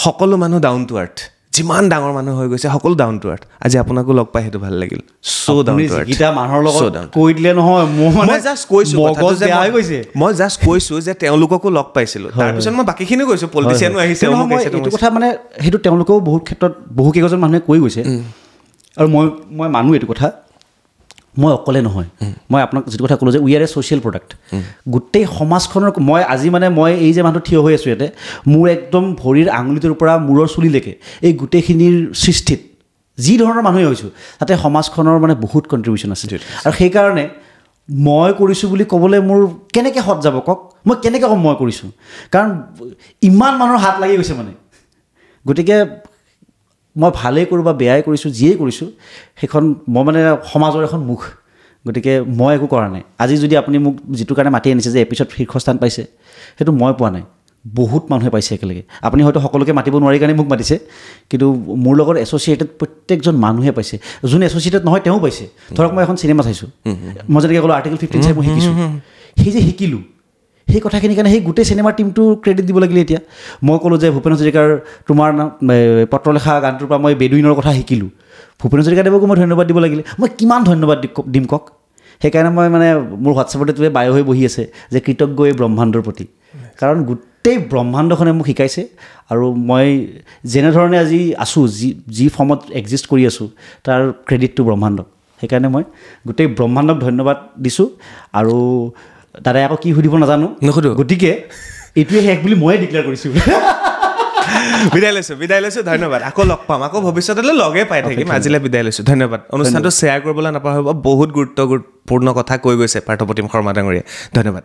সকলো মানুহ ডাউন টু আৰ্থ যিমান ডাঙৰ মানুহ হৈ গৈছে সকলো ডাউন টু আৰ্থ আজি আপোনাকো লগ পাই সেইটো ভাল লাগিল চ' ডাউন টু আৰ্থ যিকেইটা মানুহৰ লগত কৈ দিলে নহয় মই জাষ্ট কৈছো যে তেওঁলোককো লগ পাইছিলো তাৰপিছত মই বাকীখিনিও কৈছো পলিটিচিয়ানো আহিছে এইটো কথা মানে সেইটো তেওঁলোকেও বহুত ক্ষেত্ৰত বহু কেইজন মানুহে কৈ গৈছে আৰু মই মানো এইটো কথা মই অকলে নহয় মই আপোনাক যিটো কথা ক'লোঁ যে we are A social product গোটেই সমাজখনৰ মই আজি মানে মই এই যে মানুহটো থিয় হৈ আছোঁ ইয়াতে মোৰ একদম ভৰিৰ আঙুলিটোৰ পৰা মূৰৰ চুলিলৈকে এই গোটেইখিনিৰ সৃষ্টিত যি ধৰণৰ মানুহে হৈছোঁ তাতে সমাজখনৰ মানে বহুত কণ্ট্ৰিবিউশ্যন আছে আৰু সেইকাৰণে মই কৰিছোঁ বুলি ক'বলৈ মোৰ কেনেকৈ সৎ যাব কওক মই কেনেকৈ ক'ম মই কৰিছোঁ কাৰণ ইমান মানুহৰ হাত লাগি গৈছে মানে গতিকে মই ভালেই কৰোঁ বা বেয়াই কৰিছোঁ যিয়েই কৰিছোঁ সেইখন মই মানে সমাজৰ এখন মুখ গতিকে মই একো কৰা নাই আজি যদি আপুনি মোক যিটো কাৰণে মাতি আনিছে যে এপিছত শীৰ্ষস্থান পাইছে সেইটো মই পোৱা নাই বহুত মানুহে পাইছে একেলগে আপুনি হয়তো সকলোকে মাতিব নোৱাৰি কাৰণে মোক মাতিছে কিন্তু মোৰ লগত এছ'চিয়েটেড প্ৰত্যেকজন মানুহে পাইছে যোনে এছ'চিয়েটেড নহয় তেওঁ পাইছে ধৰক মই এখন চিনেমা চাইছোঁ মই যেনেকৈ ক'লোঁ আৰ্টিকল 15 চাই মই শিকিছোঁ সেই যে শিকিলোঁ সেই কথাখিনিৰ কাৰণে সেই গোটেই চিনেমাৰ টিমটো ক্ৰেডিট দিব লাগিলে এতিয়া মই ক'লোঁ যে ভূপেন হাজৰিকাৰ তোমাৰ পত্ৰলেখা গানটোৰ পৰা মই বেডুইনৰ কথা শিকিলোঁ ভূপেন হাজৰিকাদেৱকো মই ধন্যবাদ দিব লাগিলে মই কিমান ধন্যবাদ দিম কওক সেইকাৰণে মই মানে আছোঁ হোৱাটছএপতে তুমি বায় হৈ বহি আছে যে কৃতজ্ঞ এই ব্ৰহ্মাণ্ডৰ প্ৰতি কাৰণ গোটেই ব্ৰহ্মাণ্ডখনে মোক শিকাইছে আৰু মই যেনেধৰণে আজি আছোঁ যি ফৰ্মত এক্সিষ্ট কৰি আছোঁ তাৰ ক্ৰেডিটটো ব্ৰহ্মাণ্ডক সেইকাৰণে মই গোটেই ব্ৰহ্মাণ্ডক ধন্যবাদ দিছোঁ আৰু দাদাই আকৌ কি সুধিব নাজানো গতিকে এইটোৱে শেষ বুলি ময়ে ডিক্লেয়াৰ কৰিছোঁ বিদায় লৈছোঁ ধন্যবাদ আকৌ লগ পাম আকৌ ভৱিষ্যতলৈ লগে পাই থাকিম আজিলৈ বিদায় লৈছোঁ ধন্যবাদ অনুষ্ঠানটো শ্বেয়াৰ কৰিবলৈ নাপাহৰিব বহুত গুৰুত্বপূৰ্ণ কথা কৈ গৈছে পাৰ্থপ্ৰতিম শৰ্মা ডাঙৰীয়াই ধন্যবাদ